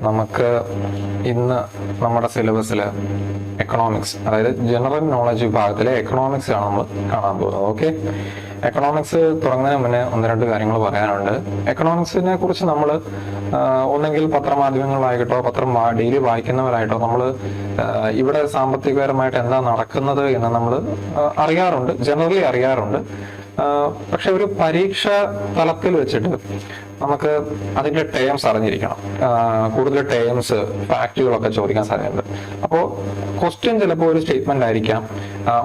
നമുക്ക് ഇന്ന് നമ്മുടെ സിലബസിൽ എക്കണോമിക്സ്, അതായത് ജനറൽ നോളജ് വിഭാഗത്തിലെ എക്കണോമിക്സ് ആണ് നമ്മൾ കാണാൻ പോകുന്നത്. ഓക്കെ, എക്കണോമിക്സ് തുടങ്ങുന്നതിന് മുന്നേ ഒന്ന് രണ്ട് കാര്യങ്ങൾ പറയാനുണ്ട്. എക്കണോമിക്സിനെ കുറിച്ച് നമ്മൾ ഒന്നെങ്കിൽ പത്രമാധ്യമങ്ങളിലായിട്ടോ പത്രം ഡെയിലി വായിക്കുന്നവരായിട്ടോ നമ്മൾ ഇവിടെ സാമ്പത്തികപരമായിട്ട് എന്താ നടക്കുന്നത് എന്ന് നമ്മൾ അറിയാറുണ്ട്, ജനറലി അറിയാറുണ്ട്. പക്ഷെ ഒരു പരീക്ഷ തലത്തിൽ വെച്ചിട്ട് നമുക്ക് അതിന്റെ ടേംസ് അറിഞ്ഞിരിക്കണം. കൂടുതൽ ടേംസ്, ഫാക്റ്റുകളൊക്കെ ചോദിക്കാൻ സാധ്യതയുണ്ട്. അപ്പോൾ ക്വസ്റ്റ്യൻ ചിലപ്പോൾ ഒരു സ്റ്റേറ്റ്മെന്റ് ആയിരിക്കാം,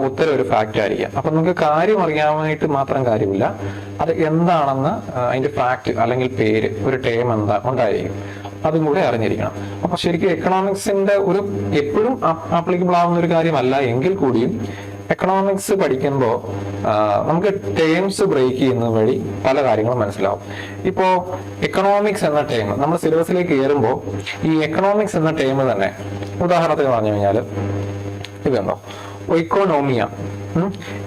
ഉത്തരം ഒരു ഫാക്റ്റ് ആയിരിക്കാം. അപ്പൊ നമുക്ക് കാര്യം അറിയാനായിട്ട് മാത്രം കാര്യമില്ല, അത് എന്താണെന്ന് അതിന്റെ ഫാക്ട് അല്ലെങ്കിൽ പേര്, ഒരു ടേം എന്താ ഉണ്ടായിരിക്കും, അതും കൂടെ അറിഞ്ഞിരിക്കണം. അപ്പൊ ശരിക്കും എക്കണോമിക്സിന്റെ ഒരു എപ്പോഴും ആപ്ലിക്കബിൾ ആവുന്ന ഒരു കാര്യമല്ല എങ്കിൽ കൂടിയും എക്കണോമിക്സ് പഠിക്കുമ്പോൾ നമുക്ക് ടേംസ് ബ്രേക്ക് ചെയ്യുന്ന വഴി പല കാര്യങ്ങളും മനസ്സിലാവും. ഇപ്പോ എക്കണോമിക്സ് എന്ന ടേം നമ്മൾ സിലബസിലേക്ക് കയറുമ്പോൾ ഈ എക്കണോമിക്സ് എന്ന ടേം തന്നെ ഉദാഹരണത്തിന് പറഞ്ഞു കഴിഞ്ഞാൽ ഇതുണ്ടോ, ഒക്കോണോമിയ,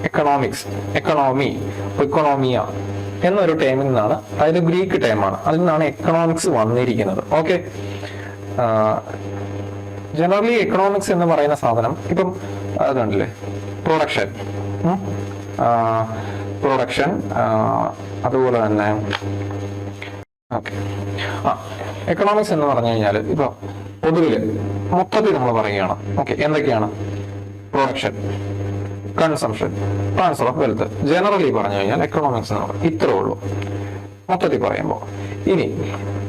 എക്കണോമിക്സ്, എക്കണോമി, ഒക്കോണോമിയ എന്നൊരു ടേമിൽ നിന്നാണ്, അതായത് ഗ്രീക്ക് ടേമാണ്, അതിൽ നിന്നാണ് എക്കണോമിക്സ് വന്നിരിക്കുന്നത്. ഓക്കെ, ജനറലി എക്കണോമിക്സ് എന്ന് പറയുന്ന സാധനം ഇപ്പം അതുണ്ടല്ലേ, പ്രൊഡക്ഷൻ, അതുപോലെ തന്നെ ഓക്കെ, എക്കണോമിക്സ് എന്ന് പറഞ്ഞു കഴിഞ്ഞാൽ ഇപ്പൊ പൊതുവില് മൊത്തത്തിൽ നമ്മൾ പറയുകയാണ്. ഓക്കെ, എന്തൊക്കെയാണ്? Production, consumption, transfer of wealth. Generally പറഞ്ഞു കഴിഞ്ഞാൽ എക്കണോമിക്സ് എന്ന് പറയും, ഇത്രേ ഉള്ളൂ മൊത്തത്തിൽ പറയുമ്പോൾ. ഇനി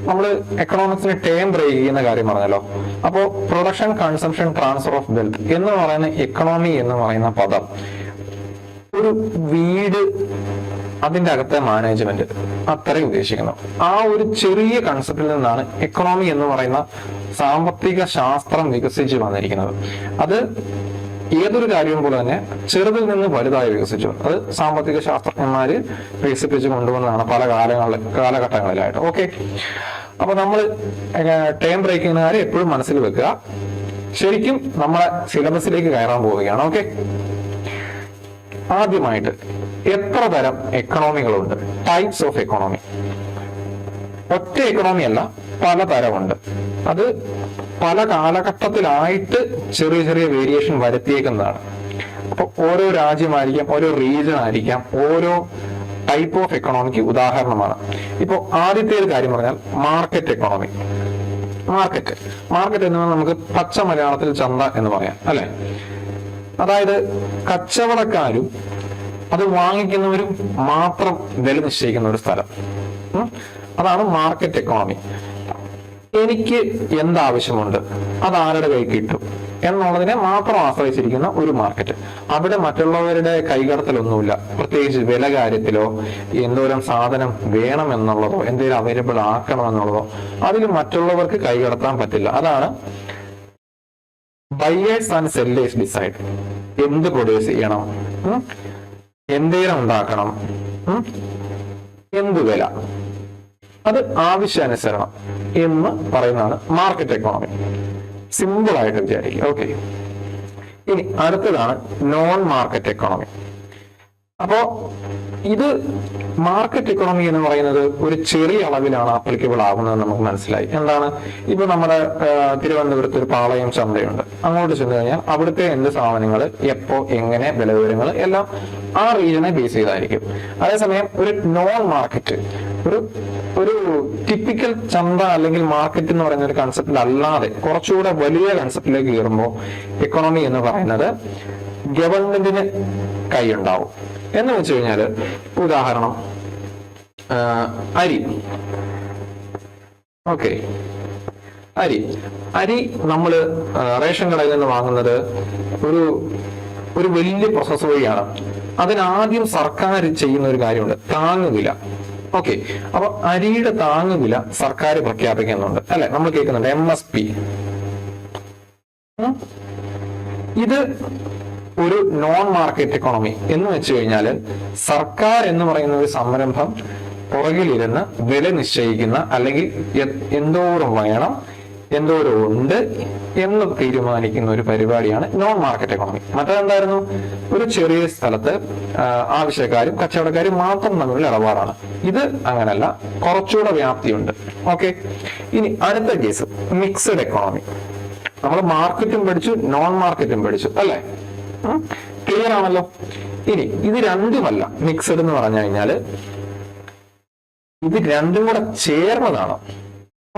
നമ്മൾ എക്കണോമിക്സിന് ടേം ബ്രേക്ക് ചെയ്യുന്ന കാര്യം പറഞ്ഞല്ലോ. അപ്പോൾ production, consumption, transfer of wealth എന്ന് പറയുന്ന എക്കണോമി എന്ന് പറയുന്ന പദം ഒരു വീട്, അതിന്റെ അകത്തെ മാനേജ്മെന്റ് അത്രയും ഉദ്ദേശിക്കുന്നു. ആ ഒരു ചെറിയ കൺസെപ്റ്റിൽ നിന്നാണ് എക്കണോമി എന്ന് പറയുന്ന സാമ്പത്തിക ശാസ്ത്രം വികസിച്ചു വന്നിരിക്കുന്നത്. അത് ഏതൊരു കാര്യവും പോലെ തന്നെ ചെറുതിൽ നിന്ന് വലുതായി വികസിച്ചു. അത് സാമ്പത്തിക ശാസ്ത്രജ്ഞന്മാര് വികസിപ്പിച്ചു കൊണ്ടുവന്നതാണ് പല കാലഘട്ടങ്ങളിലായിട്ട്. ഓക്കെ, അപ്പൊ നമ്മൾ ടേം ബ്രേക്കിംഗ് കാര്യം എപ്പോഴും മനസ്സിൽ വെക്കുക. ശരിക്കും നമ്മളെ സിലബസിലേക്ക് കയറാൻ പോവുകയാണ്. ഓക്കെ, ആദ്യമായിട്ട് എത്ര തരം എക്കണോമികളുണ്ട്? Types of economy. ഒറ്റ എക്കണോമി അല്ല, പല തരമുണ്ട്. അത് പല കാലഘട്ടത്തിലായിട്ട് ചെറിയ ചെറിയ വേരിയേഷൻ വരുത്തിയേക്കുന്നതാണ്. അപ്പൊ ഓരോ രാജ്യമായിരിക്കാം, ഓരോ റീജിയൻ ആയിരിക്കാം, ഓരോ ടൈപ്പ് ഓഫ് എക്കണോമിക്ക് ഉദാഹരണമാണ്. ഇപ്പൊ ആദ്യത്തെ ഒരു കാര്യം പറഞ്ഞാൽ മാർക്കറ്റ് എക്കണോമി. മാർക്കറ്റ് എന്ന് പറഞ്ഞാൽ നമുക്ക് പച്ച മലയാളത്തിൽ ചന്ത എന്ന് പറയാം, അല്ലെ? അതായത് കച്ചവടക്കാരും അത് വാങ്ങിക്കുന്നവരും മാത്രം വില നിശ്ചയിക്കുന്ന ഒരു സ്ഥലം, അതാണ് മാർക്കറ്റ് എക്കോണമി. എനിക്ക് എന്താവശ്യമുണ്ട്, അത് ആരുടെ കൈ കിട്ടും എന്നുള്ളതിനെ മാത്രം ആശ്രയിച്ചിരിക്കുന്ന ഒരു മാർക്കറ്റ്. അവിടെ മറ്റുള്ളവരുടെ കൈകടത്തലൊന്നുമില്ല, പ്രത്യേകിച്ച് വില കാര്യത്തിലോ എന്തോരം സാധനം വേണം എന്നുള്ളതോ എന്തെങ്കിലും അവൈലബിൾ ആക്കണം എന്നുള്ളതോ അതിൽ മറ്റുള്ളവർക്ക് കൈകടത്താൻ പറ്റില്ല. അതാണ് ബയേഴ്സ് ആൻഡ് സെല്ലേഴ്സ് ഡിസൈഡ്. എന്ത് പ്രൊഡ്യൂസ് ചെയ്യണം, എന്തേരം ഉണ്ടാക്കണം, എന്ത് വില, അത് ആവശ്യാനുസരണം എന്ന് പറയുന്നതാണ് മാർക്കറ്റ് എക്കോണമി. സിമ്പിൾ ആയിട്ട് വിചാരിക്കുക. ഓക്കെ, ഇനി അടുത്തതാണ് നോൺ മാർക്കറ്റ് എക്കോണമി. അപ്പോ ഇത് മാർക്കറ്റ് എക്കോണമി എന്ന് പറയുന്നത് ഒരു ചെറിയ അളവിലാണ് ആപ്ലിക്കബിൾ ആകുന്നത് നമുക്ക് മനസ്സിലായി. എന്താണ്? ഇപ്പൊ നമ്മുടെ തിരുവനന്തപുരത്ത് ഒരു പാളയം ചന്തയുണ്ട്. അങ്ങോട്ട് ചെന്ന് കഴിഞ്ഞാൽ അവിടുത്തെ എന്ത് സാധനങ്ങൾ എപ്പോ എങ്ങനെ വില വിവരങ്ങൾ എല്ലാം ആ റീജിയനെ ബേസ് ചെയ്തായിരിക്കും. അതേസമയം ഒരു നോൺ മാർക്കറ്റ്, ഒരു ടിപ്പിക്കൽ ചന്ത അല്ലെങ്കിൽ മാർക്കറ്റ് എന്ന് പറയുന്ന ഒരു കൺസെപ്റ്റിൽ അല്ലാതെ കുറച്ചുകൂടെ വലിയ കൺസെപ്റ്റിലേക്ക് കയറുമ്പോൾ എക്കോണമി എന്ന് പറയുന്നത് ഗവൺമെന്റിന് കൈയുണ്ടാവും. എന്ന് വെച്ച് കഴിഞ്ഞാല് ഉദാഹരണം അരി. ഓക്കെ, അരി നമ്മള് റേഷൻ കടയിൽ നിന്ന് വാങ്ങുന്നത് ഒരു വലിയ പ്രോസസ് വഴിയാണ്. അതിനാദ്യം സർക്കാർ ചെയ്യുന്ന ഒരു കാര്യമുണ്ട്, താങ്ങുവില. ഓക്കെ, അപ്പൊ അരിയുടെ താങ്ങുവില സർക്കാർ പ്രഖ്യാപിക്കുന്നുണ്ട്, അല്ലെ? നമ്മൾ കേൾക്കുന്നുണ്ട് MSP. ഇത് ഒരു നോൺ മാർക്കറ്റ് എക്കോണമി എന്ന് വെച്ച് കഴിഞ്ഞാൽ സർക്കാർ എന്ന് പറയുന്ന ഒരു സംരംഭം പുറകിലിരുന്ന് വില നിശ്ചയിക്കുന്ന, അല്ലെങ്കിൽ എന്തോരം വേണം, എന്തോരം ഉണ്ട് എന്ന് തീരുമാനിക്കുന്ന ഒരു പരിപാടിയാണ് നോൺ മാർക്കറ്റ് എക്കണോമി. മറ്റേതെന്തായിരുന്നു? ഒരു ചെറിയ സ്ഥലത്ത് ആവശ്യക്കാരും കച്ചവടക്കാരും മാത്രം തമ്മിലുള്ള ഇടപാടാണ്. ഇത് അങ്ങനല്ല, കുറച്ചുകൂടെ വ്യാപ്തിയുണ്ട്. ഓക്കെ, ഇനി അടുത്ത കേസ് മിക്സഡ് എക്കണോമി. നമ്മൾ മാർക്കറ്റും പഠിച്ചു, നോൺ മാർക്കറ്റും പഠിച്ചു അല്ലേ? ക്ലിയർ ആണല്ലോ. ഇനി ഇത് രണ്ടുമല്ല, മിക്സഡ് എന്ന് പറഞ്ഞു കഴിഞ്ഞാല് ഇത് രണ്ടും കൂടെ ചേർന്നതാണ്.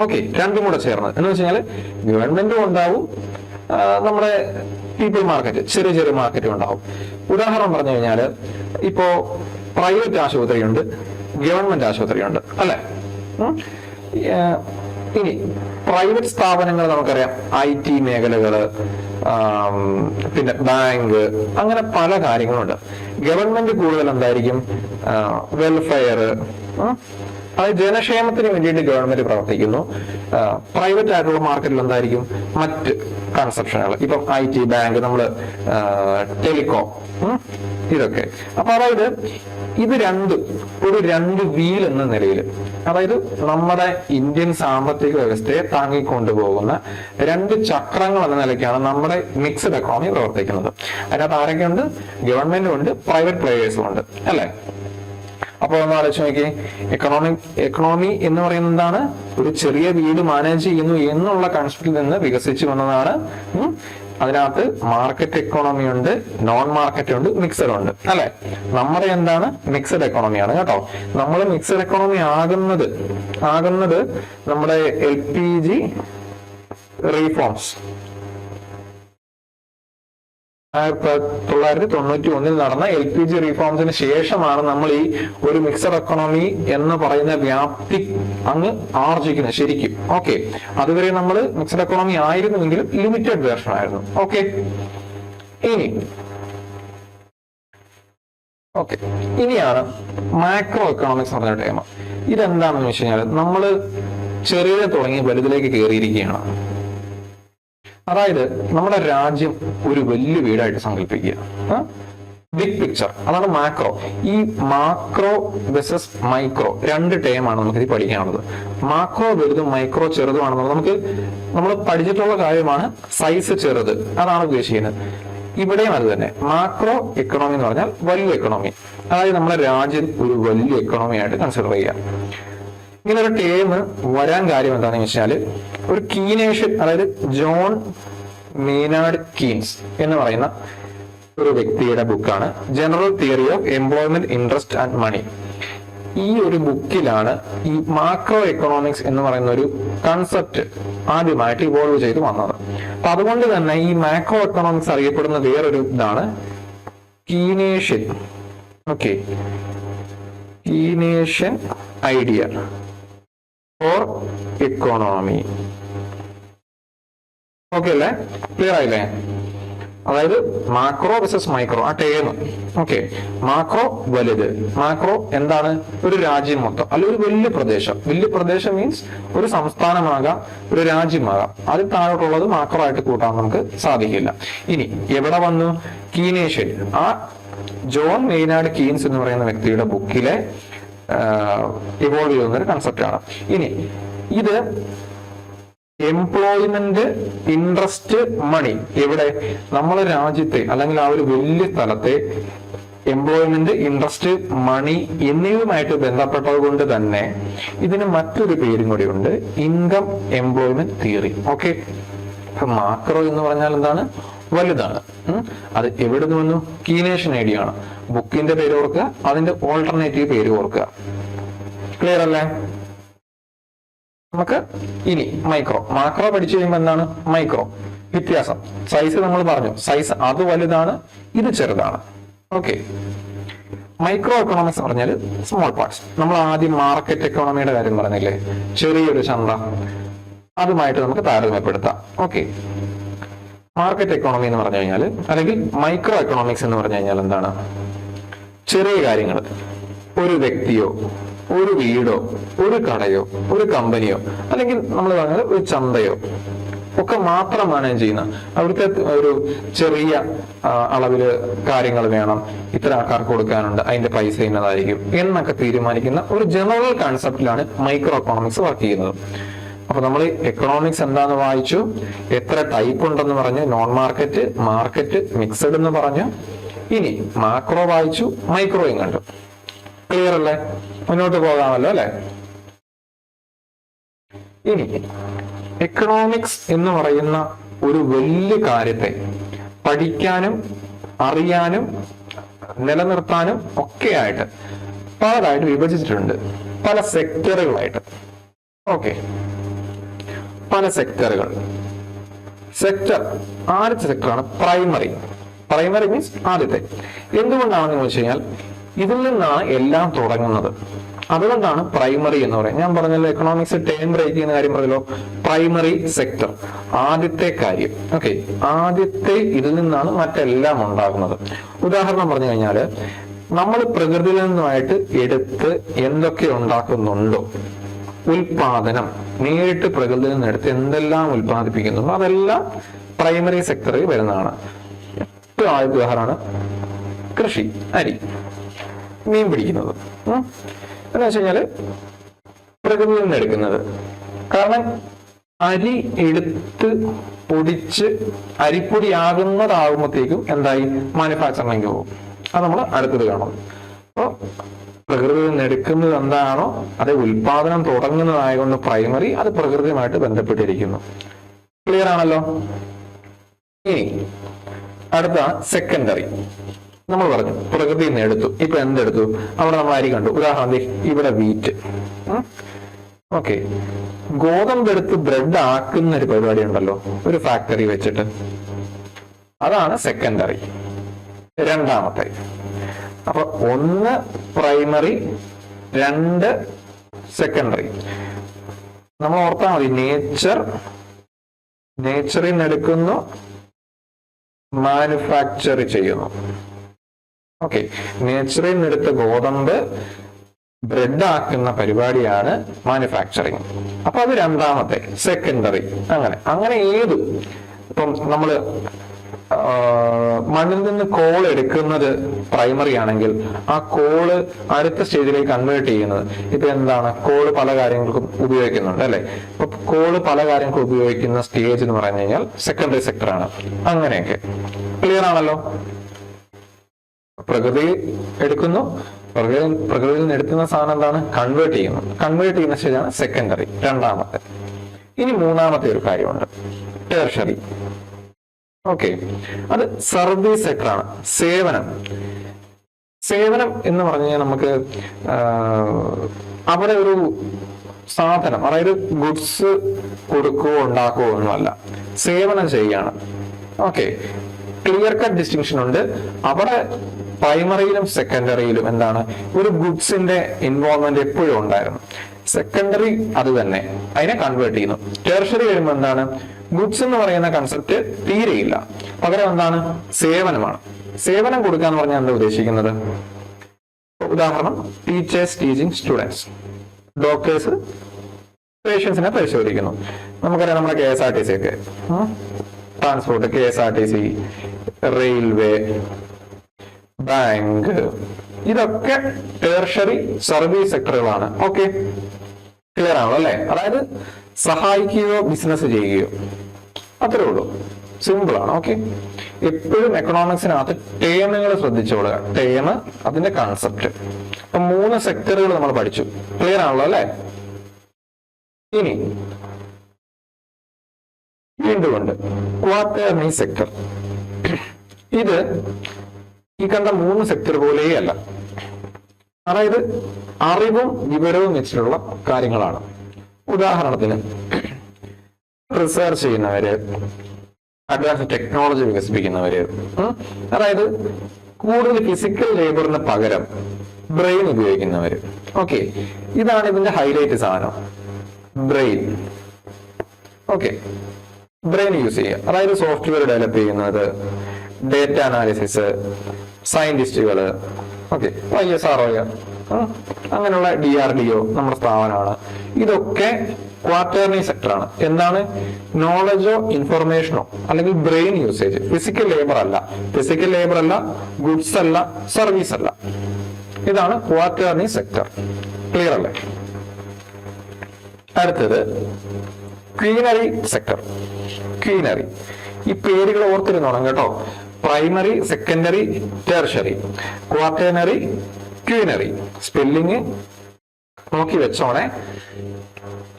ഓക്കെ, രണ്ടും കൂടെ ചേർന്നത് എന്ന് വെച്ച് കഴിഞ്ഞാൽ ഗവൺമെന്റും ഉണ്ടാവും, നമ്മുടെ പീപ്പിൾ മാർക്കറ്റ്, ചെറിയ ചെറിയ മാർക്കറ്റും ഉണ്ടാവും. ഉദാഹരണം പറഞ്ഞു കഴിഞ്ഞാൽ ഇപ്പോ പ്രൈവറ്റ് ആശുപത്രിയുണ്ട്, ഗവൺമെന്റ് ആശുപത്രിയുണ്ട് അല്ലെ? ഇനി പ്രൈവറ്റ് സ്ഥാപനങ്ങൾ നമുക്കറിയാം, IT മേഖലകള്, പിന്നെ ബാങ്ക്, അങ്ങനെ പല കാര്യങ്ങളുണ്ട്. ഗവൺമെന്റ് കൂടുതൽ എന്തായിരിക്കും? വെൽഫെയർ, അതായത് ജനക്ഷേമത്തിന് വേണ്ടിയിട്ട് ഗവൺമെന്റ് പ്രവർത്തിക്കുന്നു. പ്രൈവറ്റ് ആയിട്ടുള്ള മാർക്കറ്റിൽ എന്തായിരിക്കും? മറ്റ് കൺസെപ്ഷനുകൾ, ഇപ്പം IT, ബാങ്ക്, നമ്മള് ടെലികോം, ഇതൊക്കെ. അപ്പൊ അതായത് ഇത് രണ്ട് വീൽ എന്ന നിലയിൽ, അതായത് നമ്മുടെ ഇന്ത്യൻ സാമ്പത്തിക വ്യവസ്ഥയെ താങ്ങിക്കൊണ്ടുപോകുന്ന രണ്ട് ചക്രങ്ങൾ എന്ന നിലയ്ക്കാണ് നമ്മുടെ മിക്സഡ് എക്കോണമി പ്രവർത്തിക്കുന്നത്. അതിനകത്ത് ആരൊക്കെയുണ്ട്? ഗവൺമെന്റും ഉണ്ട്, പ്രൈവറ്റ് പ്ലേയേഴ്സും ഉണ്ട് അല്ലെ? അപ്പൊ ഒന്ന് ആലോചിച്ച് നോക്കിയേ, എക്കണോമി എന്ന് പറയുന്നത് എന്താണ്? ഒരു ചെറിയ വീട് മാനേജ് ചെയ്യുന്നു എന്നുള്ള കൺസെപ്റ്റിൽ നിന്ന് വികസിച്ചു വന്നതാണ്. അതിനകത്ത് മാർക്കറ്റ് എക്കോണമി ഉണ്ട്, നോൺ മാർക്കറ്റ് ഉണ്ട്, മിക്സഡ് ഉണ്ട് അല്ലെ? നമ്മുടെ എന്താണ്? മിക്സഡ് എക്കോണമിയാണ് കേട്ടോ. നമ്മൾ മിക്സഡ് എക്കോണമി ആകുന്നത് നമ്മുടെ LPG റീഫോംസ് 1991 നടന്ന LPG റീഫോംസിന് ശേഷമാണ് നമ്മൾ ഈ ഒരു മിക്സഡ് എക്കോണമി എന്ന് പറയുന്ന വ്യാപ്തി അങ്ങ് ആർജിക്കുന്നത് ശരിക്കും. ഓക്കെ, അതുവരെ നമ്മൾ മിക്സഡ് എക്കോണമി ആയിരുന്നുവെങ്കിലും ലിമിറ്റഡ് വേർഷൻ ആയിരുന്നു. ഓക്കെ, ഇനിയാണ് മാക്രോ എക്കണോമിക്സ് എന്ന് പറഞ്ഞ ടൈം. ഇതെന്താണെന്ന് വെച്ച് കഴിഞ്ഞാൽ നമ്മൾ ചെറിയ തുടങ്ങി വലുതിലേക്ക് കയറിയിരിക്കുകയാണ്. അതായത് നമ്മുടെ രാജ്യം ഒരു വലിയ വീടായിട്ട് സങ്കല്പിക്കുക, ബിഗ് പിക്ചർ, അതാണ് മാക്രോ. ഈ മാക്രോ വെസസ് മൈക്രോ രണ്ട് ടേമാണ് നമുക്ക് ഇത് പഠിക്കാനുള്ളത്. മാക്രോ വലുതും മൈക്രോ ചെറുതുമാണെന്നുള്ളത് നമ്മൾ പഠിച്ചിട്ടുള്ള കാര്യമാണ്. സൈസ് ചെറുത് അതാണ് ഉദ്ദേശിക്കുന്നത്. ഇവിടെയും അത് തന്നെ. മാക്രോ എക്കണോമി എന്ന് പറഞ്ഞാൽ വലിയ എക്കണോമി, അതായത് നമ്മുടെ രാജ്യം ഒരു വലിയ എക്കണോമി ആയിട്ട് കൺസിഡർ ചെയ്യാം. ഇങ്ങനെ ഒരു ടേം വരാൻ കാര്യം എന്താണെന്ന് വെച്ചാൽ, ഒരു കീനേഷ്യൻ, അതായത് ജോൺ മെയ്നാർഡ് കീൻസ് എന്ന് പറയുന്ന ഒരു വ്യക്തിയുടെ ബുക്കാണ് general theory of employment, interest and money. ഈ ഒരു ബുക്കിലാണ് ഈ മാക്രോ എക്കണോമിക്സ് എന്ന് പറയുന്ന ഒരു കൺസെപ്റ്റ് ആദ്യമായിട്ട് ഇവോൾവ് ചെയ്ത് വന്നത്. അപ്പൊ അതുകൊണ്ട് തന്നെ ഈ മാക്രോ എക്കണോമിക്സ് അറിയപ്പെടുന്ന വേറൊരു ഇതാണ് Keynesian. Okay, Keynesian idea for economy. Okay അല്ലേ? ക്ലിയർ ആയില്ലേ? അതായത് മാക്രോ വെസസ് മൈക്രോ ആ ടേം. ഓക്കെ, മാക്രോ വലുത്. മാക്രോ എന്താണ്? ഒരു രാജ്യം മൊത്തം, അല്ല ഒരു വലിയ പ്രദേശം മീൻസ് ഒരു സംസ്ഥാനമാകാം, ഒരു രാജ്യമാകാം. അതിൽ താഴോട്ടുള്ളത് മാക്രോ ആയിട്ട് കൂട്ടാൻ നമുക്ക് സാധിക്കില്ല. ഇനി എവിടെ വന്നു? കീനേഷ്യൻ, ആ ജോൺ മെയ്നാർഡ് കീൻസ് എന്ന് പറയുന്ന വ്യക്തിയുടെ ബുക്കിലെ ഇവോൾവ് ചെയ്യുന്ന ഒരു കൺസെപ്റ്റ് ആണ്. ഇനി ഇത് എംപ്ലോയ്മെന്റ്, ഇൻട്രസ്റ്റ്, മണി, എവിടെ? നമ്മളെ രാജ്യത്തെ അല്ലെങ്കിൽ ആ ഒരു വലിയ സ്ഥലത്തെ എംപ്ലോയ്മെന്റ്, ഇൻട്രസ്റ്റ്, മണി എന്നിവയുമായിട്ട് ബന്ധപ്പെട്ടത് കൊണ്ട് തന്നെ ഇതിന് മറ്റൊരു പേരും കൂടി ഉണ്ട്, ഇൻകം എംപ്ലോയ്മെന്റ് തിയറി. ഓക്കെ, അപ്പൊ മാക്രോ എന്ന് പറഞ്ഞാൽ എന്താണ്? വലുതാണ്. അത് എവിടെ നിന്ന് വന്നു? കീനേഷ്യൻ ഐഡിയ ആണ്. ബുക്കിന്റെ പേര് ഓർക്കുക, അതിന്റെ ഓൾട്ടർനേറ്റീവ് പേര് ഓർക്കുക. ക്ലിയർ അല്ലേ? നമുക്ക് ഇനി മൈക്രോ. മാക്രോ പഠിച്ചു കഴിയുമ്പോൾ എന്താണ് മൈക്രോ? വ്യത്യാസം. സൈസ് നമ്മൾ പറഞ്ഞു, സൈസ് അത് വലുതാണ്, ഇത് ചെറുതാണ്. ഓക്കെ, മൈക്രോ എക്കണോമിക്സ് പറഞ്ഞാൽ സ്മോൾ പാർട്സ്. നമ്മൾ ആദ്യം മാർക്കറ്റ് എക്കോണമിയുടെ കാര്യം പറഞ്ഞില്ലേ, ചെറിയൊരു ചന്ത, അതുമായിട്ട് നമുക്ക് താരതമ്യപ്പെടുത്താം. ഓക്കെ, മാർക്കറ്റ് എക്കോണമി എന്ന് പറഞ്ഞു കഴിഞ്ഞാൽ, അല്ലെങ്കിൽ മൈക്രോ എക്കണോമിക്സ് എന്ന് പറഞ്ഞു കഴിഞ്ഞാൽ എന്താണ്? ചെറിയ കാര്യങ്ങൾ, ഒരു വ്യക്തിയോ ഒരു വീടോ ഒരു കടയോ ഒരു കമ്പനിയോ അല്ലെങ്കിൽ നമ്മൾ പറഞ്ഞാൽ ഒരു ചന്തയോ ഒക്കെ മാത്രമാണ് ചെയ്യുന്ന. അവിടുത്തെ ഒരു ചെറിയ അളവില് കാര്യങ്ങൾ വേണം, ഇത്ര ആൾക്കാർക്ക് കൊടുക്കാനുണ്ട്, അതിന്റെ പൈസ ഇന്നതായിരിക്കും എന്നൊക്കെ തീരുമാനിക്കുന്ന ഒരു ജനറൽ കൺസെപ്റ്റിലാണ് മൈക്രോ എക്കണോമിക്സ് വർക്ക് ചെയ്യുന്നത്. അപ്പൊ നമ്മൾ എക്കണോമിക്സ് എന്താന്ന് വായിച്ചു, എത്ര ടൈപ്പ് ഉണ്ടെന്ന് പറഞ്ഞു, നോൺ മാർക്കറ്റ്, മാർക്കറ്റ്, മിക്സഡ് എന്ന് പറഞ്ഞു. ഇനി മാക്രോ വായിച്ചു, മൈക്രോയും കണ്ടു. ക്ലിയർ അല്ലേ? മുന്നോട്ട് പോകാമല്ലോ അല്ലെ? ഇനി എക്കണോമിക്സ് എന്ന് പറയുന്ന ഒരു വലിയ കാര്യത്തെ പഠിക്കാനും അറിയാനും നിലനിർത്താനും ഒക്കെ ആയിട്ട് പലതായിട്ട് വിഭജിച്ചിട്ടുണ്ട്, പല സെക്ടറുകളായിട്ട്. ഓക്കെ, പല സെക്ടറുകൾ. സെക്ടർ, ആദ്യത്തെ സെക്ടറാണ് പ്രൈമറി. പ്രൈമറി മീൻസ് ആദ്യത്തെ. എന്തുകൊണ്ടാണെന്ന് വെച്ച് കഴിഞ്ഞാൽ ഇതിൽ നിന്നാണ് എല്ലാം തുടങ്ങുന്നത്. അതുകൊണ്ടാണ് പ്രൈമറി എന്ന് പറയുന്നത്. ഞാൻ പറഞ്ഞല്ലോ എക്കണോമിക്സ് ടേം ബ്രേക്ക് ചെയ്യുന്ന കാര്യം പറഞ്ഞല്ലോ. പ്രൈമറി സെക്ടർ, ആദ്യത്തെ കാര്യം. ഓക്കെ, ആദ്യത്തെ ഇതിൽ നിന്നാണ് മറ്റെല്ലാം ഉണ്ടാകുന്നത്. ഉദാഹരണം പറഞ്ഞു കഴിഞ്ഞാല് നമ്മൾ പ്രകൃതിയിൽ നിന്നുമായിട്ട് എടുത്ത് എന്തൊക്കെ ഉണ്ടാക്കുന്നുണ്ടോ, ഉൽപാദനം നേരിട്ട് പ്രകൃതിയിൽ നിന്ന് എടുത്ത് എന്തെല്ലാം ഉൽപ്പാദിപ്പിക്കുന്നുണ്ടോ അതെല്ലാം പ്രൈമറി സെക്ടറിൽ വരുന്നതാണ്. ഏറ്റവും ആദ്യ ഉദാഹരണമാണ് കൃഷി, അരി, മീൻ പിടിക്കുന്നത്. എന്ന് വെച്ച് കഴിഞ്ഞാല് പ്രകൃതിയിൽ നിന്ന് എടുക്കുന്നത്. കാരണം അരി എടുത്ത് പൊടിച്ച് അരിപ്പൊടിയാകുന്നതാകുമ്പോഴത്തേക്കും എന്തായി, മാനുഫാക്ചറിംഗ് പോകും. അത് നമ്മൾ അടുത്തത് കാണും. അപ്പോൾ പ്രകൃതിയിൽ നിന്ന് എടുക്കുന്നത് എന്താണോ അത് ഉൽപാദനം തുടങ്ങുന്നതായതുകൊണ്ട് പ്രൈമറി, അത് പ്രകൃതിയുമായിട്ട് ബന്ധപ്പെട്ടിരിക്കുന്നു. ക്ലിയർ ആണല്ലോ? ഇനി അടുത്ത സെക്കൻഡറി. നമ്മൾ പറഞ്ഞു പ്രകൃതിയിൽ നിന്ന് എടുത്തു. ഇപ്പൊ എന്തെടുത്തു? അവിടെ നമ്മൾ അരി കണ്ടു. ഉദാഹരണം ഇവിടെ വീറ്റ്. ഓക്കെ, ഗോതമ്പെടുത്ത് ബ്രെഡ് ആക്കുന്ന ഒരു പരിപാടി ഉണ്ടല്ലോ, ഒരു ഫാക്ടറി വെച്ചിട്ട്. അതാണ് സെക്കൻഡറി, രണ്ടാമത്തെ. അപ്പൊ ഒന്ന് പ്രൈമറി, രണ്ട് സെക്കൻഡറി. നമ്മൾ ഓർത്താൽ മതി, നേച്ചറിൽ നിന്ന് എടുക്കുന്നു, മാനുഫാക്ചർ ചെയ്യുന്നു. ഓക്കെ, നേച്ചറിൽ നിന്ന് എടുത്ത ഗോതമ്പ് ബ്രെഡ് ആക്കുന്ന പരിപാടിയാണ് മാനുഫാക്ചറിങ്. അപ്പൊ അത് രണ്ടാമത്തെ സെക്കൻഡറി. അങ്ങനെ ഏത്, ഇപ്പം നമ്മള് മണ്ണിൽ നിന്ന് കോൾ എടുക്കുന്നത് പ്രൈമറി ആണെങ്കിൽ ആ കോള് അടുത്ത സ്റ്റേജിലേക്ക് കൺവേർട്ട് ചെയ്യുന്നത് ഇപ്പൊ എന്താണ്, കോള് പല കാര്യങ്ങൾക്കും ഉപയോഗിക്കുന്നുണ്ട് അല്ലെ. അപ്പൊ കോള് പല കാര്യങ്ങൾക്കും ഉപയോഗിക്കുന്ന സ്റ്റേജ് എന്ന് പറഞ്ഞു കഴിഞ്ഞാൽ സെക്കൻഡറി സെക്ടറാണ്. അങ്ങനെയൊക്കെ ക്ലിയർ ആണല്ലോ? പ്രകൃതി എടുക്കുന്നു, പ്രകൃതിയിൽ നിന്ന് എടുക്കുന്ന സാധനം എന്താണ്, കൺവേർട്ട് ചെയ്യുന്നു. കൺവേർട്ട് ചെയ്യുന്ന സ്റ്റേജാണ് സെക്കൻഡറി, രണ്ടാമത്തെ. ഇനി മൂന്നാമത്തെ ഒരു കാര്യമുണ്ട്, ടെർഷറി. ഓക്കെ, അത് സർവീസ് സെക്ടറാണ്. സേവനം എന്ന് പറഞ്ഞു കഴിഞ്ഞാൽ നമുക്ക് അവിടെ ഒരു സാധനം, അതായത് ഗുഡ്സ് കൊടുക്കുകയോ ഉണ്ടാക്കുകയോ ഒന്നുമല്ല, സേവനം ചെയ്യാണ്. ഓക്കെ, ക്ലിയർ കട്ട് ഡിസ്റ്റിങ്ഷൻ ഉണ്ട്. അവിടെ പ്രൈമറിയിലും സെക്കൻഡറിയിലും എന്താണ്, ഒരു ഗുഡ്സിന്റെ ഇൻവോൾവ്മെന്റ് എപ്പോഴും ഉണ്ടായിരുന്നു. സെക്കൻഡറി അത് തന്നെ, അതിനെ കൺവേർട്ട് ചെയ്യുന്നു. ടെർഷറി വരുമ്പോൾ എന്താണ്, ഗുഡ്സ് എന്ന് പറയുന്ന കൺസെപ്റ്റ് തീരെയില്ല, പകരം എന്താണ്, സേവനമാണ്. സേവനം കൊടുക്കുക എന്ന് പറഞ്ഞാൽ എന്താ ഉദ്ദേശിക്കുന്നത്? ഉദാഹരണം, ടീച്ചേഴ്സ് ടീച്ചിങ് സ്റ്റുഡൻസ്, ഡോക്ടേഴ്സ് പേഷ്യൻസിനെ പരിശോധിക്കുന്നു. നമുക്കറിയാം നമ്മുടെ KSRTC ഒക്കെ, ട്രാൻസ്പോർട്ട്, KSRTC, റെയിൽവേ, ബാങ്ക്, ഇതൊക്കെ ടെർഷറി സർവീസ് സെക്ടറുകളാണ്. ഓക്കെ, ക്ലിയർ ആണോ അല്ലെ? അതായത് സഹായിക്കുകയോ ബിസിനസ് ചെയ്യുകയോ, അത്രേ ഉള്ളൂ. സിമ്പിൾ ആണ്. ഓക്കെ, എപ്പോഴും എക്കണോമിക്സിനകത്ത് ടേമുകൾ ശ്രദ്ധിച്ചോളുക. ടേം, അതിന്റെ കൺസെപ്റ്റ്. അപ്പൊ 3 സെക്ടറുകൾ നമ്മൾ പഠിച്ചു. ക്ലിയർ ആണല്ലോ അല്ലെ? ഇനി വീണ്ടും ഉണ്ട് ക്വാട്ടേർണറി സെക്ടർ. ഇത് ഈ കണ്ട 3 സെക്ടർ പോലെയല്ല. അതായത് അറിവും വിവരവും വെച്ചിട്ടുള്ള കാര്യങ്ങളാണ്. ഉദാഹരണത്തിന് റിസർച്ച് ചെയ്യുന്നവര്, അഡ്വാൻസ് ടെക്നോളജി വികസിപ്പിക്കുന്നവര്, അതായത് കൂടുതൽ ഫിസിക്കൽ ലേബറിന് പകരം ബ്രെയിൻ ഉപയോഗിക്കുന്നവര്. ഓക്കെ, ഇതാണ് ഇതിന്റെ ഹൈലൈറ്റ് സാധനം, ബ്രെയിൻ. ഓക്കെ, ബ്രെയിൻ യൂസ് ചെയ്യുക. അതായത് സോഫ്റ്റ്വെയർ ഡെവലപ്പ് ചെയ്യുന്നത്, ഡേറ്റ അനാലിസിസ്, സയന്റിസ്റ്റുകള്, ഓക്കെ, ISRO, അങ്ങനെയുള്ള DRDO നമ്മുടെ സ്ഥാപനമാണ്. ഇതൊക്കെ ക്വാട്ടേർണറി സെക്ടറാണ്. എന്താണ്, നോളജോ ഇൻഫർമേഷനോ അല്ലെങ്കിൽ ബ്രെയിൻ യൂസേജ്. ഫിസിക്കൽ ലേബർ അല്ല, ഗുഡ്സ് അല്ല, സർവീസ് അല്ല. ഇതാണ് ക്വാട്ടേർണറി സെക്ടർ. ക്ലിയർ അല്ലേ? അടുത്തത് ക്വീനറി സെക്ടർ. ക്വീനറി, ഈ പേരുകൾ ഓർത്തിരുന്നോണം കേട്ടോ. Primary, secondary, tertiary, quaternary, quinary. Spelling നോക്കി വെച്ചോണേ.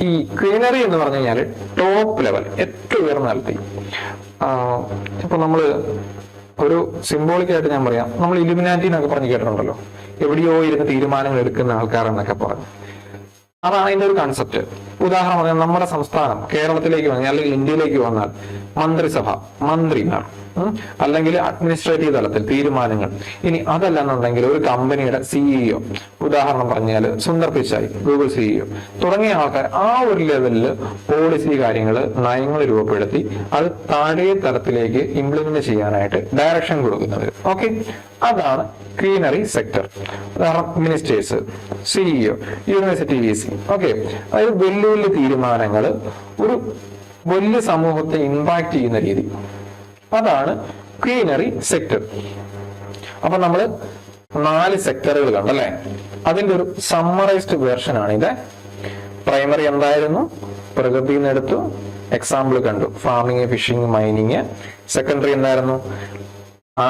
ഈ ക്വീനറി എന്ന് പറഞ്ഞു കഴിഞ്ഞാൽ ടോപ്പ് ലെവൽ, ഏറ്റവും ഉയർന്ന തലത്തിൽ. ഇപ്പൊ നമ്മള് ഒരു സിംബോളിക്കായിട്ട് ഞാൻ പറയാം, നമ്മൾ ഇലുമിനാറ്റി എന്നൊക്കെ പറഞ്ഞ് കേട്ടിട്ടുണ്ടല്ലോ, എവിടെയോ ഇരുന്ന് തീരുമാനങ്ങൾ എടുക്കുന്ന ആൾക്കാർ എന്നൊക്കെ പറഞ്ഞു. അതാണ് അതിന്റെ ഒരു കൺസെപ്റ്റ്. ഉദാഹരണം പറഞ്ഞാൽ നമ്മുടെ സംസ്ഥാനം കേരളത്തിലേക്ക് വന്നാൽ അല്ലെങ്കിൽ ഇന്ത്യയിലേക്ക് വന്നാൽ മന്ത്രിസഭ, മന്ത്രിമാർ, അല്ലെങ്കിൽ അഡ്മിനിസ്ട്രേറ്റീവ് തലത്തിൽ തീരുമാനങ്ങൾ. ഇനി അതല്ലെന്നുണ്ടെങ്കിൽ ഒരു കമ്പനിയുടെ സിഇഒ, ഉദാഹരണം പറഞ്ഞാൽ സുന്ദർ പിച്ചായി, ഗൂഗിൾ സിഇഒ തുടങ്ങിയ ആൾക്കാർ ആ ഒരു ലെവലിൽ പോളിസി കാര്യങ്ങൾ, നയങ്ങൾ രൂപപ്പെടുത്തി അത് താഴെ തലത്തിലേക്ക് ഇംപ്ലിമെന്റ് ചെയ്യാനായിട്ട് ഡയറക്ഷൻ കൊടുക്കുന്നത്. ഓക്കെ, അതാണ് ക്വീനറി സെക്ടർ. ഉദാഹരണം ministers, CEO, university VC. Okay, അതായത് വലിയ വലിയ തീരുമാനങ്ങൾ ഒരു വലിയ സമൂഹത്തെ ഇമ്പാക്ട് ചെയ്യുന്ന രീതി, അതാണ് ക്വീനറി സെക്ടർ. അപ്പൊ നമ്മള് 4 സെക്ടറുകൾ കണ്ടല്ലേ. അതിന്റെ ഒരു സമ്മറൈസ്ഡ് വേർഷൻ ആണ് ഇത്. പ്രൈമറി എന്തായിരുന്നു, പ്രകൃതിയിൽ നിന്ന് എടുത്തു, എക്സാമ്പിൾ കണ്ടു, ഫാമിങ്, ഫിഷിംഗ്, മൈനിങ്. സെക്കൻഡറി എന്തായിരുന്നു,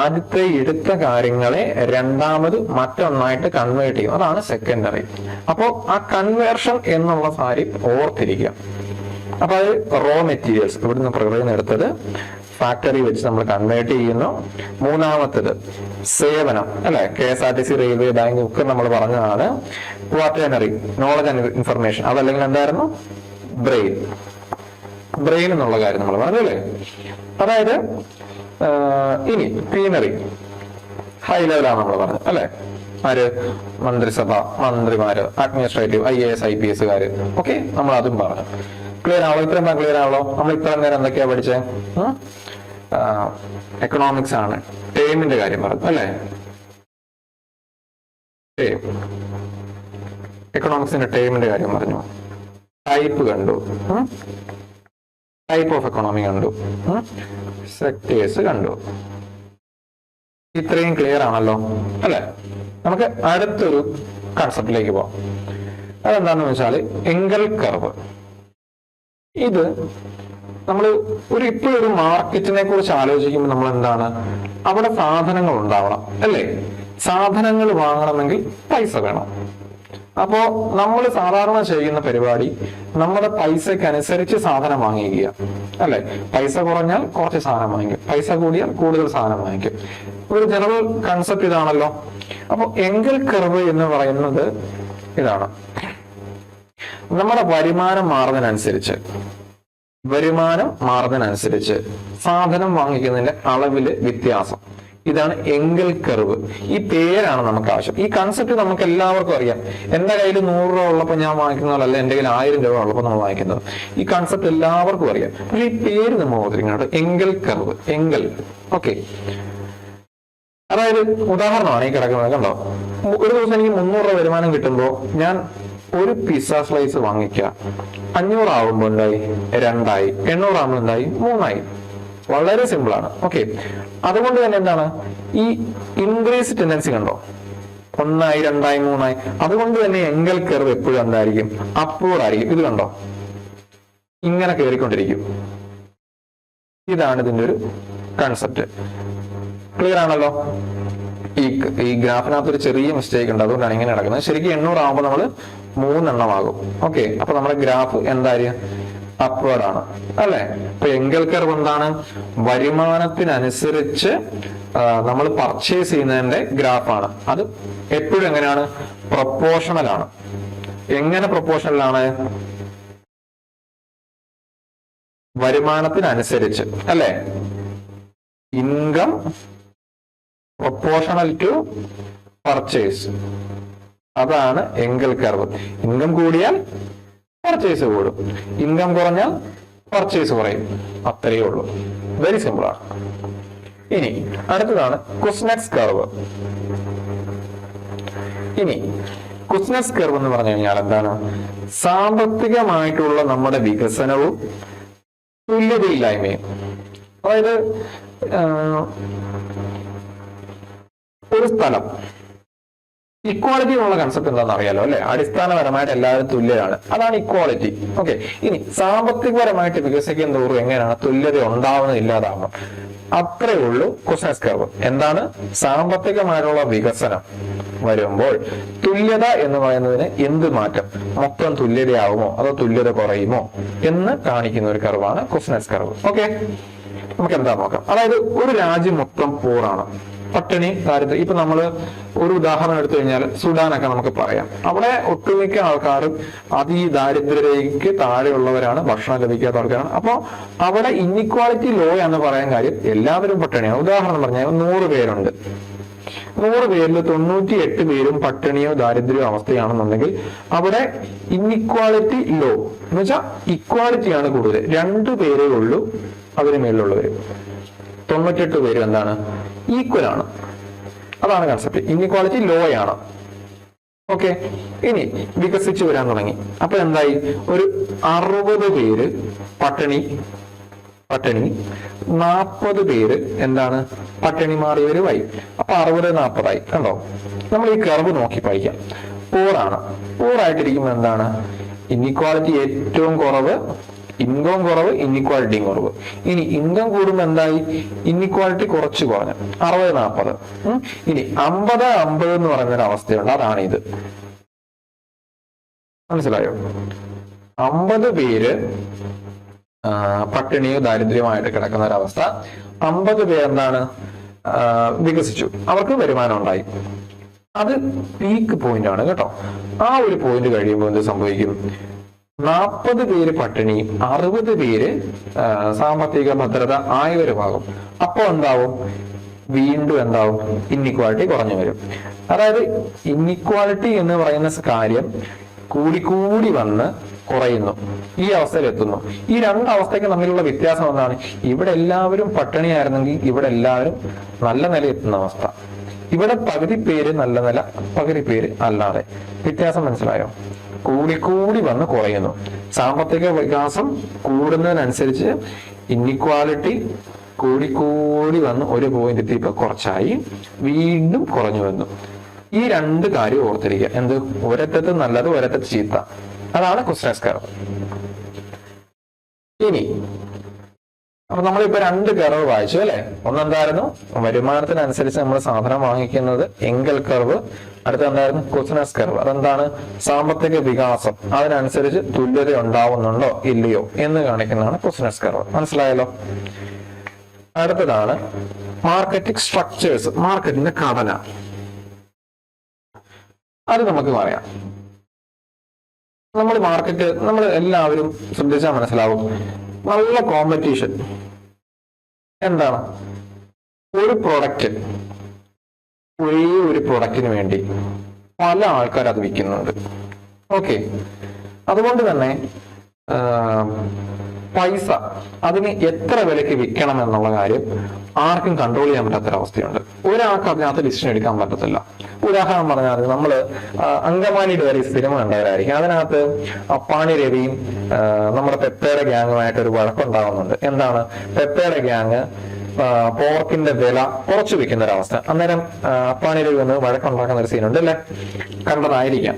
ആദ്യത്തെ എടുത്ത കാര്യങ്ങളെ രണ്ടാമത് മറ്റൊന്നായിട്ട് കൺവേർട്ട് ചെയ്യും, അതാണ് സെക്കൻഡറി. അപ്പോ ആ കൺവേർഷൻ എന്നുള്ള കാര്യം ഓർത്തിരിക്കുക. അപ്പൊ അത് റോ മെറ്റീരിയൽസ് ഇവിടുന്ന് പ്രകൃതിയിൽ നിന്ന് എടുത്തത് ഫാക്ടറി വെച്ച് നമ്മൾ കൺവേർട്ട് ചെയ്യുന്നു. മൂന്നാമത്തത് സേവനം, അല്ലെ, KSRTC, റെയിൽവേ, ബാങ്ക് ഒക്കെ നമ്മൾ പറഞ്ഞതാണ്. ക്വാട്ടേണറി, നോളജ് ആൻഡ് ഇൻഫർമേഷൻ, അതല്ലെങ്കിൽ എന്തായിരുന്നു, ബ്രെയിൻ. ബ്രെയിൻ എന്നുള്ള കാര്യം നമ്മൾ പറഞ്ഞു അല്ലേ. അതായത് ഇനി ക്വീനറി ഹൈ ലെവലാണ് നമ്മൾ പറഞ്ഞത് അല്ലെ. ആര്, മന്ത്രിസഭ, മന്ത്രിമാര്, അഡ്മിനിസ്ട്രേറ്റീവ്, IAS IPS കാര്. ഓക്കെ, നമ്മൾ അതും പറഞ്ഞു. ക്ലിയർ ആണല്ലോ? ഇത്രയും ക്ലിയർ ആണല്ലോ? നമ്മൾ ഇത്ര നേരം എന്തൊക്കെയാ പഠിച്ചേ? എക്കണോമിക്സ് ആണ്. ടേമിന്റെ കാര്യം പറഞ്ഞു അല്ലെ. എക്കണോമിക്സിന്റെ ടേമിന്റെ കാര്യം പറഞ്ഞു. ടൈപ്പ് കണ്ടു, ടൈപ്പ് ഓഫ് എക്കണോമി കണ്ടു, സെക്ടേഴ്സ് കണ്ടു. ഇത്രയും ക്ലിയർ ആണല്ലോ അല്ലെ. നമുക്ക് അടുത്തൊരു കൺസെപ്റ്റിലേക്ക് പോവാം. അതെന്താന്ന് വെച്ചാൽ എങ്കൽ കർവ്. ഇത് നമ്മൾ ഇപ്പോഴൊരു മാർക്കറ്റിനെ കുറിച്ച് ആലോചിക്കുമ്പോൾ നമ്മൾ എന്താണ്, അവിടെ സാധനങ്ങൾ ഉണ്ടാവണം അല്ലേ. സാധനങ്ങൾ വാങ്ങണമെങ്കിൽ പൈസ വേണം. അപ്പോ നമ്മൾ സാധാരണ ചെയ്യുന്ന പരിപാടി നമ്മുടെ പൈസക്ക് അനുസരിച്ച് സാധനം വാങ്ങിക്കുക അല്ലെ. പൈസ കുറഞ്ഞാൽ കുറച്ച് സാധനം വാങ്ങിക്കും, പൈസ കൂടിയാൽ കൂടുതൽ സാധനം വാങ്ങിക്കും. ഒരു ജനറൽ കൺസെപ്റ്റ് ഇതാണല്ലോ. അപ്പൊ എങ്കൽ കർവ് എന്ന് പറയുന്നത് ഇതാണ്. നമ്മുടെ വരുമാനം മാറുന്നതിനനുസരിച്ച് സാധനം വാങ്ങിക്കുന്നതിന്റെ അളവില് വ്യത്യാസം, ഇതാണ് എങ്കൽ കർവ്. ഈ പേരാണ് നമുക്ക് ആവശ്യം. ഈ കൺസെപ്റ്റ് നമുക്ക് എല്ലാവർക്കും അറിയാം. എന്റെ കയ്യിൽ 100 രൂപ ഉള്ളപ്പോൾ ഞാൻ വാങ്ങിക്കുന്നതല്ല എന്റെ കയ്യിൽ 1000 രൂപ ഉള്ളപ്പോൾ നമ്മൾ വാങ്ങിക്കുന്നത്. ഈ കൺസെപ്റ്റ് എല്ലാവർക്കും അറിയാം. പക്ഷെ ഈ പേര് നമ്മൾ ഓർത്തിരിക്കുന്നത് എങ്കൽ കർവ്, എങ്കൽ. ഓക്കെ, അതായത് ഉദാഹരണമാണ് ഈ കിടക്കുന്നത്. കണ്ടോ, ഒരു ദിവസം എനിക്ക് 300 രൂപ വരുമാനം കിട്ടുമ്പോൾ ഞാൻ ഒരു പിസ്സ സ്ലൈസ് വാങ്ങിക്കുക. 500 ആവുമ്പോൾ എന്തായി, 2 ആയി. 800 ആവുമ്പോൾ എന്തായി, 3 ആയി. വളരെ സിമ്പിൾ ആണ്. ഓക്കെ, അതുകൊണ്ട് തന്നെ എന്താണ് ഈ ഇൻക്രീസ് ടെൻഡൻസി കണ്ടോ, 1 ആയി, 2 ആയി, 3 ആയി. അതുകൊണ്ട് തന്നെ എങ്കൽ കർവ് എപ്പോഴും എന്തായിരിക്കും, അപ്വേർഡ് ആയിരിക്കും. ഇത് കണ്ടോ, ഇങ്ങനെ കയറിക്കൊണ്ടിരിക്കും. ഇതാണ് ഇതിന്റെ ഒരു കൺസെപ്റ്റ്. ക്ലിയർ ആണല്ലോ? ഈ ഗ്രാഫിനകത്ത് ഒരു ചെറിയ മിസ്റ്റേക്ക് ഉണ്ട്, അതുകൊണ്ടാണ് ഇങ്ങനെ നടക്കുന്നത്. ശരിക്കും 800 ആകുമ്പോൾ നമ്മൾ 3 എണ്ണമാകും. ഓക്കെ, അപ്പൊ നമ്മുടെ ഗ്രാഫ് എന്തായാലും അപ്വേർഡ് ആണ് അല്ലെ. അപ്പൊ എങ്കൽ കർവ് എന്താണ്, വരുമാനത്തിനനുസരിച്ച് നമ്മൾ പർച്ചേസ് ചെയ്യുന്നതിന്റെ ഗ്രാഫാണ്. അത് എപ്പോഴും എങ്ങനെയാണ്, പ്രൊപ്പോർഷണൽ ആണ്. എങ്ങനെ പ്രൊപ്പോർഷണൽ ആണ്, വരുമാനത്തിനനുസരിച്ച് അല്ലെ. ഇൻകം പ്രൊപ്പോർഷണൽ ടു പർച്ചേസ്, അതാണ് എങ്കൽ കർവ്. ഇൻകം കൂടിയാൽ പർച്ചേസ് കൂടും, ഇൻകം കുറഞ്ഞാൽ പർച്ചേസ് കുറയും. അത്രയേ ഉള്ളൂ. വെരി സിമ്പിൾ ആണ്. ഇനി അടുത്തതാണ് കുസ്നെറ്റ്സ് കർവ്. ഇനി കുസ്നെറ്റ്സ് കർവ് എന്ന് പറഞ്ഞു കഴിഞ്ഞാൽ എന്താണ്, സാമ്പത്തികമായിട്ടുള്ള നമ്മുടെ വികസനവും തുല്യതയില്ലായ്മയും. അതായത് ഒരു സ്ഥലം ഇക്വാളിറ്റി എന്നുള്ള കൺസെപ്റ്റ് എന്താണെന്ന് അറിയാലോ അല്ലെ? അടിസ്ഥാനപരമായിട്ട് എല്ലാവരും തുല്യരാണ്, അതാണ് ഇക്വാളിറ്റി. ഓക്കെ, ഇനി സാമ്പത്തികപരമായിട്ട് വികസിക്കുന്ന തോറും എങ്ങനെയാണ് തുല്യത ഉണ്ടാവുന്നത്, ഇല്ലാതാവണം, അത്രേ ഉള്ളൂ കുസ്നസ് കർവ്. എന്താണ്? സാമ്പത്തികമായിട്ടുള്ള വികസനം വരുമ്പോൾ തുല്യത എന്ന് പറയുന്നതിന് എന്ത് മാറ്റം, മൊത്തം തുല്യതയാവുമോ അതോ തുല്യത കുറയുമോ എന്ന് കാണിക്കുന്ന ഒരു കർവാണ് കുസ്നസ് കർവ്. ഓക്കെ, നമുക്ക് എന്താ നോക്കാം. അതായത് ഒരു രാജ്യം മൊത്തം പോറാണ്, പട്ടിണി, ദാരിദ്ര്യം. ഇപ്പൊ നമ്മള് ഒരു ഉദാഹരണം എടുത്തു കഴിഞ്ഞാൽ സുഡാനൊക്കെ നമുക്ക് പറയാം. അവിടെ ഒട്ടുമിക്ക ആൾക്കാരും ദാരിദ്ര്യരേഖയ്ക്ക് താഴെയുള്ളവരാണ്, ഭക്ഷണം ലഭിക്കാത്ത ആൾക്കാരാണ്. അപ്പൊ അവിടെ ഇൻഇക്വാളിറ്റി ലോ എന്ന് പറയാൻ കാര്യം എല്ലാവരും പട്ടിണിയാണ്. ഉദാഹരണം പറഞ്ഞാൽ 100 പേരുണ്ട്, 100 പേരിൽ 98 പേരും പട്ടിണിയോ ദാരിദ്ര്യമോ അവസ്ഥയാണെന്നുണ്ടെങ്കിൽ അവിടെ ഇൻഇക്വാളിറ്റി ലോ എന്ന് വെച്ചാൽ ഇക്വാലിറ്റിയാണ് കൂടുതൽ. 2 പേരേ ഉള്ളൂ അതിന് മേലുള്ളവര്. 98 പേരും എന്താണ്? ഈക്വൽ ആണ്. അതാണ് കൺസെപ്റ്റ്. ഇൻഇക്വാളിറ്റി ലോ ആണ്. ഓക്കെ, ഇനി വികസിച്ചു വരാൻ തുടങ്ങി. അപ്പൊ എന്തായി? ഒരു 60 പേര് പട്ടിണി, 40 പേര് എന്താണ്? പട്ടിണി മാറിയവരുമായി. അപ്പൊ 60-40 ആയി. കണ്ടോ? നമ്മൾ ഈ കർവ് നോക്കി പഠിക്കാം. പോറാണ്, പോറായിട്ടിരിക്കുമ്പോൾ എന്താണ്? ഇൻഇക്വാളിറ്റി ഏറ്റവും കുറവ്, ഇൻകം കുറവ്, ഇൻഇക്വാലിറ്റിയും കുറവ്. ഇനി ഇൻകം കൂടുമ്പോൾ എന്തായി? ഇൻഇക്വാലിറ്റി കുറച്ച് കുറഞ്ഞു, 60-40. ഇനി 50-50 എന്ന് പറയുന്നൊരു അവസ്ഥയുണ്ട്, അതാണ് ഇത്. മനസ്സിലായോ? 50 പേര് പട്ടിണിയോ ദാരിദ്ര്യമായിട്ട് കിടക്കുന്ന ഒരവസ്ഥ, 50 പേര് എന്താണ്? വികസിച്ചു, അവർക്ക് വരുമാനം ഉണ്ടായി. അത് പീക്ക് പോയിന്റ് ആണ് കേട്ടോ. ആ ഒരു പോയിന്റ് കഴിയുമ്പോൾ എന്ത് സംഭവിക്കും? 40 പേര് പട്ടിണിയും 60 പേര് സാമ്പത്തിക ഭദ്രത ആയവരുമാകും. അപ്പൊ എന്താവും? വീണ്ടും എന്താവും? ഇൻഇക്വാലിറ്റി കുറഞ്ഞു വരും. അതായത് ഇൻഇക്വാലിറ്റി എന്ന് പറയുന്ന കാര്യം കൂടി വന്ന് കുറയുന്നു, ഈ അവസ്ഥയിൽ എത്തുന്നു. ഈ 2 അവസ്ഥയ്ക്ക് തമ്മിലുള്ള വ്യത്യാസം എന്താണ്? ഇവിടെ എല്ലാവരും പട്ടിണിയായിരുന്നെങ്കിൽ ഇവിടെ എല്ലാവരും നല്ല നില എത്തുന്ന അവസ്ഥ. ഇവിടെ പകുതി പേര് നല്ല നില, പകുതി പേര് അല്ലാതെ. വ്യത്യാസം മനസ്സിലായോ? കൂടി വന്ന് കുറയുന്നു. സാമ്പത്തിക വികാസം കൂടുന്നതിനനുസരിച്ച് ഇൻഇക്വാലിറ്റി കൂടി വന്ന് ഒരു പോയിന്റ് എത്തിയപ്പോ കുറച്ചായി, വീണ്ടും കുറഞ്ഞു വന്നു. ഈ 2 കാര്യം ഓർത്തിരിക്കുക. എന്ത്? ഒരറ്റത്ത് നല്ലത്, ഒരറ്റത്ത് ചീത്ത. അതാണ് കുസ്നസ് കർവ്. ഇനി അപ്പൊ നമ്മളിപ്പോ 2 കർവ് വായിച്ചു അല്ലെ? ഒന്നെന്തായിരുന്നു? വരുമാനത്തിനനുസരിച്ച് നമ്മൾ സാധനം വാങ്ങിക്കുന്നത്, എങ്കൽ കർവ്. അടുത്ത എന്തായിരുന്നു? കുസ്നസ് കർവ്. അതെന്താണ്? സാമ്പത്തിക വികാസം അതിനനുസരിച്ച് തുല്യത ഉണ്ടാവുന്നുണ്ടോ ഇല്ലയോ എന്ന് കാണിക്കുന്നതാണ് കുസ്നസ് കർവ്. മനസ്സിലായല്ലോ? അടുത്തതാണ് മാർക്കറ്റിംഗ് സ്ട്രക്ചേഴ്സ്, മാർക്കറ്റിന്റെ ഘടന. അത് നമുക്ക് പറയാം. നമ്മൾ എല്ലാവരും ശ്രദ്ധിച്ചാൽ മനസ്സിലാവും, നല്ല കോമ്പറ്റീഷൻ. എന്താണ്? ഒരു പ്രൊഡക്റ്റിന് വേണ്ടി പല ആൾക്കാർ അത് വിൽക്കുന്നുണ്ട്. ഓക്കെ, അതുകൊണ്ട് തന്നെ പൈസ അതിന് എത്ര വിലയ്ക്ക് വിൽക്കണം എന്നുള്ള കാര്യം ആർക്കും കൺട്രോൾ ചെയ്യാൻ പറ്റാത്തൊരവസ്ഥയുണ്ട്. ഒരാൾക്ക് അതിനകത്ത് ഡിസിഷൻ എടുക്കാൻ പറ്റത്തില്ല. ഉദാഹരണം പറഞ്ഞാൽ നമ്മള് അങ്കമാലിയുടെ വരെ സിനിമ കണ്ടവരായിരിക്കും. അതിനകത്ത് അപ്പാണി രവിയും നമ്മുടെ പെപ്പയുടെ ഗ്യാങ്ങുമായിട്ട് ഒരു വഴക്കുണ്ടാവുന്നുണ്ട്. എന്താണ്? പെപ്പയുടെ ഗ്യാങ് പോർക്കിന്റെ വില കുറച്ചു വെക്കുന്ന ഒരവസ്ഥ. അന്നേരം അപ്പാണി രവി വന്ന് വഴക്കുണ്ടാക്കുന്ന ഒരു സീനുണ്ട് അല്ലെ? കണ്ടതായിരിക്കാം.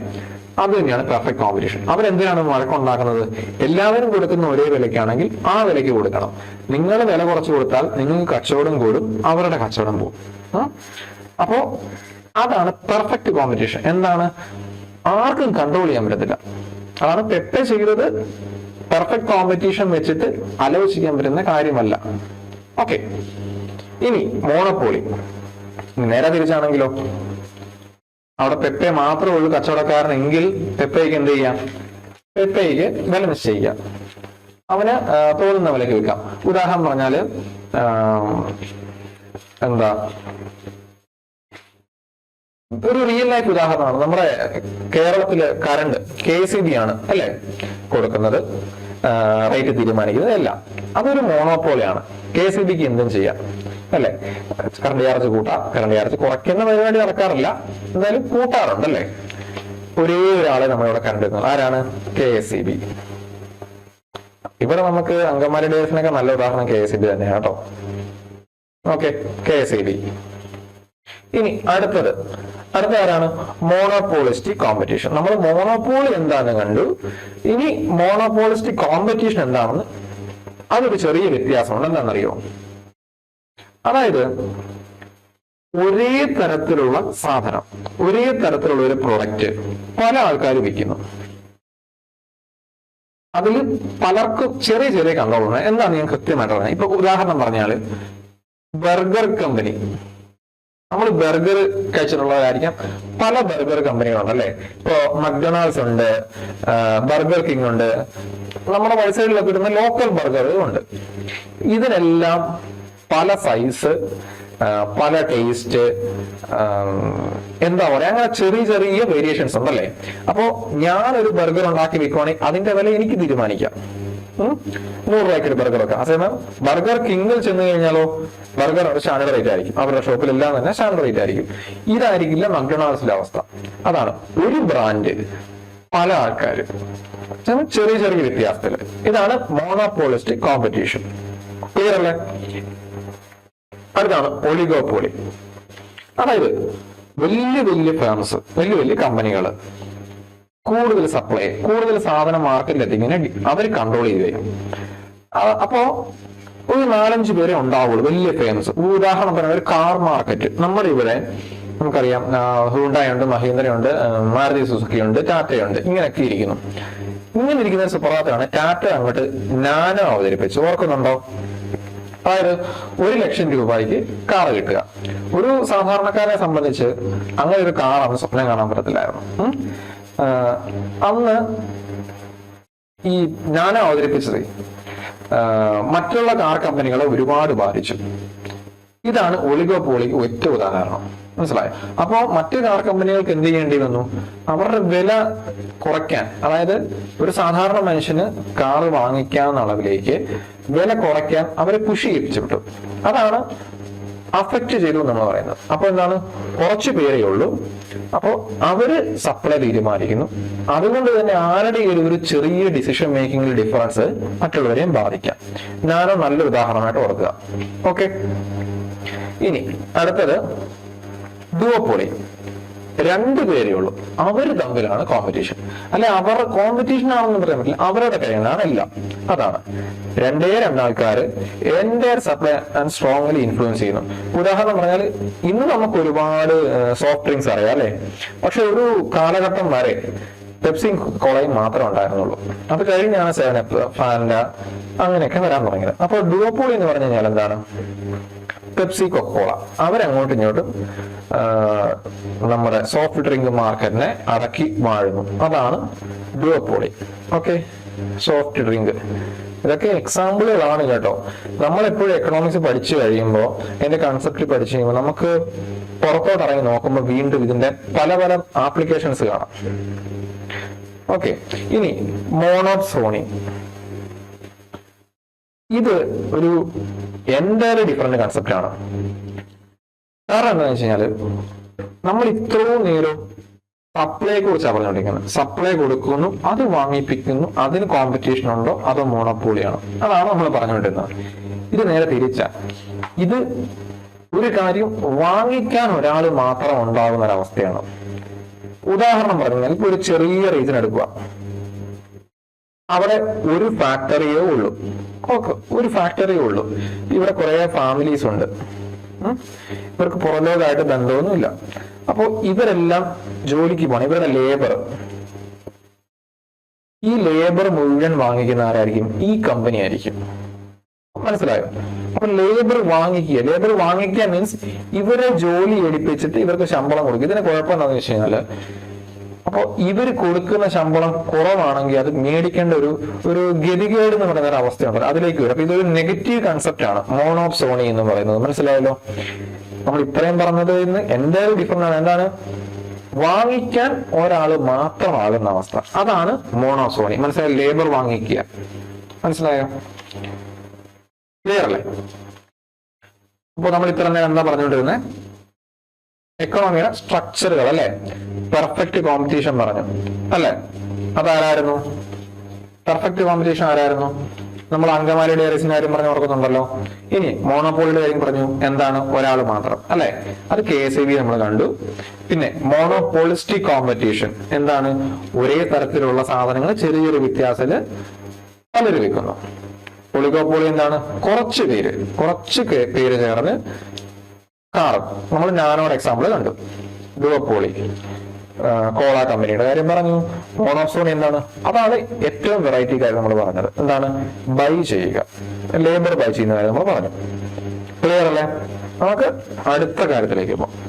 അത് തന്നെയാണ് പെർഫെക്റ്റ് കോമ്പറ്റീഷൻ. അവരെന്തിനാണ് വഴക്കുണ്ടാക്കുന്നത്? എല്ലാവരും കൊടുക്കുന്ന ഒരേ വിലയ്ക്കാണെങ്കിൽ ആ വിലയ്ക്ക് കൊടുക്കണം. നിങ്ങൾ വില കുറച്ച് കൊടുത്താൽ നിങ്ങൾക്ക് കച്ചവടം കൂടും, അവരുടെ കച്ചവടം പോകും. അപ്പോ അതാണ് പെർഫെക്റ്റ് കോമ്പറ്റീഷൻ. എന്താണ്? ആർക്കും കൺട്രോൾ ചെയ്യാൻ പറ്റത്തില്ല. അതാണ് പെപ്പ ചെയ്തത്. പെർഫെക്റ്റ് കോമ്പറ്റീഷൻ വെച്ചിട്ട് ആലോചിക്കാൻ പറ്റുന്ന കാര്യമല്ല. ഓക്കെ, ഇനി മോണോപോളി. നേരെ തിരിച്ചാണെങ്കിലോ? അവിടെ പെപ്പെ മാത്രമേ ഉള്ളൂ കച്ചവടക്കാരനെങ്കിൽ പെപ്പയ്ക്ക് എന്ത് ചെയ്യാം? പെപ്പയ്ക്ക് വില നിശ്ചയിക്കാം. അവന് തോന്നുന്ന വിലക്ക് വിൽക്കാം. ഉദാഹരണം പറഞ്ഞാല് എന്താ, ഒരു റിയൽ ലൈഫ് ഉദാഹരണമാണ്. നമ്മുടെ കേരളത്തില് കറണ്ട് KCB ആണ് അല്ലെ കൊടുക്കുന്നത്, റേറ്റ് തീരുമാനിക്കുന്നത് എല്ലാം. അതൊരു മോണോപോളിയാണ്. KCBക്ക് എന്തും ചെയ്യാം അല്ലെ? കറണ്ട് ചാർജ് കൂട്ടാം, കറണ്ട് ചാർജ് കുറയ്ക്കുന്ന പരിപാടി നടക്കാറില്ല, എന്തായാലും കൂട്ടാറുണ്ട് അല്ലെ? ഒരേ ഒരാളെ നമ്മളിവിടെ കണ്ടിരുന്നത് ആരാണ്? KCB. ഇവിടെ നമുക്ക് അങ്കമാലി ഡേയ്സിനൊക്കെ നല്ല ഉദാഹരണം KCB തന്നെയാണ് കേട്ടോ. Okay, KCB. ഇനി അടുത്തത് അടുത്ത ആരാണ്? Monopolistic competition. നമ്മൾ മോണോപോളി എന്താണെന്ന് കണ്ടു. ഇനി മോണോപോളിസ്റ്റിക് കോമ്പറ്റീഷൻ എന്താണെന്ന് അതൊരു ചെറിയ വ്യത്യാസമുണ്ട്. എന്താണെന്നറിയോ? അതായത് ഒരേ തരത്തിലുള്ള സാധനം, ഒരേ തരത്തിലുള്ള ഒരു പ്രൊഡക്റ്റ് പല ആൾക്കാർ വിൽക്കുന്നു. അതിൽ പലർക്കും ചെറിയ ചെറിയ കൺട്രോൾ ഉണ്ട്. എന്താണ് ഞാൻ കൃത്യമായിട്ട് പറഞ്ഞത്? ഇപ്പൊ ഉദാഹരണം പറഞ്ഞാല് ബർഗർ കമ്പനി, നമ്മൾ ബർഗർ കഴിച്ചിട്ടുള്ളവരായിരിക്കാം. പല ബർഗർ കമ്പനികളുണ്ട് അല്ലെ. ഇപ്പോ മക്ഡൊണാൾഡ്സ് ഉണ്ട്, ബർഗർ കിങ് ഉണ്ട്, നമ്മുടെ വൈസൈഡിലൊക്കെ കിട്ടുന്ന ലോക്കൽ ബർഗറുകൾ ഉണ്ട്. ഇതിനെല്ലാം പല സൈസ്, പല ടേസ്റ്റ്, എന്താ പറയാ, അങ്ങനെ ചെറിയ ചെറിയ വേരിയേഷൻസ് ഉണ്ടല്ലേ. അപ്പോ ഞാനൊരു ബർഗർ ഉണ്ടാക്കി വെക്കുവാണെങ്കിൽ അതിന്റെ വില എനിക്ക് തീരുമാനിക്കാം. 100 രൂപയ്ക്ക് ബർഗർ ഒക്കെ. അതേസമയം ബർഗർ കിങ്ങിൽ ചെന്ന് കഴിഞ്ഞാലോ ബർഗർ സ്റ്റാൻഡേർഡ് റേറ്റ് ആയിരിക്കും. അവരുടെ ഷോപ്പിലെല്ലാം തന്നെ സ്റ്റാൻഡേർഡ് റേറ്റ് ആയിരിക്കും. ഇതായിരിക്കില്ല മക്ഡൊണാൾഡ്സിന്റെ അവസ്ഥ. അതാണ് ഒരു ബ്രാൻഡ് പല ആൾക്കാര് ചെറിയ ചെറിയ വ്യത്യാസത്തില്. ഇതാണ് മോണോപോളിസ്റ്റിക് കോമ്പറ്റീഷൻ. ക്ലിയർ അല്ലേ? അടുത്താണ് ഒളിഗോപോളി. അതായത് വലിയ വലിയ ഫേംസ്, വലിയ വലിയ കമ്പനികൾ കൂടുതൽ സപ്ലൈ, കൂടുതൽ സാധനം മാർക്കറ്റിൽ എത്തിങ്ങനെ അവർ കൺട്രോൾ ചെയ്ത് വരും. അപ്പോ ഒരു 4-5 പേരെ ഉണ്ടാവുള്ളൂ വലിയ ഫേംസ്. ഉദാഹരണം പറഞ്ഞാൽ ഒരു കാർ മാർക്കറ്റ് നമ്മുടെ ഇവിടെ നമുക്കറിയാം. ഹ്യുണ്ടായി ഉണ്ട്, മഹീന്ദ്ര ഉണ്ട്, മാരുതി സുസുക്കി ഉണ്ട്, ടാറ്റയുണ്ട്, ഇങ്ങനെയൊക്കെ ഇരിക്കുന്നു. ഇങ്ങനെ ഇരിക്കുന്ന സുപ്രഭാതമാണ് ടാറ്റ അങ്ങോട്ട് നാനോ അവതരിപ്പിച്ചു. ഓർക്കുന്നുണ്ടോ? അതായത് 1 ലക്ഷം രൂപയ്ക്ക് കാർ കിട്ടുക. ഒരു സാധാരണക്കാരെ സംബന്ധിച്ച് അങ്ങനെ ഒരു കാർ അന്ന് സ്വപ്നം കാണാൻ പറ്റത്തില്ലായിരുന്നു. അന്ന് ഈ നാനോ അവതരിപ്പിച്ചത് മറ്റുള്ള കാർ കമ്പനികളെ ഒരുപാട് ബാധിച്ചു. ഇതാണ് ഒളിഗോപോളിക്ക് ഒറ്റ ഉദാഹരണം. മനസ്സിലായോ? അപ്പോ മറ്റു കാർ കമ്പനികൾക്ക് എന്ത് ചെയ്യേണ്ടി വന്നു? അവരുടെ വില കുറയ്ക്കാൻ, അതായത് ഒരു സാധാരണ മനുഷ്യന് കാർ വാങ്ങിക്കാവുന്ന അളവിലേക്ക് വില കുറയ്ക്കാൻ അവരെ പുഷ് ചെയ്യിപ്പിച്ചു വിട്ടു. അതാണ് അഫക്റ്റ് ചെയ്തു നമ്മൾ പറയുന്നത്. അപ്പൊ എന്താണ്? കുറച്ചു പേരേ ഉള്ളൂ. അപ്പോ അവര് സപ്ലൈ തീരുമാനിക്കുന്നു. അതുകൊണ്ട് തന്നെ ആരുടെയും ഒരു ചെറിയ ഡിസിഷൻ മേക്കിംഗിൽ ഡിഫറൻസ് മറ്റുള്ളവരെയും ബാധിക്കാം. ഞാനോ നല്ലൊരു ഉദാഹരണമായിട്ട് ഓർക്കുക. ഓക്കെ, ഇനി അടുത്തത് ഡുവോപോളി. 2 പേരേ ഉള്ളൂ. അവർ തമ്മിലാണ് കോമ്പറ്റീഷൻ. അല്ലെ, അവരുടെ കോമ്പറ്റീഷൻ ആണെന്ന് പറയാൻ പറ്റില്ല, അവരുടെ കയ്യിലാണ് എല്ലാം. അതാണ് 2 ആൾക്കാര് എന്റെ സപ്ലൈ ആൻഡ് സ്ട്രോങ്ലി ഇൻഫ്ലുവൻസ് ചെയ്യുന്നു. ഉദാഹരണം പറഞ്ഞാൽ ഇന്ന് നമുക്ക് ഒരുപാട് സോഫ്റ്റ് ഡ്രിങ്ക്സ് അറിയാം അല്ലെ. പക്ഷെ ഒരു കാലഘട്ടം വരെ പെപ്സിയും കോളയും മാത്രമേ ഉണ്ടായിരുന്നുള്ളൂ. അത് കഴിഞ്ഞാണ് 7up, ഫാൻഡ അങ്ങനെയൊക്കെ വരാൻ തുടങ്ങിയത്. അപ്പൊ ഡുവോപോളി എന്ന് പറഞ്ഞു കഴിഞ്ഞാൽ എന്താണ്? പെപ്സി, കൊക്കോള അവരങ്ങോട്ടും ഇങ്ങോട്ടും നമ്മുടെ സോഫ്റ്റ് ഡ്രിങ്ക് മാർക്കറ്റിനെ അടക്കി വാഴുന്നു. അതാണ് ഡുവോപോളി. Okay, soft drink. ഇതൊക്കെ എക്സാമ്പിളുകളാണ് കേട്ടോ. നമ്മളെപ്പോഴും എക്കണോമിക്സ് പഠിച്ചു കഴിയുമ്പോൾ, എന്റെ കൺസെപ്റ്റ് പഠിച്ചു കഴിയുമ്പോൾ നമുക്ക് പുറത്തോട്ട് ഇറങ്ങി നോക്കുമ്പോൾ വീണ്ടും ഇതിന്റെ പല പല ആപ്ലിക്കേഷൻസ് കാണാം. ഓക്കെ, ഇനി മോണോസോണി. ഇത് ഒരു എൻ്റയർലി ഡിഫറെന്റ് കൺസെപ്റ്റ് ആണ്. കാരണം എന്താണെന്ന് വെച്ച് കഴിഞ്ഞാല് നമ്മൾ ഇത്രയും നേരം സപ്ലൈയെ കുറിച്ചാണ് പറഞ്ഞുകൊണ്ടിരിക്കുന്നത്. സപ്ലൈ കൊടുക്കുന്നു, അത് വാങ്ങിപ്പിക്കുന്നു, അതിന് കോമ്പറ്റീഷൻ ഉണ്ടോ അതോ മോണോപോളിയാണോ? അതാണ് നമ്മൾ പറഞ്ഞുകൊണ്ടിരുന്നത്. ഇത് നേരെ തിരിച്ചാ. ഇത് ഒരു കാര്യം വാങ്ങിക്കാൻ ഒരാൾ മാത്രം ഉണ്ടാകുന്ന ഒരവസ്ഥയാണ്. ഉദാഹരണം പറഞ്ഞാൽ ഇപ്പൊ ഒരു ചെറിയ റീസൺ എടുക്കുക. അവിടെ ഒരു ഫാക്ടറിയേ ഉള്ളൂ. ഓക്കെ, ഒരു ഫാക്ടറിയേ ഉള്ളൂ. ഇവിടെ കുറെ ഫാമിലീസ് ഉണ്ട്. ഇവർക്ക് പുറലോകമായിട്ട് ബന്ധമൊന്നുമില്ല. അപ്പോ ഇവരെല്ലാം ജോലിക്ക് പോകണം. ഇവരുടെ ലേബർ, ഈ ലേബർ മുഴുവൻ വാങ്ങിക്കുന്ന ആരായിരിക്കും? ഈ കമ്പനി ആയിരിക്കും. മനസ്സിലായോ? അപ്പൊ ലേബർ വാങ്ങിക്കുക മീൻസ് ഇവരെ ജോലി എടുപ്പിച്ചിട്ട് ഇവർക്ക് ശമ്പളം കൊടുക്കും. ഇതിന് കുഴപ്പം എന്താണെന്ന് വെച്ച് കഴിഞ്ഞാല്, അപ്പോൾ ഇവർ കൊടുക്കുന്ന ശമ്പളം കുറവാണെങ്കിൽ അത് മേടിക്കേണ്ട ഒരു ഗതികേട് എന്ന് പറയുന്ന ഒരു അവസ്ഥയുണ്ട്. അതിലേക്ക് വരും. അപ്പൊ ഇതൊരു നെഗറ്റീവ് കൺസെപ്റ്റ് ആണ് മോണോസോണി എന്ന് പറയുന്നത്. മനസ്സിലായല്ലോ? നമ്മൾ ഇത്രയും പറഞ്ഞത് ഇന്ന് എന്തായാലും ഡിഫറെന്റ് ആണ്. എന്താണ്? വാങ്ങിക്കാൻ ഒരാള് മാത്രമാകുന്ന അവസ്ഥ, അതാണ് മോണോസോണി. മനസ്സിലായോ? ലേബർ വാങ്ങിക്കുക. മനസ്സിലായോ? ക്ലിയർ അല്ലേ? അപ്പൊ നമ്മൾ ഇത്ര നേരം എന്താ പറഞ്ഞുകൊണ്ടിരുന്നത്? എക്കണോമിയുടെ സ്ട്രക്ചറുകൾ അല്ലെ. പെർഫെക്റ്റ് കോമ്പറ്റീഷൻ പറഞ്ഞു അല്ലെ. അതാരായിരുന്നു? പെർഫെക്റ്റ് കോമ്പറ്റീഷൻ ആരായിരുന്നു? നമ്മൾ അങ്കമാലി ഡയറീസിന്റെ കാര്യം പറഞ്ഞു ഓർക്കുന്നുണ്ടല്ലോ. ഇനി മോണോപോളിയുടെ കാര്യം പറഞ്ഞു, എന്താണ്, ഒരാൾ മാത്രം അല്ലെ, അത് KSAB നമ്മൾ കണ്ടു. പിന്നെ മോണോപോളിസ്റ്റിക് കോമ്പറ്റീഷൻ എന്താണ്, ഒരേ തരത്തിലുള്ള സാധനങ്ങൾ ചെറിയ ചെറിയ വ്യത്യാസത്തില് പലര് വെക്കുന്നു. ഒളിഗോപോളി എന്താണ്, കുറച്ച് പേര് ചേർന്ന് കാറും. നമ്മൾ നാനോയുടെ എക്സാമ്പിൾ കണ്ടു. ഡുവപ്പോളി കോള കമ്പനിയുടെ കാര്യം പറഞ്ഞു. മോണോസോണി എന്താണ്, അതാണ് ഏറ്റവും വെറൈറ്റി കാര്യം നമ്മൾ പറഞ്ഞത്, എന്താണ്, ബൈ ചെയ്യുക, ലേബർ ബൈ ചെയ്യുന്ന കാര്യം നമ്മൾ പറഞ്ഞു. ക്ലിയർ അല്ലേ? നമുക്ക് അടുത്ത കാര്യത്തിലേക്ക് പോകാം.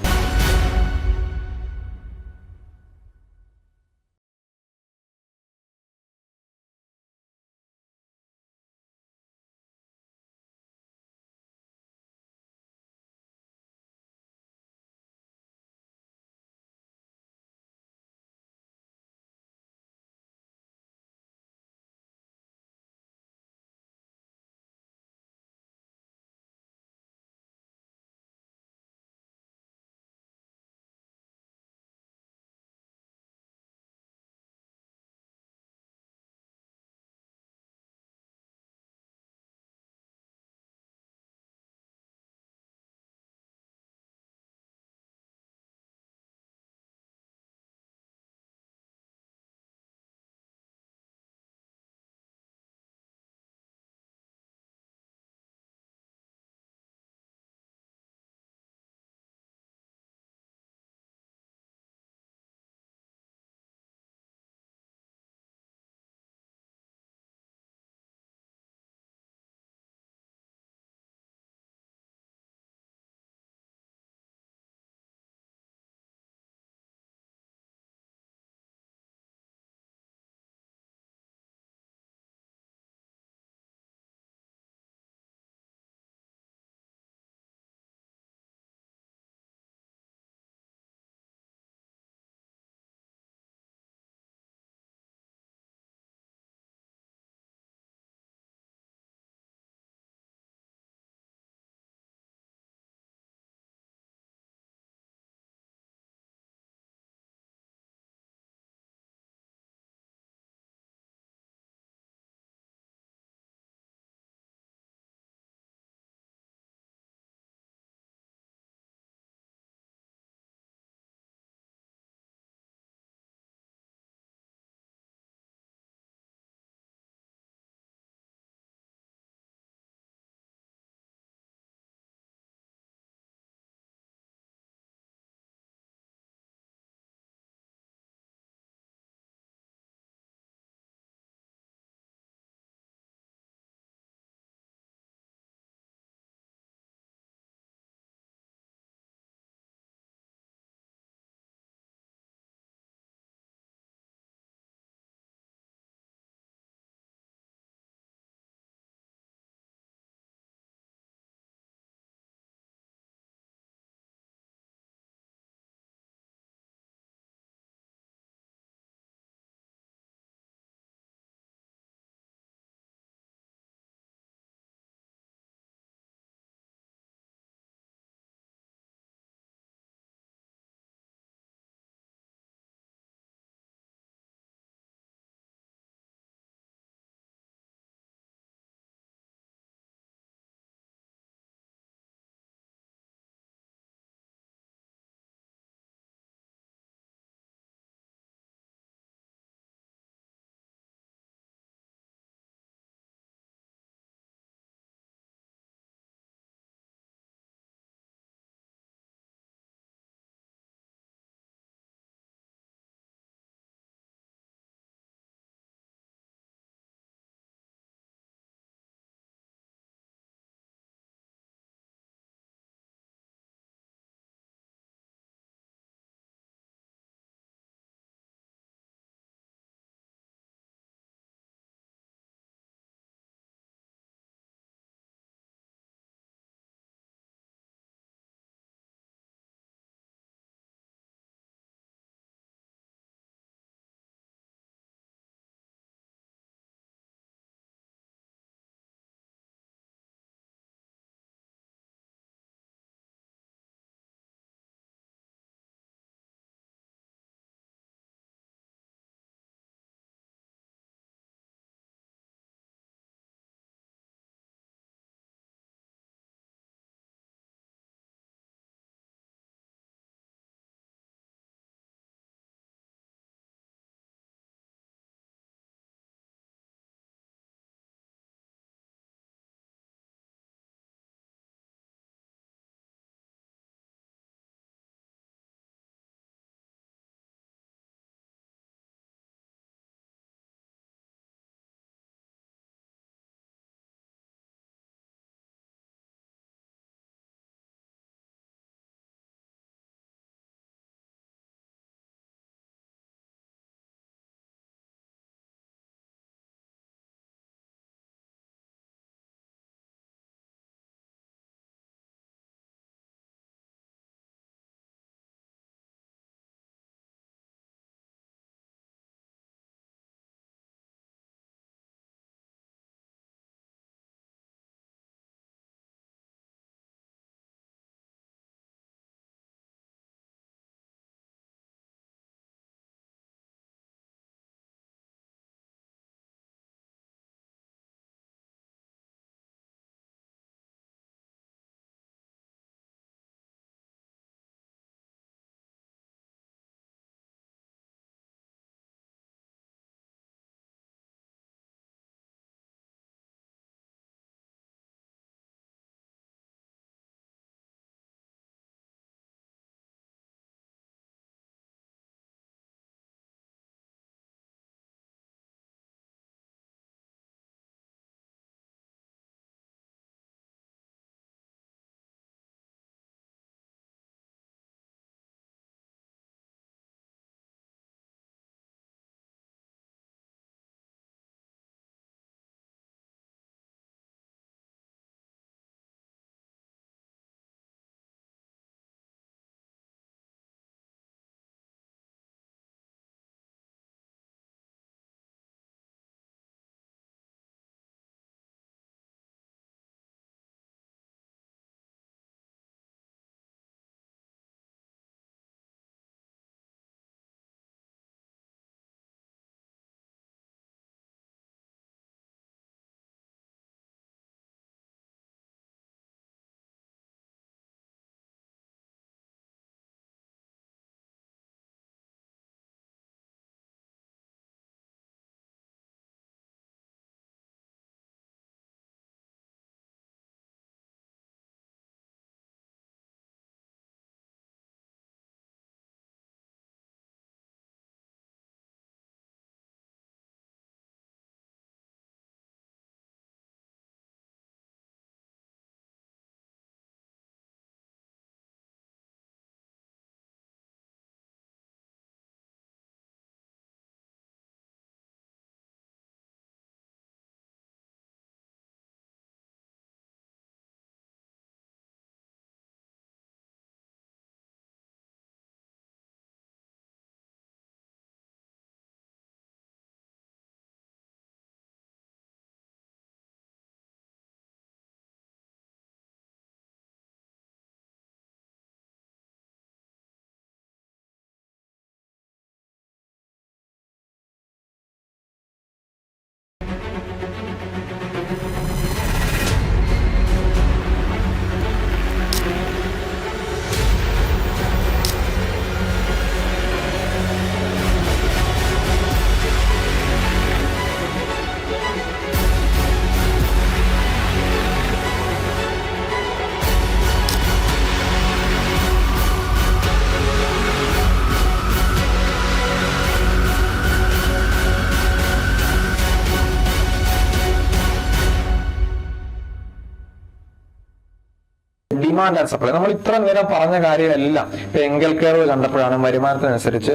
Demand and supply. നമ്മൾ ഇത്ര നേരം പറഞ്ഞ കാര്യമെല്ലാം ഇപ്പൊ എങ്കൽ കർവ് കണ്ടപ്പോഴാണ് വരുമാനത്തിനനുസരിച്ച്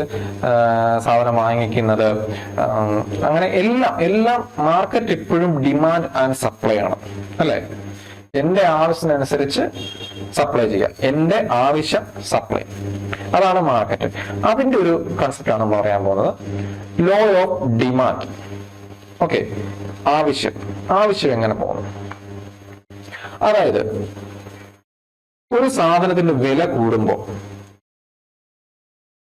സാധനം വാങ്ങിക്കുന്നത്. അങ്ങനെ എല്ലാം മാർക്കറ്റ് എപ്പോഴും ഡിമാൻഡ് ആൻഡ് സപ്ലൈ ആണ്, അല്ലെ? എന്റെ ആവശ്യത്തിനനുസരിച്ച് സപ്ലൈ ചെയ്യുക, എന്റെ ആവശ്യം സപ്ലൈ, അതാണ് മാർക്കറ്റ്. അതിന്റെ ഒരു കൺസെപ്റ്റ് ആണ് നമ്മൾ പറയാൻ പോകുന്നത്, ലോ ഓഫ് ഡിമാൻഡ്. ഓക്കെ, ആവശ്യം എങ്ങനെ പോകുന്നു? അതായത് ഒരു സാധനത്തിന്റെ വില കൂടുമ്പോ,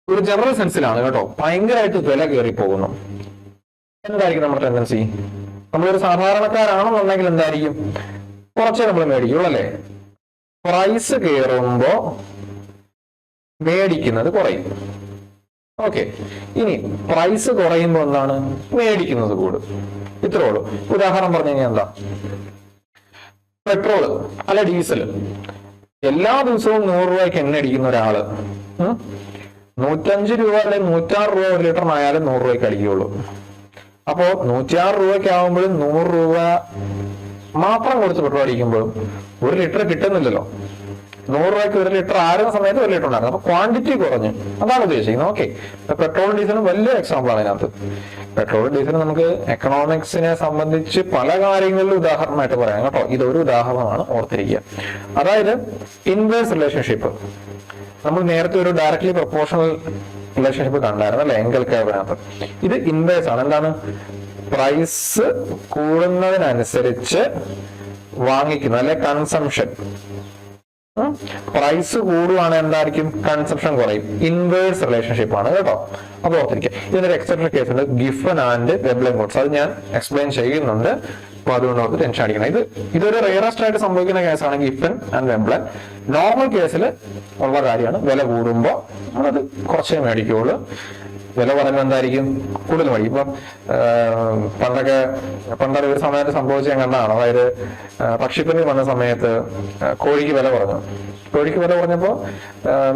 ഒരു ജനറൽ സെൻസിലാണ് കേട്ടോ, ഭയങ്കരമായിട്ട് വില കയറി പോകുന്നു. എന്തായിരിക്കും നമ്മുടെ ടെൻഡൻസി? നമ്മളൊരു സാധാരണക്കാരാണെന്നുണ്ടെങ്കിൽ എന്തായിരിക്കും? കുറച്ചേ നമ്മൾ മേടിക്കുള്ളൂ, അല്ലേ? പ്രൈസ് കയറുമ്പോ മേടിക്കുന്നത് കുറയും. ഓക്കെ, ഇനി പ്രൈസ് കുറയുമ്പോ എന്താണ്? മേടിക്കുന്നത് കൂടും. ഇത്രേ ഉള്ളൂ. ഉദാഹരണം പറഞ്ഞു കഴിഞ്ഞാൽ എന്താ? പെട്രോള് അല്ല ഡീസൽ, എല്ലാ ദിവസവും 100 രൂപയ്ക്ക് എണ്ണ അടിക്കുന്ന ഒരാള് 105 രൂപ അല്ലെങ്കിൽ 106 രൂപ ഒരു ലിറ്ററിനായാലും 100 രൂപയ്ക്ക് അടിക്കുകയുള്ളൂ. അപ്പോ 106 രൂപയ്ക്ക് ആകുമ്പോഴും 100 രൂപ മാത്രം കൊടുത്ത് പെട്രോൾ അടിക്കുമ്പോഴും 1 ലിറ്റർ കിട്ടുന്നില്ലല്ലോ. 100 രൂപയ്ക്ക് 1 ലിറ്റർ ആയിരുന്ന സമയത്ത് 1 ലിറ്റർ ഉണ്ടായിരുന്നു, അപ്പൊ ക്വാണ്ടിറ്റി കുറഞ്ഞു. അതാണ് ഉദ്ദേശിക്കുന്നത്. ഓക്കെ, പെട്രോളും ഡീസലും വലിയ എക്സാമ്പിൾ ആണ് ഇതിനകത്ത്. പെട്രോളും ഡീസലും നമുക്ക് എക്കണോമിക്സിനെ സംബന്ധിച്ച് പല കാര്യങ്ങളിലും ഉദാഹരണമായിട്ട് പറയാം കേട്ടോ. ഇതൊരു ഉദാഹരണമാണ്, ഓർത്തിരിക്കുക. അതായത് ഇൻവേഴ്സ് റിലേഷൻഷിപ്പ്, നമ്മൾ നേരത്തെ ഒരു ഡയറക്ട്ലി പ്രൊപ്പോർഷണൽ റിലേഷൻഷിപ്പ് കണ്ടായിരുന്നു, അല്ലെ? എങ്കൽ കർവിനകത്ത്. ഇത് ഇൻവേഴ്സ് ആണ്. എന്താണ്? പ്രൈസ് കൂടുന്നതിനനുസരിച്ച് വാങ്ങിക്കുന്നത്, അല്ലെ? കൺസംഷൻ. പ്രൈസ് കൂടുവാണ്, എന്തായിരിക്കും? കൺസംഷൻ കുറയും. ഇൻവേഴ്സ് റിലേഷൻഷിപ്പ് ആണ് കേട്ടോ. അപ്പൊ ഓർത്തിരിക്കുക. ഇതിനൊരു എക്സെപ്ഷൻ കേസ് ഉണ്ട്, ഗിഫൻ ആൻഡ് വെബ്ലൻ കോട്സ്. അത് ഞാൻ എക്സ്പ്ലെയിൻ ചെയ്യുന്നുണ്ട്, അപ്പൊ അതുകൊണ്ട് ഓർത്ത് ടെൻഷൻ അടിക്കണം. ഇതൊരു റെയറസ്റ്റ് ആയിട്ട് സംഭവിക്കുന്ന കേസാണ് ഗിഫൻ ആൻഡ് വെബ്ലൻ. നോർമൽ കേസിൽ ഉള്ള കാര്യമാണ്. വില കൂടുമ്പോൾ നമ്മളത് കുറച്ചേ മേടിക്കുള്ളൂ, വില പറയുമ്പോൾ എന്തായിരിക്കും? കൂടുതൽ മേടിക്കും. ഇപ്പം പണ്ടൊരു ഒരു സമയത്ത് സംഭവിച്ച ഞാൻ കണ്ടതാണ്. അതായത് പക്ഷിപ്പനി വന്ന സമയത്ത് കോഴിക്ക് വില കുറഞ്ഞു. കോഴിക്ക് വില കുറഞ്ഞപ്പോ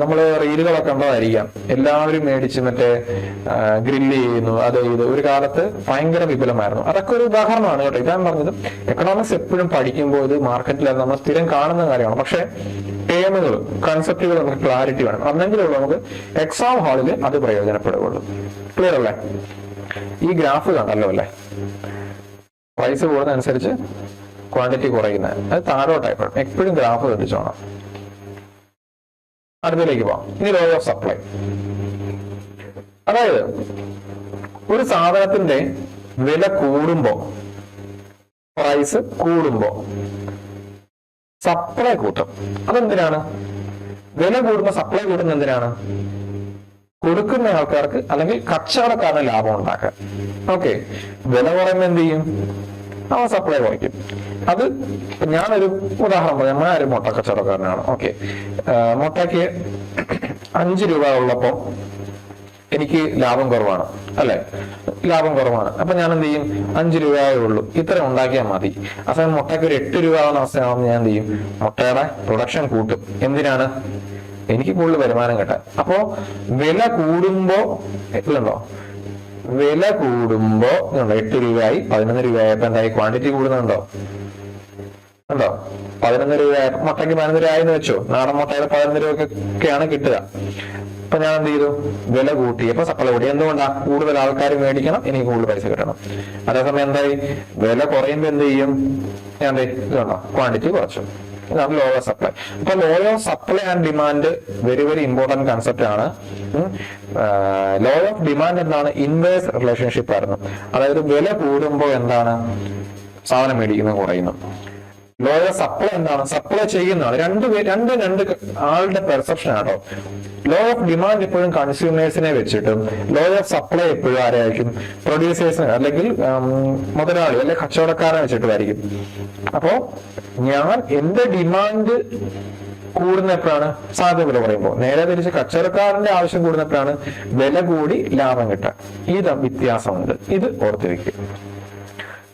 നമ്മള് റീലുകളൊക്കെ കണ്ടതായിരിക്കാം, എല്ലാവരും മേടിച്ച് മറ്റേ ഗ്രില്ല് ചെയ്യുന്നു, അത് ഇത് ഒരു കാലത്ത് ഭയങ്കര വിപുലമായിരുന്നു. അതൊക്കെ ഒരു ഉദാഹരണമാണ് കേട്ടോ. ഇതാണ് പറഞ്ഞത്, എക്കണോമിക്സ് എപ്പോഴും പഠിക്കുമ്പോൾ ഇത് മാർക്കറ്റിൽ നമ്മൾ സ്ഥിരം കാണുന്ന കാര്യമാണ്. പക്ഷെ ടേമുകൾ, കൺസെപ്റ്റുകൾ നമുക്ക് ക്ലാരിറ്റി വേണം, അന്നെങ്കിലുള്ള നമുക്ക് എക്സാം ഹാളിൽ അത് പ്രയോജനപ്പെടുകയുള്ളൂ. ക്ലിയർ അല്ലേ? ഈ ഗ്രാഫ് കണ്ടല്ലോ അല്ലേ? പ്രൈസ് കൂടുന്നതനുസരിച്ച് ക്വാണ്ടിറ്റി കുറയുന്നത്, അത് താഴോട്ടായിപ്പോഴും. എപ്പോഴും ഗ്രാഫ് കണ്ടിച്ചോണം. അടുത്തതിലേക്ക് പോവാം. ഇനി ലോ ഓഫ് സപ്ലൈ. അതായത് ഒരു സാധനത്തിന്റെ വില കൂടുമ്പോ, പ്രൈസ് കൂടുമ്പോ സപ്ലൈ കൂട്ടും. അതെന്തിനാണ്? വില കൂടുമ്പോ സപ്ലൈ കൂടുന്ന എന്തിനാണ്? കൊടുക്കുന്ന ആൾക്കാർക്ക് അല്ലെങ്കിൽ കച്ചവടക്കാരന് ലാഭം ഉണ്ടാക്കാൻ. ഓക്കെ, വില കുറയുമ്പോ എന്ത് ചെയ്യും? അവൻ സപ്ലൈ കുറയ്ക്കും. അത് ഞാനൊരു ഉദാഹരണം പറയാം. ഞാനൊരു മുട്ട കച്ചവടക്കാരനാണ്. ഓക്കെ, മുട്ടയ്ക്ക് 5 രൂപ ഉള്ളപ്പോ എനിക്ക് ലാഭം കുറവാണ്, അല്ലെ? ലാഭം കുറവാണ്. അപ്പൊ ഞാൻ എന്ത് ചെയ്യും? 5 രൂപയേ ഉള്ളൂ, ഇത്ര ഉണ്ടാക്കിയാൽ മതി. ആ സമയം മുട്ടയ്ക്ക് ഒരു 8 രൂപ ആവുന്ന അവസ്ഥയാവുമ്പോൾ ഞാൻ എന്ത് ചെയ്യും? മുട്ടയുടെ പ്രൊഡക്ഷൻ കൂട്ടും. എന്തിനാണ്? എനിക്ക് കൂടുതൽ വരുമാനം കിട്ടാൻ. അപ്പോ വില കൂടുമ്പോ എപ്പോഴുണ്ടോ? വില കൂടുമ്പോ 8 രൂപയായി 11 രൂപയായപ്പോ എന്തായി? ക്വാണ്ടിറ്റി കൂടുന്നുണ്ടോ? ഉണ്ടോ? 11 രൂപയായപ്പോ മുട്ടയ്ക്ക് 11 രൂപ ആയെന്ന് വെച്ചോ. നാടൻ മുട്ടയുടെ 11 രൂപയൊക്കെയാണ് കിട്ടുക. അപ്പൊ ഞാൻ എന്ത് ചെയ്തു? വില കൂട്ടി. അപ്പൊ സപ്ലൈ കൂട്ടി. എന്തുകൊണ്ടാ? കൂടുതൽ ആൾക്കാർ മേടിക്കണം, എനിക്ക് കൂടുതൽ പൈസ കിട്ടണം. അതേസമയം എന്തായി? വില കുറയുമ്പോ എന്ത് ചെയ്യും? ഞാൻ ഇതുണ്ടോ? ക്വാണ്ടിറ്റി കുറച്ചു. ഇതാണ് ലോ ഓഫ് സപ്ലൈ. അപ്പൊ law of supply and demand very very important concept ആണ്. ലോ ഓഫ് ഡിമാൻഡ് എന്താണ്? ഇൻവേഴ്സ് റിലേഷൻഷിപ്പ് ആയിരുന്നു. അതായത് വില കൂടുമ്പോൾ എന്താണ്? സാധനം മേടിക്കുന്നത് കുറയുന്നു. ലോ ഓഫ് സപ്ലൈ എന്താണ്? സപ്ലൈ ചെയ്യുന്നതാണ്. രണ്ട് ആളുടെ പെർസെപ്ഷൻ ആണോ. ലോ ഓഫ് ഡിമാൻഡ് എപ്പോഴും കൺസ്യൂമേഴ്സിനെ വെച്ചിട്ടും ലോ ഓഫ് സപ്ലൈ എപ്പോഴും ആരായിരിക്കും? പ്രൊഡ്യൂസേഴ്സിനെ അല്ലെങ്കിൽ മുതലാളി അല്ലെങ്കിൽ കച്ചവടക്കാരനെ വെച്ചിട്ടുമായിരിക്കും. അപ്പോ ഞാൻ എന്റെ ഡിമാൻഡ് കൂടുന്നപ്പോഴാണ് സാധ്യത വില പറയുമ്പോൾ, നേരെ തിരിച്ച് കച്ചവടക്കാരന്റെ ആവശ്യം കൂടുന്നപ്പോഴാണ് വില കൂടി ലാഭം കിട്ടുക. ഇത് വ്യത്യാസമുണ്ട്. ഇത് ഓർത്തിരിക്കും.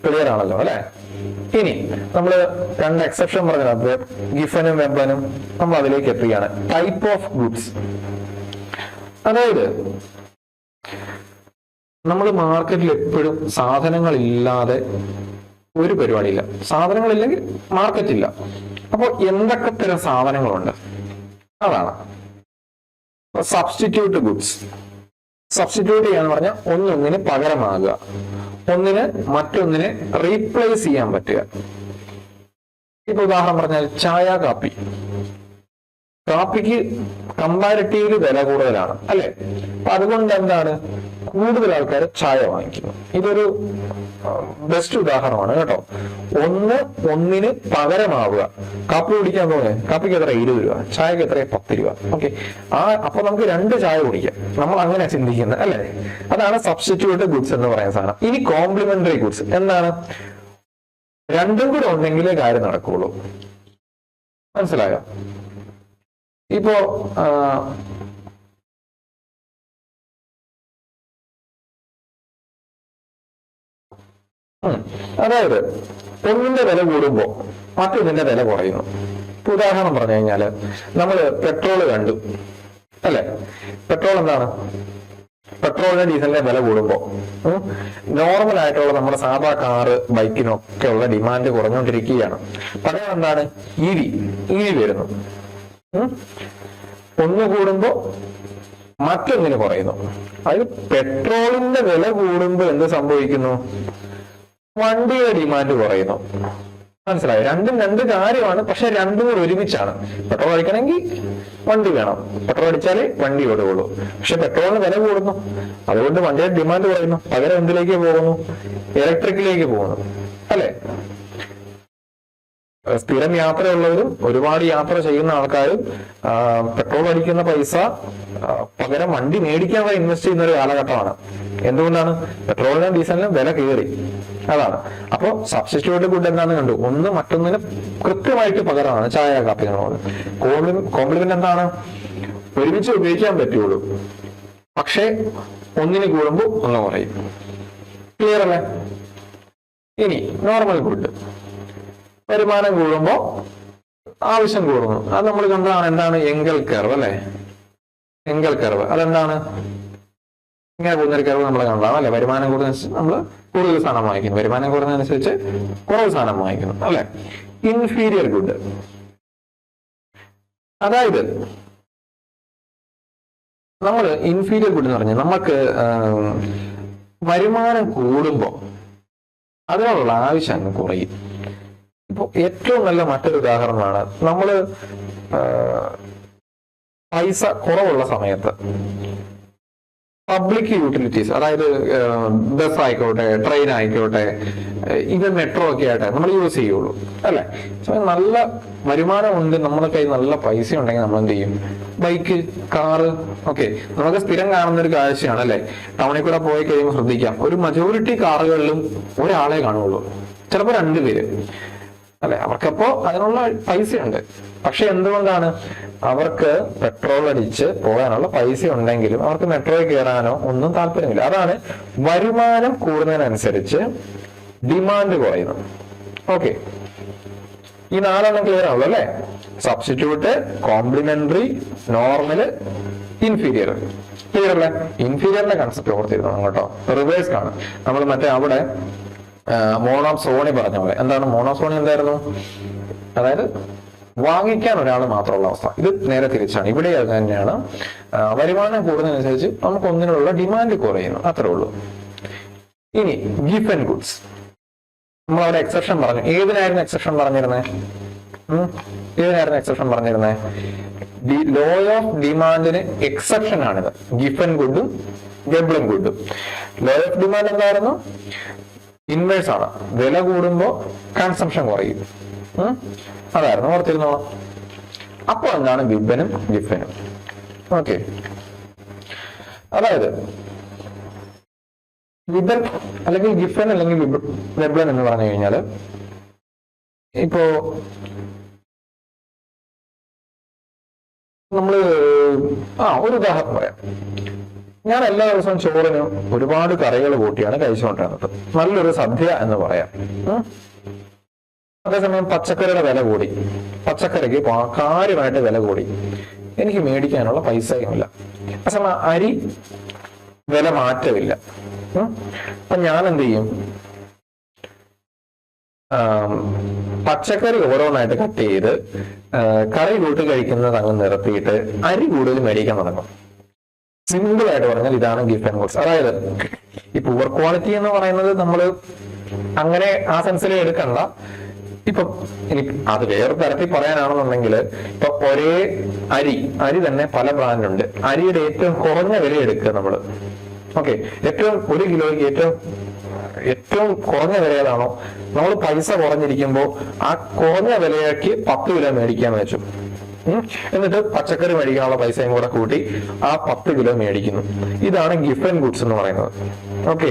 ക്ലിയർ ആണല്ലോ അല്ലെ? ഇനി നമ്മൾ 2 എക്സെപ്ഷൻ പറഞ്ഞത് ഗിഫനും വെബ്ലനും, നമ്മൾ അതിലേക്ക് എത്തുകയാണ്. Type of goods. അതായത് നമ്മൾ മാർക്കറ്റിൽ എപ്പോഴും സാധനങ്ങൾ ഇല്ലാതെ ഒരു പരിപാടിയില്ല. സാധനങ്ങളില്ലെങ്കിൽ മാർക്കറ്റ് ഇല്ല. അപ്പോൾ എന്തൊക്കെ തരം സാധനങ്ങളുണ്ട് അതാണ് സബ്സ്റ്റിറ്റ്യൂട്ട് ഗുഡ്സ്. സബ്സ്റ്റിറ്റ്യൂട്ട് ചെയ്യാന്ന് പറഞ്ഞാൽ ഒന്നൊന്നിന് പകരമാകുക, ഒന്നിന് മറ്റൊന്നിനെ റീപ്ലേസ് ചെയ്യാൻ പറ്റുക. ഇപ്പൊ ഉദാഹരണം പറഞ്ഞാൽ ചായ, കാപ്പി. കാപ്പിക്ക് കമ്പാരിറ്റീവ്ലി വില കൂടുതലാണ് അല്ലെ? അപ്പൊ അതുകൊണ്ട് എന്താണ് കൂടുതൽ ആൾക്കാർ ചായ വാങ്ങിക്കുന്നു. ഇതൊരു ബെസ്റ്റ് ഉദാഹരണമാണ് കേട്ടോ. ഒന്നിന് പകരമാവുക. കാപ്പി കുടിക്കാൻ തോന്നുന്നത് കാപ്പിക്ക് എത്ര 20 രൂപ, ചായക്ക് എത്ര 10 രൂപ. ഓക്കെ, അപ്പൊ നമുക്ക് 2 ചായ കുടിക്കാം. നമ്മൾ അങ്ങനെ ചിന്തിക്കുന്നത് അല്ലെ? അതാണ് സബ്സ്റ്റിറ്റ്യൂട്ട് ഗുഡ്സ് എന്ന് പറയുന്ന സാധനം. ഇനി കോംപ്ലിമെന്ററി ഗുഡ്സ് എന്താണ്? രണ്ടും കൂടെ ഉണ്ടെങ്കിലേ കാര്യം നടക്കുള്ളൂ. മനസ്സിലായോ? ഇപ്പോ അതായത് ഒന്നിന്റെ വില കൂടുമ്പോ മറ്റൊന്നിന്റെ വില കുറയുന്നു. ഇപ്പൊ ഉദാഹരണം പറഞ്ഞു കഴിഞ്ഞാല് നമ്മള് പെട്രോള് കണ്ടു അല്ലെ? പെട്രോൾ എന്താണ്? പെട്രോളിന് ഡീസലിന്റെ വില കൂടുമ്പോ നോർമൽ ആയിട്ടുള്ള നമ്മുടെ സാധാ കാറ്, ബൈക്കിനൊക്കെ ഉള്ള ഡിമാൻഡ് കുറഞ്ഞുകൊണ്ടിരിക്കുകയാണ്. പകരം എന്താണ്? ഇ വി വരുന്നു. ഒന്ന് കൂടുമ്പോ മറ്റൊന്നിന് കുറയുന്നു. അതായത് പെട്രോളിന്റെ വില കൂടുമ്പോ എന്ത് സംഭവിക്കുന്നു? വണ്ടിയുടെ ഡിമാൻഡ് കുറയുന്നു. മനസ്സിലായോ? രണ്ടും രണ്ട് കാര്യമാണ്, പക്ഷെ രണ്ടും കൂടെ ഒരുമിച്ചാണ്. പെട്രോൾ അടിക്കണമെങ്കിൽ വണ്ടി വേണം, പെട്രോൾ അടിച്ചാലേ വണ്ടി ഓടുകയുള്ളൂ. പക്ഷെ പെട്രോളിന് വില കൂടുന്നു, അതുകൊണ്ട് വണ്ടിയുടെ ഡിമാൻഡ് കുറയുന്നു. പകരം എന്തിലേക്ക് പോകുന്നു? ഇലക്ട്രിക്കിലേക്ക് പോകുന്നു അല്ലെ? സ്ഥിരം യാത്രയുള്ളവരും ഒരുപാട് യാത്ര ചെയ്യുന്ന ആൾക്കാരും പെട്രോൾ അടിക്കുന്ന പൈസ പകരം വണ്ടി മേടിക്കാൻ വരെ ഇൻവെസ്റ്റ് ചെയ്യുന്ന ഒരു കാലഘട്ടമാണ്. എന്തുകൊണ്ടാണ്? പെട്രോളിനും ഡീസലിനും വില കയറി. അതാണ്. അപ്പോ സബ്സ്റ്റിറ്റ്യൂട്ട് ഗുഡ് എന്താണെന്ന് കണ്ടു. ഒന്ന് മറ്റൊന്നിന് കൃത്യമായിട്ട് പകരമാണ് ചായ, കാപ്പി എന്നുള്ളത്. കോംപ്ലിമെന്റ് എന്താണ്? ഒരുമിച്ച് ഉപയോഗിക്കാൻ പറ്റുള്ളൂ, പക്ഷെ ഒന്നിന് കൂടുമ്പോൾ ഒന്ന് കുറയും. ക്ലിയർ അല്ലേ? ഇനി നോർമൽ ഗുഡ്. വരുമാനം കൂടുമ്പോ ആവശ്യം കൂടുന്നു. അത് നമ്മൾ കണ്ടതാണ്. എന്താണ്? എങ്കൽ കർവ് അല്ലെ? എങ്കൽ കർവ് അതെന്താണ്? ഇങ്ങനെ പോകുന്നൊരു കർവ് നമ്മൾ കണ്ടതാണ് അല്ലെ? വരുമാനം കൂടുന്നതനുസരിച്ച് നമ്മൾ കൂടുതൽ സാധനം വാങ്ങിക്കുന്നു, വരുമാനം കൂടുന്നതനുസരിച്ച് കുറവ് സാധനം വാങ്ങിക്കുന്നു അല്ലെ? ഇൻഫീരിയർ ഗുഡ്, അതായത് നമ്മൾ ഇൻഫീരിയർ ഗുഡ് എന്ന് പറഞ്ഞാൽ നമുക്ക് വരുമാനം കൂടുമ്പോ അതിനുള്ള ആവശ്യം അങ്ങ് കുറയും. ഇപ്പൊ ഏറ്റവും നല്ല മറ്റൊരു ഉദാഹരണമാണ്, നമ്മള് പൈസ കുറവുള്ള സമയത്ത് പബ്ലിക് യൂട്ടിലിറ്റീസ്, അതായത് ബസ് ആയിക്കോട്ടെ, ട്രെയിൻ ആയിക്കോട്ടെ, ഇവൻ മെട്രോ ഒക്കെ ആയിട്ട് നമ്മൾ യൂസ് ചെയ്യുള്ളൂ അല്ലെ? നല്ല വരുമാനം ഉണ്ട്, നമ്മുടെ കയ്യിൽ നല്ല പൈസ ഉണ്ടെങ്കിൽ നമ്മൾ എന്ത് ചെയ്യും? Bike, car. ഓക്കെ, നമുക്ക് സ്ഥിരം കാണുന്ന ഒരു കാഴ്ചയാണ് അല്ലെ? ടൗണിൽ കൂടെ പോയി കഴിയുമ്പോൾ ശ്രദ്ധിക്കാം, ഒരു മജോറിറ്റി കാറുകളിലും ഒരാളെ കാണുള്ളൂ, ചിലപ്പോൾ 2 പേര് അല്ലെ? അവർക്കപ്പോ അതിനുള്ള പൈസയുണ്ട്. പക്ഷെ എന്തുകൊണ്ടാണ്? അവർക്ക് പെട്രോൾ അടിച്ച് പോകാനുള്ള പൈസ ഉണ്ടെങ്കിലും അവർക്ക് മെട്രോയിൽ കയറാനോ ഒന്നും താല്പര്യമില്ല. അതാണ് വരുമാനം കൂടുന്നതിനനുസരിച്ച് ഡിമാൻഡ് കുറയുന്നു. ഓക്കെ, ഈ 4 ക്ലിയർ ആവുള്ളൂ അല്ലെ? Substitute, complementary, normal, inferior. Clear അല്ലേ? ഇൻഫീരിയറിന്റെ കൺസെപ്റ്റ് ഓർത്തിരുന്നു കേട്ടോ. റിവേഴ്സ് ആണ് നമ്മൾ മറ്റേ അവിടെ മോണോസോണി പറഞ്ഞ പോലെ. എന്താണ് മോണോസോണി? എന്തായിരുന്നു? അതായത് വാങ്ങിക്കാൻ ഒരാൾ മാത്രമുള്ള അവസ്ഥ. ഇത് നേരെ തിരിച്ചാണ്. ഇവിടെ അത് തന്നെയാണ്. വരുമാനം കൂടുന്നതനുസരിച്ച് നമുക്ക് ഒന്നിനുള്ള ഡിമാൻഡ് കുറയുന്നു, അത്രേ ഉള്ളൂ. ഇനി ഗിഫൻ ഗുഡ്സ്, നമ്മൾ അവിടെ എക്സെപ്ഷൻ പറഞ്ഞു. ഏതിനായിരുന്നു എക്സെപ്ഷൻ പറഞ്ഞിരുന്നേ? ലോ ഓഫ് ഡിമാൻഡിന് എക്സെപ്ഷൻ ആണിത്. ഗിഫൻ ഗുഡും വെബ്ലൻ ഗുഡും. ലോ ഓഫ് ഡിമാൻഡ് എന്തായിരുന്നു? ഇൻവേഴ്സ് ആണ്. വില കൂടുമ്പോ കൺസംഷൻ കുറയും. അതായിരുന്നു, ഓർത്തിരുന്നോളാം. അപ്പൊ എന്താണ് വിബനും ഗിഫനും? ഓക്കെ, അതായത് വിബൻ അല്ലെങ്കിൽ ഗിഫൻ അല്ലെങ്കിൽ വെബ്ലൻ എന്ന് പറഞ്ഞു കഴിഞ്ഞാല്, ഇപ്പോ നമ്മള് ഒരു ഉദാഹരണം പറയാം. ഞാൻ എല്ലാ ദിവസവും ചോറിന് ഒരുപാട് കറികൾ കൂട്ടിയാണ് കഴിച്ചുകൊണ്ടിരുന്നത്. നല്ലൊരു സദ്യ എന്ന് പറയാം. അതേസമയം പച്ചക്കറിയുടെ വില കൂടി, പച്ചക്കറിക്ക് കാര്യമായിട്ട് വില കൂടി, എനിക്ക് മേടിക്കാനുള്ള പൈസയുമില്ല. അതേസമയം അരി വില മാറ്റമില്ല. അപ്പൊ ഞാൻ എന്ത് ചെയ്യും? പച്ചക്കറി ഓരോന്നായിട്ട് കട്ട് ചെയ്ത് കറി കൂട്ടി കഴിക്കുന്നത് അങ്ങ് നിർത്തിയിട്ട് അരി കൂടുതൽ മേടിക്കാൻ തുടങ്ങും. സിമ്പിൾ ആയിട്ട് പറഞ്ഞാൽ ഇതാണ് ഗിഫ്റ്റ് ആൻഡ് ഗുഡ്സ്. അതായത് ഈ പുവർ ക്വാളിറ്റി എന്ന് പറയുന്നത് നമ്മൾ അങ്ങനെ ആ സെൻസിൽ എടുക്കണ്ട. ഇപ്പൊ ഇനി അത് വേറെ തരത്തിൽ പറയാനാണെന്നുണ്ടെങ്കിൽ ഇപ്പൊ ഒരേ അരി തന്നെ പല ബ്രാൻഡുണ്ട്. അരിയുടെ ഏറ്റവും കുറഞ്ഞ വില എടുക്കുക നമ്മള്. ഓക്കെ, ഏറ്റവും 1 കിലോയ്ക്ക് ഏറ്റവും കുറഞ്ഞ വില ഏതാണോ, നമ്മൾ പൈസ കുറഞ്ഞിരിക്കുമ്പോൾ ആ കുറഞ്ഞ വിലയ്ക്ക് 10 കിലോ മേടിക്കാൻ വെച്ചു. എന്നിട്ട് പച്ചക്കറി മേടിക്കാനുള്ള പൈസയും കൂടെ കൂട്ടി ആ 10 കിലോ മേടിക്കുന്നു. ഇതാണ് ഗിഫ്റ്റ് ആൻഡ് ഗുഡ്സ് എന്ന് പറയുന്നത്. ഓക്കെ,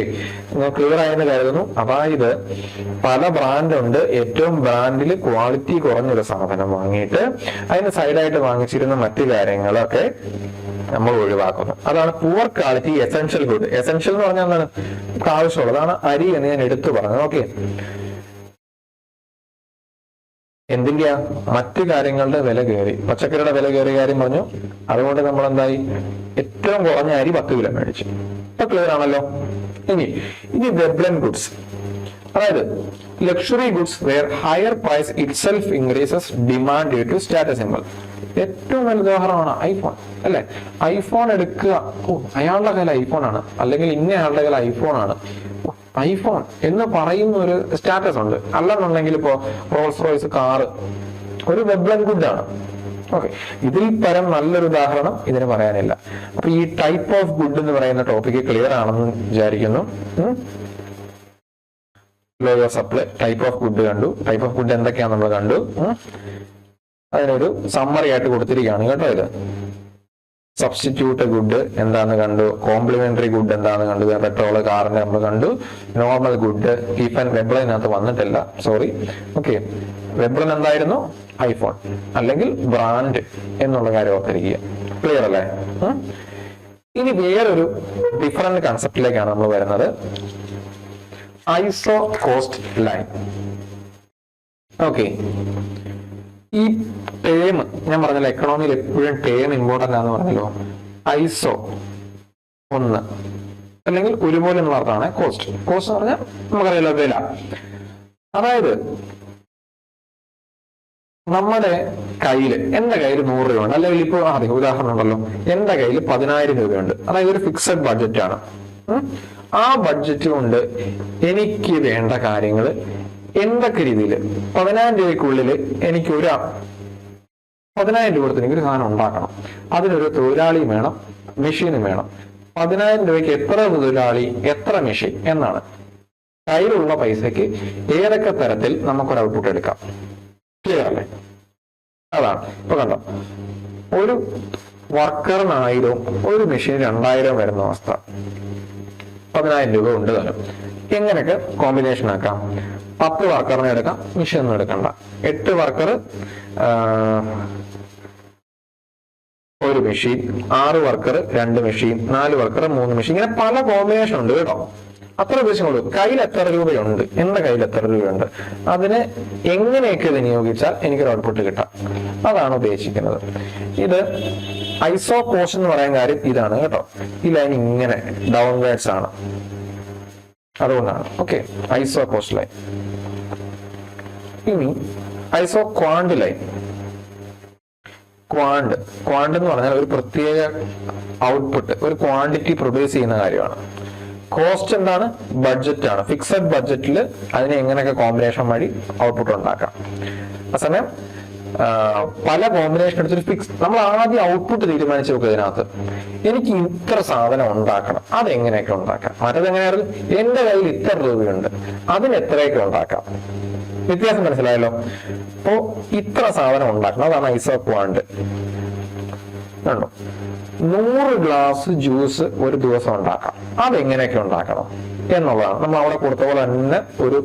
ക്ലിയർ ആയെന്ന് കരുതുന്നു. അതായത് പല ബ്രാൻഡുണ്ട്. ഏറ്റവും ബ്രാൻഡിൽ ക്വാളിറ്റി കുറഞ്ഞൊരു സാധനം വാങ്ങിയിട്ട് അതിന് സൈഡായിട്ട് വാങ്ങിച്ചിരുന്ന മറ്റു കാര്യങ്ങളൊക്കെ നമ്മൾ ഒഴിവാക്കുന്നു. അതാണ് poor quality essential good. Essential എന്ന് പറഞ്ഞാൽ എന്താണ്, നമുക്ക് ആവശ്യമുള്ളതാണ് അരി എന്ന് ഞാൻ എടുത്തു പറഞ്ഞത്. ഓക്കെ, എന്തിന്റെയാ, മറ്റു കാര്യങ്ങളുടെ വില കയറി, പച്ചക്കറിയുടെ വില കയറിയ കാര്യം പറഞ്ഞു. അതുകൊണ്ട് നമ്മൾ എന്തായി, ഏറ്റവും കുറഞ്ഞ അരി 10 കിലോ മേടിച്ചു. ഇപ്പൊ ക്ലിയർ ആണല്ലോ. ഇനി വെബ്ലൻ ഗുഡ്സ്, അതായത് luxury goods where higher price itself increases demand due to status symbol. ഏറ്റവും നല്ല ഉദാഹരണമാണ് ഐഫോൺ, അല്ലെ? ഐഫോൺ എടുക്കുക, അയാളുടെ കയ്യിൽ ഐഫോൺ ആണ്, അല്ലെങ്കിൽ ഇന്നയാളുടെ കയ്യിൽ ഐഫോൺ ആണ്, ഐഫോൺ എന്ന് പറയുന്ന ഒരു സ്റ്റാറ്റസ് ഉണ്ട്. അല്ലെന്നുണ്ടെങ്കിൽ ഇപ്പോ റോൾസ് റോയ്സ് കാറ് ഒരു വെബ്ലൻ ഗുഡ് ആണ്. ഓക്കെ, ഇതിൽ പരം നല്ലൊരു ഉദാഹരണം ഇതിന് പറയാനില്ല. അപ്പൊ ഈ ടൈപ്പ് ഓഫ് ഗുഡ് എന്ന് പറയുന്ന ടോപ്പിക്ക് ക്ലിയർ ആണെന്ന് വിചാരിക്കുന്നു. Law of supply, type of good കണ്ടു. ടൈപ്പ് ഓഫ് ഗുഡ് എന്തൊക്കെയാന്ന് നമ്മൾ കണ്ടു. അതിനൊരു സമ്മറി ആയിട്ട് കൊടുത്തിരിക്കുകയാണ് കേട്ടോ. ഇത് സബ്സ്റ്റിറ്റ്യൂട്ട് ഗുഡ് എന്താന്ന് കണ്ടു, കോംപ്ലിമെന്ററി ഗുഡ് എന്താന്ന് കണ്ടു, പെട്രോള് കാറിന്റെ നമ്മൾ കണ്ടു, നോർമൽ ഗുഡ്. ഈഫൻ വെബ്ലൈനകത്ത് വന്നിട്ടില്ല, സോറി. ഓക്കെ, വെബ്ലൻ എന്തായിരുന്നു, ഐഫോൺ അല്ലെങ്കിൽ ബ്രാൻഡ് എന്നുള്ള കാര്യം ഓർത്തിരിക്കുക. ക്ലിയർ അല്ലേ? ഇനി വേറൊരു ഡിഫറെന്റ് കൺസെപ്റ്റിലേക്കാണ് നമ്മൾ വരുന്നത്. ഐസോ കോസ്റ്റ് ലൈൻ. ഓക്കെ, ഈ ടേം ഞാൻ പറഞ്ഞല്ലോ, എക്കണോമിയിൽ എപ്പോഴും ടേം ഇമ്പോർട്ടന്റ് ആണെന്ന് പറഞ്ഞല്ലോ. ഐസോ 1 അല്ലെങ്കിൽ ഒരുപോലെ എന്നുള്ള അർത്ഥമാണ് കോസ്റ്റ്. കോസ്റ്റ് എന്ന് പറഞ്ഞാൽ നമുക്കറിയാലോ, വില. അതായത് നമ്മുടെ കയ്യിൽ, എന്റെ കയ്യിൽ 100 രൂപയുണ്ട്, അല്ലെങ്കിൽ ഇപ്പോൾ ആദ്യം ഉദാഹരണം ഉണ്ടല്ലോ, എന്റെ കയ്യിൽ 10,000 രൂപയുണ്ട്. അതായത് ഒരു ഫിക്സഡ് ബഡ്ജറ്റ് ആണ്. ആ ബഡ്ജറ്റ് കൊണ്ട് എനിക്ക് വേണ്ട കാര്യങ്ങൾ എന്തൊക്കെ രീതിയിൽ 10,000 രൂപയ്ക്കുള്ളിൽ എനിക്ക് 10,000 രൂപ കൊടുത്ത് എനിക്കൊരു സാധനം ഉണ്ടാക്കണം. അതിനൊരു തൊഴിലാളി വേണം, മെഷീനും വേണം. 10,000 രൂപയ്ക്ക് എത്ര തൊഴിലാളി, എത്ര മെഷീൻ എന്നാണ്. കയ്യിലുള്ള പൈസക്ക് ഏതൊക്കെ തരത്തിൽ നമുക്കൊരു ഔട്ട്പുട്ട് എടുക്കാം. ക്ലിയർ അല്ലേ? അതാണ് ഇപ്പൊ കണ്ടോ, ഒരു വർക്കറിന് 1000, ഒരു മെഷീൻ 2000 വരുന്ന അവസ്ഥ. 10,000 രൂപ ഉണ്ട് തരും. എങ്ങനെയൊക്കെ കോമ്പിനേഷൻ ആക്കാം? 10 വർക്കറിനെ എടുക്കാം, മെഷീൻ ഒന്നും എടുക്കണ്ട. 8 worker, 1 machine, 6 worker 2 machine, 4 worker 3 machine. ഇങ്ങനെ പല കോമ്പിനേഷൻ ഉണ്ട് കേട്ടോ. അത്ര ഉദ്ദേശമുള്ളൂ. കയ്യിൽ എത്ര രൂപയുണ്ട്, എന്റെ കയ്യിൽ എത്ര രൂപയുണ്ട്, അതിന് എങ്ങനെയൊക്കെ വിനിയോഗിച്ചാൽ എനിക്കൊരു ഔട്ട്പുട്ട് കിട്ടാം, അതാണ് ഉദ്ദേശിക്കുന്നത്. ഇത് ഐസോ കോസ്റ്റ് എന്ന് പറയാൻ കാര്യം ഇതാണ് കേട്ടോ. ഈ ലൈൻ ഇങ്ങനെ ഡൗൺവേർഡ്സ് ആണ്, അതുകൊണ്ടാണ്. ഓക്കെ, ഐസോ കോസ്റ്റ് ലൈൻ. ഇനി ഐസോ ക്വാണ്ട് ലൈൻ. ക്വാണ്ട് എന്ന് പറഞ്ഞാൽ ഒരു പ്രത്യേക ഔട്ട്പുട്ട്, ഒരു ക്വാണ്ടിറ്റി പ്രൊഡ്യൂസ് ചെയ്യുന്ന കാര്യമാണ്. കോസ്റ്റ് എന്താണ്, ബഡ്ജറ്റ് ആണ്. ഫിക്സഡ് ബഡ്ജറ്റിൽ അതിനെ എങ്ങനെയൊക്കെ കോമ്പിനേഷൻ വഴി ഔട്ട്പുട്ട് ഉണ്ടാക്കാം. അതേസമയം പല കോമ്പിനേഷൻ എടുത്തൊരു ഫിക്സ്, നമ്മൾ ആദ്യം ഔട്ട്പുട്ട് തീരുമാനിച്ചു നോക്കുക. ഇതിനകത്ത് എനിക്ക് ഇത്ര സാധനം ഉണ്ടാക്കണം, അതെങ്ങനെയൊക്കെ ഉണ്ടാക്കാം. മറ്റത് എങ്ങനെയായിരുന്നു, എന്റെ കയ്യിൽ ഇത്ര രൂപയുണ്ട്, അതിന് എത്രയൊക്കെ ഉണ്ടാക്കാം. വ്യത്യാസം മനസ്സിലായല്ലോ? അപ്പോ ഇത്ര സാധനം ഉണ്ടാക്കണം, അതാണ് ഐസോ ക്വാണ്ട്. കണ്ടോ, 100 ഗ്ലാസ് ജ്യൂസ് ഒരു ദിവസം ഉണ്ടാക്കാം, അതെങ്ങനെയൊക്കെ ഉണ്ടാക്കണം എന്നുള്ളതാണ്. നമ്മൾ അവിടെ കൊടുത്ത പോലെ തന്നെ ഒരു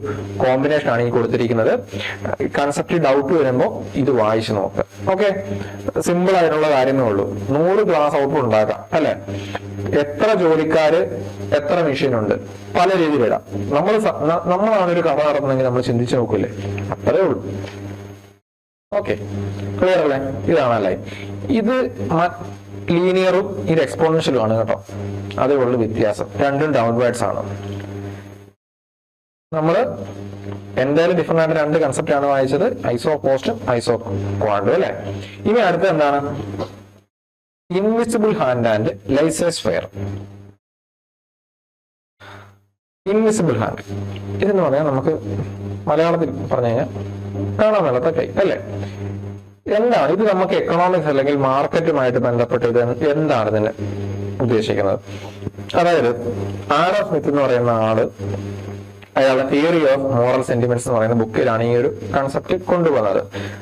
കോമ്പിനേഷൻ ആണ് ഈ കൊടുത്തിരിക്കുന്നത്. കൺസെപ്റ്റ് ഡൗട്ട് വരുമ്പോൾ ഇത് വായിച്ചു നോക്കുക. ഓക്കെ, സിമ്പിൾ ആയിട്ടുള്ള കാര്യമേ ഉള്ളൂ. 100 ഗ്ലാസ് ഔട്ട്പുട്ട് ഉണ്ടാക്കാം, അല്ലെ? എത്ര ജോലിക്കാര്, എത്ര മെഷീൻ ഉണ്ട്, പല രീതിയിലിടാം. നമ്മളാണ് ഒരു കഥ നടത്തുന്നെങ്കിൽ നമ്മൾ ചിന്തിച്ചു നോക്കൂലേ, അത്രേ ഉള്ളൂ. ഓക്കെ, ക്ലിയർ അല്ലേ? ഇതാണല്ലേ. ഇത് ലീനിയറും ഇത് എക്സ്പോണൻഷ്യലും ആണ് കേട്ടോ. അതേ ഉള്ളു വ്യത്യാസം. രണ്ടും ഡൗൺവേർഡ്സ് ആണ്. നമ്മൾ എന്തായാലും ഡിഫറെന്റ് ആയിട്ട് രണ്ട് കൺസെപ്റ്റ് ആണ് വായിച്ചത്, ഐസോ കോസ്റ്റും ഐസോ ക്വാണ്ടും അല്ലെ. ഇനി അടുത്ത എന്താണ്? Invisible hand and laissez faire. Invisible hand ഇതെന്ന് പറഞ്ഞാൽ നമുക്ക് മലയാളത്തിൽ പറഞ്ഞു കഴിഞ്ഞാൽ കാണാൻ മേലാത്ത കൈ അല്ലെ. എന്താണ് ഇത്? നമുക്ക് എക്കണോമിക്സ് അല്ലെങ്കിൽ മാർക്കറ്റുമായിട്ട് ബന്ധപ്പെട്ടത് എന്താണ് ഇതിന് ഉദ്ദേശിക്കുന്നത്? അതായത് ആഡം സ്മിത്ത് എന്ന് പറയുന്ന ആള് അയാളുടെ തിയറി ഓഫ് മോറൽ സെന്റിമെന്റ്സ് എന്ന് പറയുന്ന ബുക്കിലാണ് ഈ ഒരു കൺസെപ്റ്റ് കൊണ്ടുവന്നത്.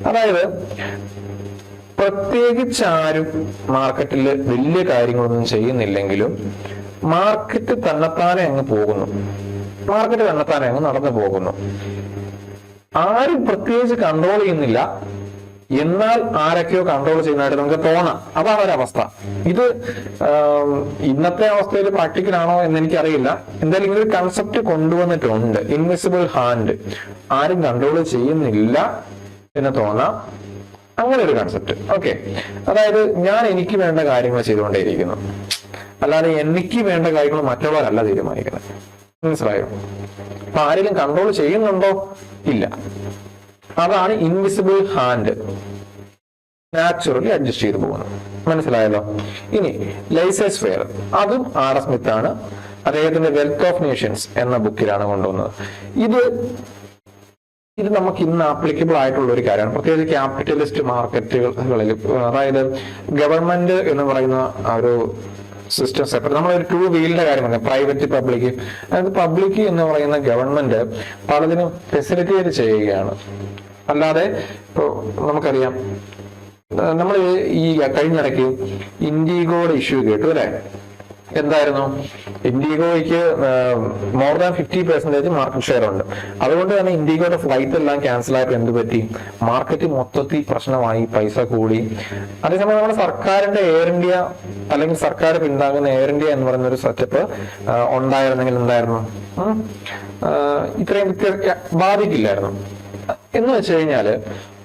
അതായത് പ്രത്യേകിച്ച് ആരും മാർക്കറ്റിൽ വലിയ കാര്യങ്ങളൊന്നും ചെയ്യുന്നില്ലെങ്കിലും മാർക്കറ്റ് തന്നെത്താനെ അങ്ങ് പോകുന്നു, മാർക്കറ്റ് തന്നെത്താനെ അങ്ങ് നടന്നു പോകുന്നു. ആരും പ്രത്യേകിച്ച് കൺട്രോൾ ചെയ്യുന്നില്ല, എന്നാൽ ആരൊക്കെയോ കൺട്രോൾ ചെയ്യുന്നതായിട്ട് നമുക്ക് തോന്നാം. അതാണ് ഒരവസ്ഥ. ഇത് ഇന്നത്തെ അവസ്ഥയിൽ പ്രാക്ടിക്കൽ ആണോ എന്ന് എനിക്കറിയില്ല. എന്തായാലും ഇങ്ങനെ ഒരു കൺസെപ്റ്റ് കൊണ്ടുവന്നിട്ടുണ്ട്, ഇൻവിസിബിൾ ഹാൻഡ്. ആരും കൺട്രോൾ ചെയ്യുന്നില്ല എന്ന് തോന്നാം, അങ്ങനെ ഒരു കൺസെപ്റ്റ്. ഓക്കെ, അതായത് ഞാൻ എനിക്ക് വേണ്ട കാര്യങ്ങൾ ചെയ്തുകൊണ്ടേയിരിക്കുന്നു, അല്ലാതെ എനിക്ക് വേണ്ട കാര്യങ്ങൾ മറ്റുള്ളവരല്ല തീരുമാനിക്കുന്നത്. മനസ്സിലായോ? അപ്പൊ ആരെങ്കിലും കൺട്രോൾ ചെയ്യുന്നുണ്ടോ? ഇല്ല. അതാണ് ഇൻവിസിബിൾ ഹാൻഡ്, നാച്ചുറലി അഡ്ജസ്റ്റ് ചെയ്തു പോകുന്നത്. മനസ്സിലായല്ലോ? ഇനി ലൈസേഴ്സ് ഫെയർ, അതും ആഡം സ്മിത്ത് ആണ്. അദ്ദേഹത്തിന്റെ വെൽത്ത് ഓഫ് നേഷൻസ് എന്ന ബുക്കിലാണ് കൊണ്ടുവന്നത്. ഇത് നമുക്ക് ഇന്ന് ആപ്ലിക്കബിൾ ആയിട്ടുള്ള ഒരു കാര്യമാണ്, പ്രത്യേകിച്ച് ക്യാപിറ്റലിസ്റ്റ് മാർക്കറ്റുകളിൽ. അതായത് ഗവൺമെന്റ് എന്ന് പറയുന്ന ഒരു സിസ്റ്റം സെപ്പറേറ്റ്. നമ്മളൊരു ടു വീലിന്റെ കാര്യം പറഞ്ഞാൽ പ്രൈവറ്റ് പബ്ലിക്, അതായത് പബ്ലിക് എന്ന് പറയുന്ന ഗവൺമെന്റ് പലതിനും ഫെസിലിറ്റേറ്റ് ചെയ്യുകയാണ്. അല്ലാതെ ഇപ്പൊ നമുക്കറിയാം, നമ്മൾ ഈ കഴിഞ്ഞിടയ്ക്ക് ഇൻഡിഗോയുടെ ഇഷ്യൂ കേട്ടു അല്ലെ. എന്തായിരുന്നു? ഇൻഡിഗോയ്ക്ക് മോർ ദാൻ 50% മാർക്കറ്റ് ഷെയർ ഉണ്ട്. അതുകൊണ്ട് തന്നെ ഇൻഡിഗോയുടെ ഫ്ലൈറ്റ് എല്ലാം ക്യാൻസൽ ആയപ്പോൾ എന്ത് പറ്റി? മാർക്കറ്റ് മൊത്തത്തിൽ പ്രശ്നമായി, പൈസ കൂടി. അതേസമയം നമ്മുടെ സർക്കാരിന്റെ എയർ ഇന്ത്യ അല്ലെങ്കിൽ സർക്കാർ പിന്താങ്ങുന്ന എയർ ഇന്ത്യ എന്ന് പറയുന്ന ഒരു സെറ്റപ്പ് ഉണ്ടായിരുന്നെങ്കിൽ എന്തായിരുന്നു? ഇത്രയും ബാധിക്കില്ലായിരുന്നു. എന്ന് വെച്ച് കഴിഞ്ഞാല്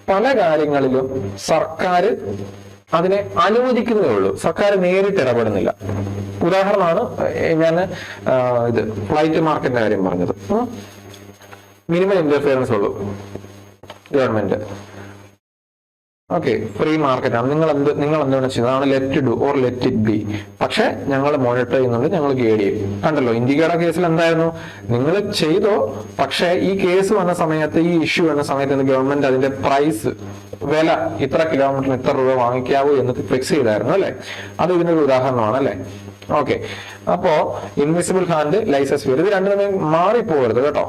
പല കാര്യങ്ങളിലും സർക്കാർ അതിനെ അനുവദിക്കുന്നതേ ഉള്ളൂ, സർക്കാർ നേരിട്ട് ഇടപെടുന്നില്ല. ഉദാഹരണമാണ് ഞാൻ ഇത് ഫ്ലൈറ്റ് മാർക്കറ്റിന്റെ കാര്യം പറഞ്ഞത്. മിനിമം ഇന്റർഫിയറൻസ് ഉള്ളൂ ഗവൺമെന്റ്. ഓക്കെ, ഫ്രീ മാർക്കറ്റാണ്, നിങ്ങൾ എന്താണ് ചെയ്യുന്നത്? അതാണ് let do or let it be. പക്ഷെ ഞങ്ങൾ മോണിറ്റർ ചെയ്യുന്നുണ്ട്, ഞങ്ങൾ ഗൈഡ് ചെയ്യും. കണ്ടല്ലോ, ഇന്ത്യയുടെ കേസിൽ എന്തായിരുന്നു? നിങ്ങൾ ചെയ്തോ, പക്ഷെ ഈ കേസ് വന്ന സമയത്ത്, ഈ ഇഷ്യൂ വന്ന സമയത്ത് ഗവൺമെന്റ് അതിന്റെ പ്രൈസ്, വില, ഇത്ര കിലോമീറ്ററിന് ഇത്ര രൂപ വാങ്ങിക്കാവൂ എന്ന് ഫിക്സ് ചെയ്തായിരുന്നു അല്ലെ. അത് ഇതിനൊരു ഉദാഹരണമാണ് അല്ലെ. ഓക്കെ, അപ്പോ ഇൻവിസിബിൾ ഹാൻഡ്, ലൈസൻസ് ഫെയർ, ഇത് രണ്ടും തമ്മിൽ മാറിപ്പോകരുത് കേട്ടോ.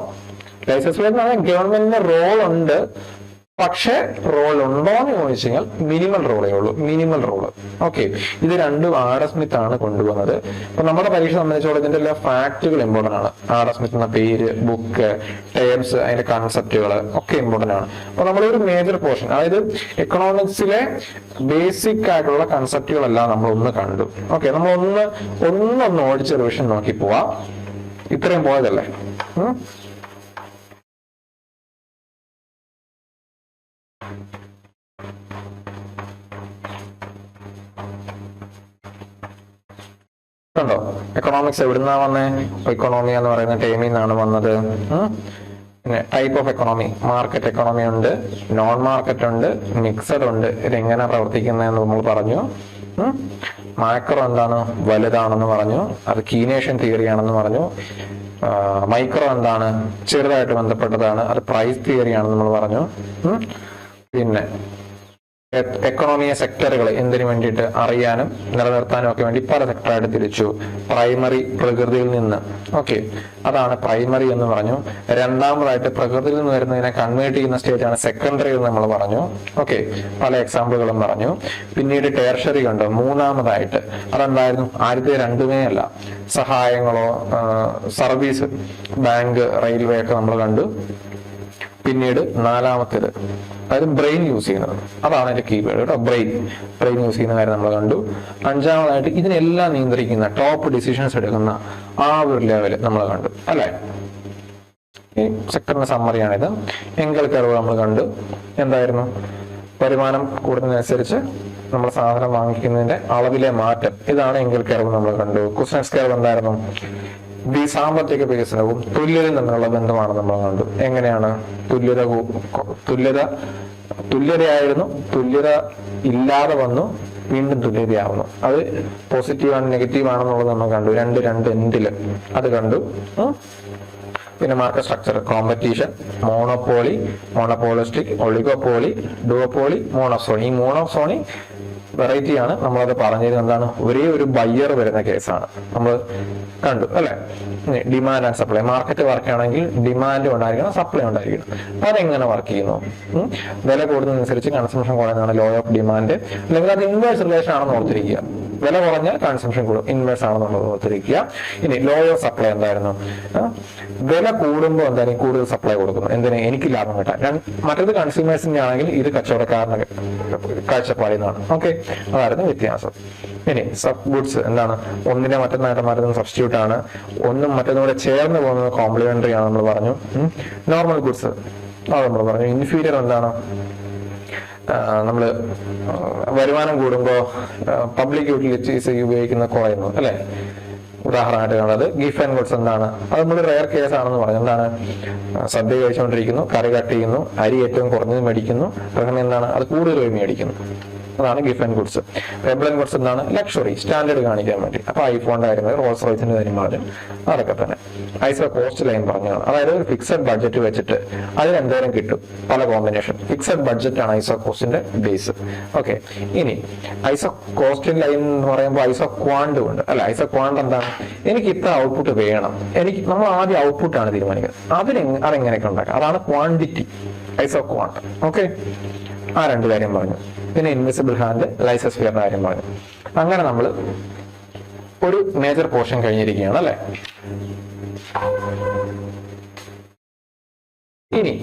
ലൈസൻസ് ഫെയർ എന്ന് പറഞ്ഞാൽ ഗവൺമെന്റിന്റെ റോൾ ഉണ്ട്, പക്ഷെ റോൾ ഉണ്ടോ എന്ന് ചോദിച്ചു കഴിഞ്ഞാൽ മിനിമൽ റോളേ ഉള്ളൂ, മിനിമൽ റോള്. ഓക്കെ, ഇത് രണ്ടും ആഡം സ്മിത്ത് ആണ് കൊണ്ടുവന്നത്. അപ്പൊ നമ്മുടെ പരീക്ഷ സംബന്ധിച്ചോളം ഇതിന്റെ എല്ലാ ഫാക്ടുകൾ ഇമ്പോർട്ടന്റ് ആണ്. ആഡം സ്മിത്ത് എന്ന പേര്, ബുക്ക്, ടേംസ്, അതിന്റെ കൺസെപ്റ്റുകൾ ഒക്കെ ഇമ്പോർട്ടന്റ് ആണ്. അപ്പൊ നമ്മളൊരു മേജർ പോർഷൻ, അതായത് എക്കണോമിക്സിലെ ബേസിക് ആയിട്ടുള്ള കൺസെപ്റ്റുകളെല്ലാം നമ്മൾ ഒന്ന് കണ്ടു. ഓക്കെ, നമ്മൾ ഒന്നൊന്ന് ഓടിച്ച് റിവിഷൻ നോക്കി പോവാം. ഇത്രയും പോയതല്ലേ. ണ്ടോ എക്കണോമിക്സ് എവിടുന്നാ വന്നേ? എക്കണോമി എന്ന് പറയുന്ന ടേമിൽ നിന്നാണ് വന്നത്. പിന്നെ type of economy, market economy ഉണ്ട്, നോൺ മാർക്കറ്റ് ഉണ്ട്, മിക്സഡ് ഉണ്ട്. ഇതെങ്ങനെ പ്രവർത്തിക്കുന്നതെന്ന് നമ്മൾ പറഞ്ഞു. മാക്രോ എന്താണ്? വലുതാണെന്ന് പറഞ്ഞു, അത് കീനേഷ്യൻ തിയറി ആണെന്ന് പറഞ്ഞു. മൈക്രോ എന്താണ്? ചെറുതായിട്ട് ബന്ധപ്പെട്ടതാണ്, അത് പ്രൈസ് തിയറി ആണെന്ന് നമ്മൾ പറഞ്ഞു. പിന്നെ എക്കണോമിയെ സെക്ടറുകൾ എന്തിനു വേണ്ടിയിട്ട് അറിയാനും നിലനിർത്താനും ഒക്കെ വേണ്ടി പല സെക്ടറായിട്ട് തിരിച്ചു. പ്രൈമറി, പ്രകൃതിയിൽ നിന്ന്. ഓക്കെ, അതാണ് പ്രൈമറി എന്ന് പറഞ്ഞു. രണ്ടാമതായിട്ട് പ്രകൃതിയിൽ നിന്ന് വരുന്നതിനെ കൺവേർട്ട് ചെയ്യുന്ന സ്റ്റേറ്റ് ആണ് സെക്കൻഡറി എന്ന് നമ്മൾ പറഞ്ഞു. ഓക്കെ, പല എക്സാമ്പിളുകളും പറഞ്ഞു. പിന്നീട് ടേർഷറി കണ്ടു. മൂന്നാമതായിട്ട് അതെന്തായിരുന്നു? ആദ്യത്തെ രണ്ടുമേ അല്ല, സഹായങ്ങളോ സർവീസ്, ബാങ്ക്, റെയിൽവേ ഒക്കെ നമ്മൾ കണ്ടു. പിന്നീട് നാലാമത്തേത്, അതായത് ബ്രെയിൻ യൂസ് ചെയ്യുന്നത്, അതാണ് അതിന്റെ കീവേഡ് കേട്ടോ. ബ്രെയിൻ യൂസ് ചെയ്യുന്ന കാര്യം നമ്മൾ കണ്ടു. അഞ്ചാമതായിട്ട് ഇതിനെല്ലാം നിയന്ത്രിക്കുന്ന, ടോപ്പ് ഡിസിഷൻസ് എടുക്കുന്ന ആ ഒരു ലെവല് നമ്മൾ കണ്ടു അല്ലെ. ഈ സെക്ടറിന്റെ സമ്മറിയാണിത്. എങ്കൽ കർവ് നമ്മൾ കണ്ടു. എന്തായിരുന്നു? വരുമാനം കൂടുന്നതിനനുസരിച്ച് നമ്മൾ സാധനം വാങ്ങിക്കുന്നതിന്റെ അളവിലെ മാറ്റം, ഇതാണ് എങ്കൽ കർവ് നമ്മൾ കണ്ടു. കുസ്നെറ്റ്സ് കർവ് എന്തായിരുന്നു? സാമ്പത്തിക വികസനവും തുല്യതയും തമ്മിലുള്ള ബന്ധമാണ് നമ്മൾ കണ്ടു. എങ്ങനെയാണ് തുല്യതയായിരുന്നു, തുല്യത ഇല്ലാതെ വന്നു, വീണ്ടും തുല്യതയാവുന്നു. അത് പോസിറ്റീവ് ആണ് നെഗറ്റീവ് ആണെന്നുള്ളത് നമ്മൾ കണ്ടു. രണ്ട് എൻഡില് അത് കണ്ടു. പിന്നെ market structure, competition, monopoly, monopolistic, oligopoly, duopoly, monopsony. ഈ മോണോസോണി വെറൈറ്റി ആണ്. നമ്മളത് പറഞ്ഞത് എന്താണ്, ഒരേ ഒരു ബയ്യർ വരുന്ന കേസാണ് നമ്മൾ കണ്ടു അല്ലെ. Demand and supply, market work ആണെങ്കിൽ ഡിമാൻഡ് ഉണ്ടായിരിക്കണം, സപ്ലൈ ഉണ്ടായിരിക്കണം. അതെങ്ങനെ വർക്ക് ചെയ്യുന്നു? വില കൂടുന്നതനുസരിച്ച് കൺസംഷൻ കുറയുന്നതാണ് ലോ ഓഫ് ഡിമാൻഡ്, അല്ലെങ്കിൽ അത് ഇൻവേഴ്സ് റിലേഷൻ ആണെന്ന് ഓർത്തിരിക്കുക. വില കുറഞ്ഞാൽ കൺസംഷൻ കൂടും, ഇൻവേഴ്സ് ആണെന്നുള്ളത് ഓർത്തിരിക്കുക. ഇനി ലോ ഓഫ് സപ്ലൈ എന്തായിരുന്നു? വില കൂടുമ്പോൾ എന്തായാലും കൂടുതൽ സപ്ലൈ കൊടുക്കുന്നു. എന്തിനാ? എനിക്ക് ലാഭം കിട്ടാൻ. മറ്റേത് കൺസ്യൂമേഴ്സിന്റെ ആണെങ്കിൽ ഇത് കച്ചവടക്കാരന്റെ കാഴ്ചപ്പാടിന്നാണ്. ഓക്കെ, അതായിരുന്നു വ്യത്യാസം. ഇനി സബ് ഗുഡ്സ് എന്താണ്? ഒന്നിനെ മറ്റൊന്നായിട്ട് മാറ്റുന്നത് സബ്സ്റ്റിറ്റ്യൂട്ട് ആണ്, ഒന്നും മറ്റൊന്നുകൂടെ ചേർന്ന് പോകുന്നത് കോംപ്ലിമെന്ററി ആണ് നമ്മൾ പറഞ്ഞു. നോർമൽ ഗുഡ്സ് അത് നമ്മൾ പറഞ്ഞു. ഇൻഫീരിയർ എന്താണ്? നമ്മള് വരുമാനം കൂടുമ്പോൾ പബ്ലിക് യൂട്ടിലിറ്റീസ് ഉപയോഗിക്കുന്ന കുറയുന്നു അല്ലെ. ഉദാഹരണമായിട്ട് കാണുന്നത് ഗിഫ്റ്റ് ആൻഡ് ഗുഡ്സ് എന്താണ്? അത് നമ്മൾ റെയർ കേസ് ആണെന്ന് പറഞ്ഞു. എന്താണ്? സദ്യ കഴിച്ചുകൊണ്ടിരിക്കുന്നു, കറി കട്ട് ചെയ്യുന്നു, അരി ഏറ്റവും കുറഞ്ഞത് മേടിക്കുന്നു, അങ്ങനെ എന്താണ്? അത് കൂടുതൽ മേടിക്കുന്നു. അതാണ് gift and goods. Payable and goods എന്താണ്? ലക്ഷറി, സ്റ്റാൻഡേർഡ് കാണിക്കാൻ വേണ്ടി. അപ്പൊ ഐഫോണിന്റെ കാര്യം, റോൾസ് റോയ്സിന്റെ കാര്യം പറഞ്ഞു. അതൊക്കെ തന്നെ ഐസോ കോസ്റ്റ് ലൈൻ പറഞ്ഞതാണ്. അതായത് ഒരു ഫിക്സഡ് ബഡ്ജറ്റ് വെച്ചിട്ട് അതിനെന്തേലും കിട്ടും, പല കോമ്പിനേഷൻ. ഫിക്സഡ് ബഡ്ജറ്റ് ആണ് ഐസോ കോസ്റ്റിന്റെ ബേസ്. ഓക്കെ, ഇനി ഐസോ കോസ്റ്റ് ലൈൻ എന്ന് പറയുമ്പോൾ ഐസോ ക്വാണ്ട് ഉണ്ട് അല്ലെ. ഐസോ ക്വാണ്ട് എന്താണ്? എനിക്ക് ഇത്ര ഔട്ട്പുട്ട് വേണം, നമ്മൾ ആദ്യം ഔട്ട്പുട്ടാണ് തീരുമാനിക്കുന്നത്. അതെങ്ങനെയൊക്കെ ഉണ്ടാക്കാം, അതാണ് ക്വാണ്ടിറ്റി, ഐസോ ക്വാണ്ട്. ഓക്കെ, ആ രണ്ട് കാര്യം പറഞ്ഞു. പിന്നെ ഇൻവിസിബിൾ ഹാൻഡ്, ലൈസോസ്ഫിയറിന്റെ കാര്യം പറഞ്ഞു. അങ്ങനെ നമ്മൾ ഒരു മേജർ പോർഷൻ കഴിഞ്ഞിരിക്കുകയാണ് അല്ലെ. ഇനി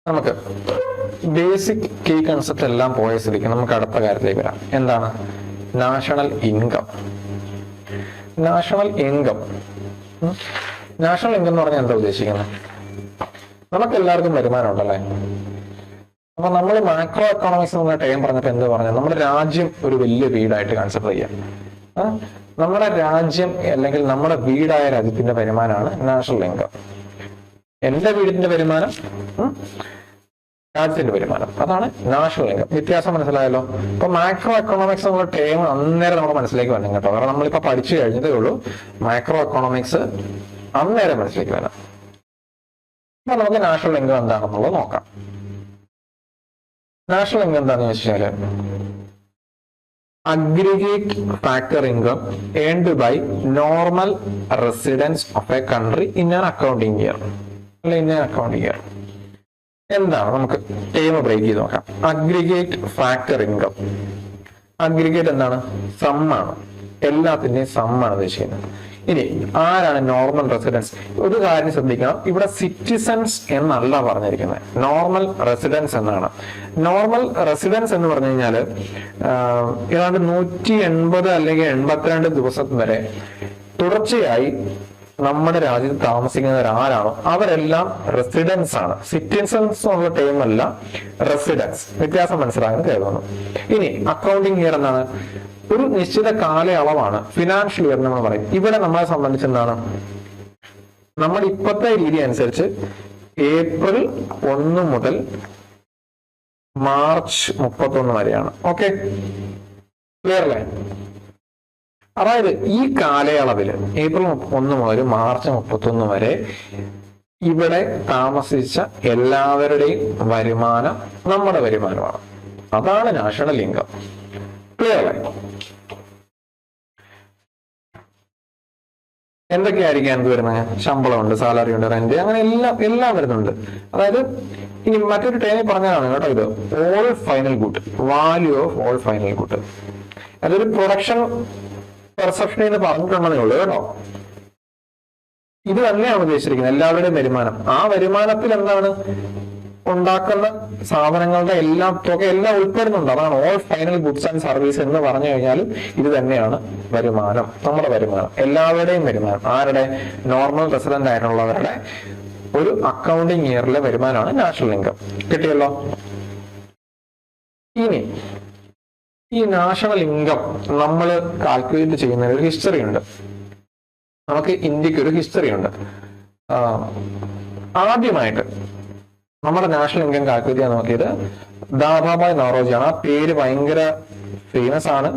നമുക്ക് ബേസിക് കീ കൺസെപ്റ്റ് എല്ലാം പോയ സ്ഥിതിക്ക് നമുക്ക് അടുത്ത കാര്യത്തിലേക്ക് വരാം. എന്താണ്? National income. നാഷണൽ ഇൻകം എന്ന് പറഞ്ഞാൽ എന്താ ഉദ്ദേശിക്കുന്നത്? നമുക്ക് എല്ലാവർക്കും വരുമാനം ഉണ്ടല്ലേ. അപ്പൊ നമ്മൾ മാക്രോ എക്കണോമിക്സ് എന്ന ടൈം പറഞ്ഞപ്പോ എന്താ പറഞ്ഞത്? നമ്മുടെ രാജ്യം ഒരു വലിയ വീടായിട്ട് കൺസിഡർ ചെയ്യാം. നമ്മുടെ രാജ്യം അല്ലെങ്കിൽ നമ്മുടെ വീടായ രാജ്യത്തിന്റെ വരുമാനമാണ് നാഷണൽ ഇൻകം. എന്റെ വീടിന്റെ വരുമാനം, രാജ്യത്തിന്റെ വരുമാനം, അതാണ് നാഷണൽ ഇൻകം. വ്യത്യാസം മനസ്സിലായല്ലോ. ഇപ്പൊ മാക്രോ എക്കണോമിക്സ് എന്നുള്ള ടൈം അന്നേരം നമ്മുടെ മനസ്സിലേക്ക് വരണം കേട്ടോ. കാരണം നമ്മളിപ്പോ പഠിച്ചു കഴിഞ്ഞതേ ഉള്ളൂ. മാക്രോ എക്കണോമിക്സ് അന്നേരം മനസ്സിലേക്ക് വരണം. അപ്പൊ നമുക്ക് നാഷണൽ ഇൻകം എന്താണെന്നുള്ളത് നോക്കാം. നാഷണൽ ഇൻകം എന്താണെന്ന് വെച്ചാല് aggregate factor income earned by normal residence of a country in an accounting year. അല്ലെ, ഇൻ ആൻ അക്കൗണ്ടിങ് ഇയർ എന്താണ്? നമുക്ക് ടൈം ബ്രേക്ക് ചെയ്ത് നോക്കാം. Aggregate factor income. അഗ്രിഗേറ്റ് എന്താണ്? സമ്മാണ്, എല്ലാത്തിന്റെയും സമ്മാണ് ഉദ്ദേശിക്കുന്നത്. ഇനി ആരാണ് നോർമൽ റെസിഡൻസ്? ഒരു കാര്യം ശ്രദ്ധിക്കണം, ഇവിടെ സിറ്റിസൺസ് എന്നല്ല പറഞ്ഞിരിക്കുന്നത്, നോർമൽ റെസിഡൻസ് എന്നാണ്. നോർമൽ റെസിഡൻസ് എന്ന് പറഞ്ഞു കഴിഞ്ഞാല് ഏതാണ്ട് 180 അല്ലെങ്കിൽ 82 ദിവസം വരെ തുടർച്ചയായി നമ്മുടെ രാജ്യത്ത് താമസിക്കുന്നവർ ആരാണോ അവരെല്ലാം റെസിഡൻസ് ആണ്. സിറ്റിസൺസ് എന്നുള്ള ടൈം അല്ല, റെസിഡൻസ്. വ്യത്യാസം മനസ്സിലാകാൻ കരുതുന്നു. ഇനി അക്കൗണ്ടിങ് ഇയർ എന്നാണ്? ഒരു നിശ്ചിത കാലയളവാണ്, ഫിനാൻഷ്യൽ ഇയർ നമ്മൾ പറയും. ഇവിടെ നമ്മളെ സംബന്ധിച്ച് എന്താണ്? നമ്മുടെ ഇപ്പോഴത്തെ രീതി അനുസരിച്ച് ഏപ്രിൽ 1 മുതൽ മാർച്ച് 31 വരെയാണ്. ഓക്കെ, ക്ലിയർ അല്ലേ? അതായത് ഈ കാലയളവിൽ ഏപ്രിൽ 1 മുതൽ മാർച്ച് 31 വരെ ഇവിടെ താമസിച്ച എല്ലാവരുടെയും വരുമാനം നമ്മുടെ വരുമാനമാണ്. അതാണ് നാഷണൽ ഇൻകം. ക്ലിയർ അല്ലേ? എന്തൊക്കെയായിരിക്കും എന്ത് വരുന്നത്? ശമ്പളമുണ്ട്, സാലറി ഉണ്ട്, റെന്റ്, അങ്ങനെ എല്ലാം വരുന്നുണ്ട്. അതായത് ഇനി മറ്റൊരു ടൈമിൽ പറഞ്ഞതാണ് കേട്ടോ ഇത്. All final good, value of all final good. അതൊരു പ്രൊഡക്ഷൻ പെർസെപ്ഷൻ എന്ന് പറഞ്ഞിട്ടുണ്ടെന്നേ ഉള്ളൂ കേട്ടോ. ഇത് തന്നെയാണ് ഉദ്ദേശിച്ചിരിക്കുന്നത്, എല്ലാവരുടെയും വരുമാനം. ആ വരുമാനത്തിൽ എന്താണ് ഉണ്ടാക്കുന്ന സാധനങ്ങളുടെ എല്ലാം തുക എല്ലാം ഉൾപ്പെടുന്നുണ്ട്. അതാണ് all final goods and service എന്ന് പറഞ്ഞു കഴിഞ്ഞാൽ ഇത് തന്നെയാണ് വരുമാനം, നമ്മുടെ വരുമാനം, എല്ലാവരുടെയും വരുമാനം. ആരുടെ? നോർമൽ റെസിഡന്റ് ആയിട്ടുള്ളവരുടെ ഒരു അക്കൗണ്ടിങ് ഇയറിലെ വരുമാനമാണ് നാഷണൽ ഇൻകം. കിട്ടിയല്ലോ. ഇനി ഈ നാഷണൽ ഇൻകം നമ്മൾ കാൽക്കുലേറ്റ് ചെയ്യുന്ന ഒരു ഹിസ്റ്ററി ഉണ്ട്. നമുക്ക് ഇന്ത്യക്ക് ഒരു ഹിസ്റ്ററി ഉണ്ട്. ആദ്യമായിട്ട് നമ്മുടെ നാഷണൽ ഇൻകം കാൽക്കുലേറ്റ് ചെയ്യാൻ നോക്കിയത് ദാദാഭായ് നവറോജിയാണ്. ആ പേര് ഭയങ്കര ഫേമസ് ആണ്.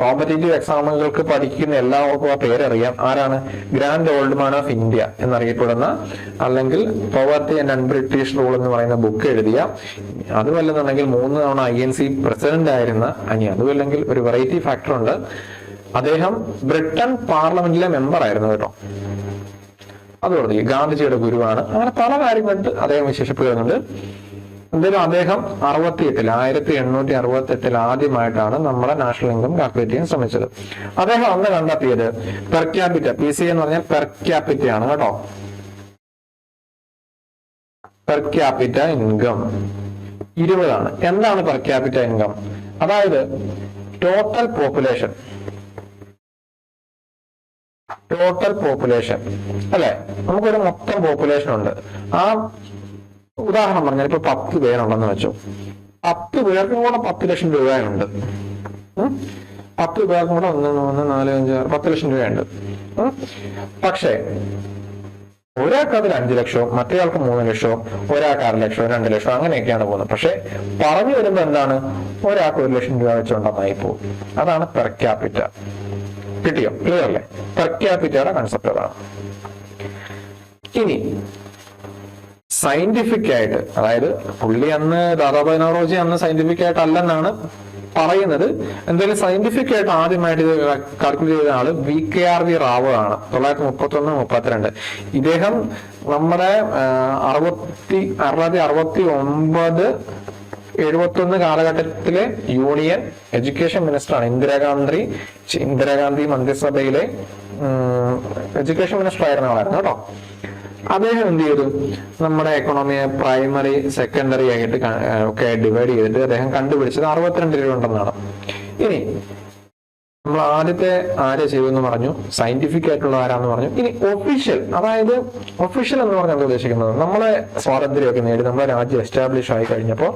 കോമ്പറ്റേറ്റീവ് എക്സാമുകൾക്ക് പഠിക്കുന്ന എല്ലാവർക്കും ആ പേരറിയാം. ആരാണ്? Grand old man of India എന്നറിയപ്പെടുന്ന, അല്ലെങ്കിൽ പോവർട്ടി ആൻഡ് അൺബ്രിട്ടീഷ് റൂൾ എന്ന് പറയുന്ന ബുക്ക് എഴുതിയ, അതുമല്ലെന്നുണ്ടെങ്കിൽ 3 തവണ INC പ്രസിഡന്റ് ആയിരുന്ന, അതുമല്ലെങ്കിൽ ഒരു വെറൈറ്റി ഫാക്ടർ ഉണ്ട്, അദ്ദേഹം ബ്രിട്ടൻ പാർലമെന്റിലെ മെമ്പർ ആയിരുന്നു കേട്ടോ. അതുകൊണ്ട് ഗാന്ധിജിയുടെ ഗുരുവാണ്. അങ്ങനെ പല കാര്യങ്ങൾക്ക് അദ്ദേഹം വിശേഷിപ്പിക്കുന്നുണ്ട്. എന്തായാലും അദ്ദേഹം 1868 ആദ്യമായിട്ടാണ് നമ്മുടെ നാഷണൽ ഇൻകം കാൽക്കുലേറ്റ് ചെയ്യാൻ ശ്രമിച്ചത്. അദ്ദേഹം അന്ന് കണ്ടെത്തിയത് പെർ ക്യാപിറ്റ, PCI എന്ന് പറഞ്ഞാൽ പെർ ക്യാപിറ്റ ആണ് കേട്ടോ. പെർ ക്യാപിറ്റ ഇൻകം 20 ആണ്. എന്താണ് പെർ ക്യാപിറ്റ ഇൻകം? അതായത് ടോട്ടൽ പോപ്പുലേഷൻ അല്ലെ, നമുക്കൊരു മൊത്തം പോപ്പുലേഷൻ ഉണ്ട്. ആ ഉദാഹരണം പറഞ്ഞാൽ ഇപ്പൊ 10 പേരുണ്ടെന്ന് വെച്ചോ. 10 പേർക്കും കൂടെ 10 ലക്ഷം രൂപയുണ്ട്. 10 പേർക്കും കൂടെ 1, 3, 4, 5, 6 10 ലക്ഷം രൂപയുണ്ട്. പക്ഷേ ഒരാൾക്ക് അതിൽ 5 ലക്ഷവും മറ്റേയാൾക്ക് 3 ലക്ഷവും ഒരാൾക്ക് 6 ലക്ഷവും 2 ലക്ഷവും അങ്ങനെയൊക്കെയാണ് പോകുന്നത്. പക്ഷെ പറഞ്ഞു വരുമ്പോ എന്താണ്? ഒരാൾക്ക് 1 ലക്ഷം രൂപ വെച്ചുകൊണ്ടെന്നായി പോകും. അതാണ് പെർ ക്യാപിറ്റ. കിട്ടിയോ? ക്ലിയർ അല്ലേ? പെർ ക്യാപിറ്റയുടെ കൺസെപ്റ്റ് അതാണ്. ഇനി സയന്റിഫിക് ആയിട്ട്, അതായത് പുള്ളി അന്ന് ദാദാഭായ് നവറോജി അന്ന് സയന്റിഫിക് ആയിട്ട് അല്ലെന്നാണ് പറയുന്നത്. എന്തായാലും സയന്റിഫിക് ആയിട്ട് ആദ്യമായിട്ട് ഇത് കാൽക്കുലേറ്റ് ചെയ്ത ആള് VKRV റാവു ആണ്. 1931-32. ഇദ്ദേഹം നമ്മുടെ 1969-71 കാലഘട്ടത്തിലെ യൂണിയൻ എഡ്യൂക്കേഷൻ മിനിസ്റ്ററാണ്. ഇന്ദിരാഗാന്ധി മന്ത്രിസഭയിലെ എഡ്യൂക്കേഷൻ മിനിസ്റ്റർ ആയിരുന്ന ആളായിരുന്നു കേട്ടോ. അദ്ദേഹം എന്ത് ചെയ്തു? നമ്മുടെ എക്കണോമിയെ പ്രൈമറി, സെക്കൻഡറി ആയിട്ട് ഒക്കെ ഡിവൈഡ് ചെയ്തിട്ട് അദ്ദേഹം കണ്ടുപിടിച്ചത് 62 രൂപ ഉണ്ടെന്നാണ്. ഇനി നമ്മൾ ആദ്യത്തെ ആരെ ചെയ്തെന്ന് പറഞ്ഞു, സയന്റിഫിക് ആയിട്ടുള്ള ആരാന്ന് പറഞ്ഞു. ഇനി ഒഫീഷ്യൽ, അതായത് ഒഫീഷ്യൽ എന്ന് പറഞ്ഞാൽ ഉദ്ദേശിക്കുന്നത് നമ്മളെ സ്വാതന്ത്ര്യമൊക്കെ നേടി നമ്മുടെ രാജ്യം എസ്റ്റാബ്ലിഷ് ആയി കഴിഞ്ഞപ്പോൾ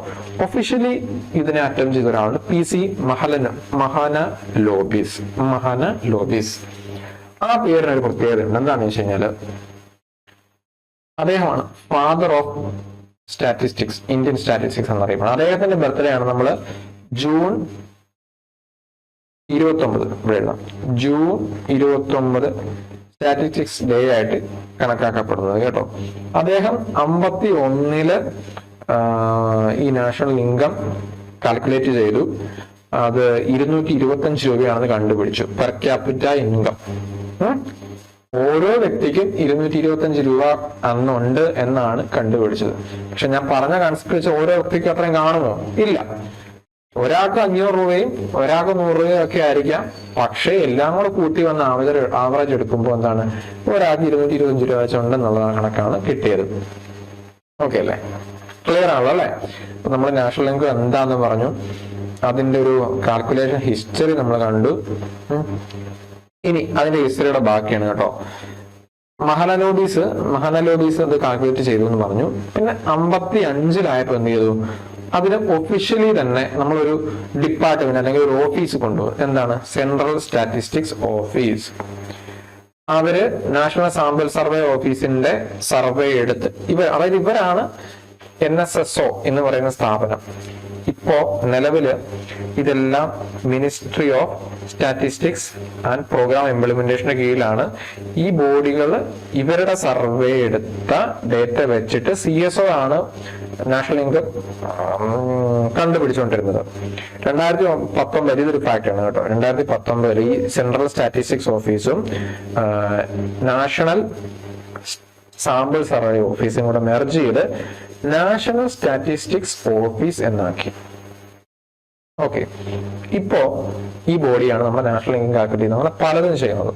ഒഫീഷ്യലി ഇതിനെ അറ്റംപ്റ്റ് ചെയ്ത ഒരാളാണ് PC മഹാലനോബിസ്. ആ പേരിനൊരു പ്രത്യേകത ഉണ്ട്. എന്താണെന്ന് വെച്ച് കഴിഞ്ഞാല് അദ്ദേഹമാണ് father of statistics, Indian statistics എന്നറിയപ്പെടുന്നത്. അദ്ദേഹത്തിന്റെ ബർത്ത്ഡേ ആണ് നമ്മൾ ജൂൺ 29, ഇവിടെ എഴുതാം, ജൂൺ 29 സ്റ്റാറ്റിസ്റ്റിക്സ് ഡേ ആയിട്ട് കണക്കാക്കപ്പെടുന്നത് കേട്ടോ. അദ്ദേഹം 51 ഈ നാഷണൽ ഇൻകം കാൽക്കുലേറ്റ് ചെയ്തു. അത് 225 രൂപയാണെന്ന് കണ്ടുപിടിച്ചു. പെർ ക്യാപിറ്റ ഇൻകം ഓരോ വ്യക്തിക്കും 225 രൂപ അന്നുണ്ട് എന്നാണ് കണ്ടുപിടിച്ചത്. പക്ഷെ ഞാൻ പറഞ്ഞ കൺസെപ്റ്റ് വെച്ച് ഓരോ വ്യക്തിക്കും അത്രയും കാണുമോ? ഇല്ല. ഒരാൾക്ക് 500 രൂപയും ഒരാൾക്ക് 100 രൂപയും ഒക്കെ ആയിരിക്കാം. പക്ഷെ എല്ലാം കൂടെ കൂട്ടി വന്ന് ആവറേജ് എടുക്കുമ്പോൾ എന്താണ്, ഒരാൾക്ക് 225 രൂപ വെച്ചുണ്ടെന്നുള്ള കണക്കാണ് കിട്ടിയത്. ഓക്കെ അല്ലേ? ക്ലിയർ ആണല്ലോ അല്ലെ? അപ്പൊ നമ്മൾ നാഷണൽ ഇൻകം എന്താന്ന് പറഞ്ഞു, അതിന്റെ ഒരു കാൽക്കുലേഷൻ ഹിസ്റ്ററി നമ്മൾ കണ്ടു. ഇനി അതിന്റെ ഹിസ്റ്ററിയുടെ ബാക്കിയാണ് കേട്ടോ. മഹാലനോബിസ് അത് കാൽക്കുലേറ്റ് ചെയ്തു എന്ന് പറഞ്ഞു. പിന്നെ 55 എന്ത് ചെയ്തു, അതിന് ഒഫീഷ്യലി തന്നെ നമ്മളൊരു ഡിപ്പാർട്ട്മെന്റ് അല്ലെങ്കിൽ ഒരു ഓഫീസ് കൊണ്ടുപോകും. എന്താണ്? Central statistics office. അവര് നാഷണൽ സാമ്പിൾ സർവേ ഓഫീസിന്റെ സർവേ എടുത്ത് അതായത് ഇവരാണ് NSSO എന്ന് പറയുന്ന സ്ഥാപനം. ഇപ്പോ നിലവില് ഇതെല്ലാം ministry of statistics and programme ഇംപ്ലിമെന്റേഷന്റെ കീഴിലാണ്. ഈ ബോഡികൾ ഇവരുടെ സർവേ എടുത്ത ഡേറ്റ വെച്ചിട്ട് CSO ആണ് നാഷണൽ ഇൻകം കണ്ടുപിടിച്ചുകൊണ്ടിരുന്നത്. 2019 ഇതൊരു ഫാക്ടാണ് കേട്ടോ. 2019 ഈ സെൻട്രൽ സ്റ്റാറ്റിസ്റ്റിക്സ് ഓഫീസും നാഷണൽ സാമ്പിൾ സർവേ ഓഫീസും കൂടെ മെർജ് ചെയ്ത് നാഷണൽ സ്റ്റാറ്റിസ്റ്റിക്സ് ഓഫീസ് എന്നാക്കി. ഓക്കെ, ഇപ്പോ ഈ ബോഡിയാണ് നമ്മുടെ നാഷണൽ ഇൻകം കാൽക്കുലേറ്റ് ചെയ്യുന്നത്. നമ്മളെ പലതും ചെയ്യുന്നത്.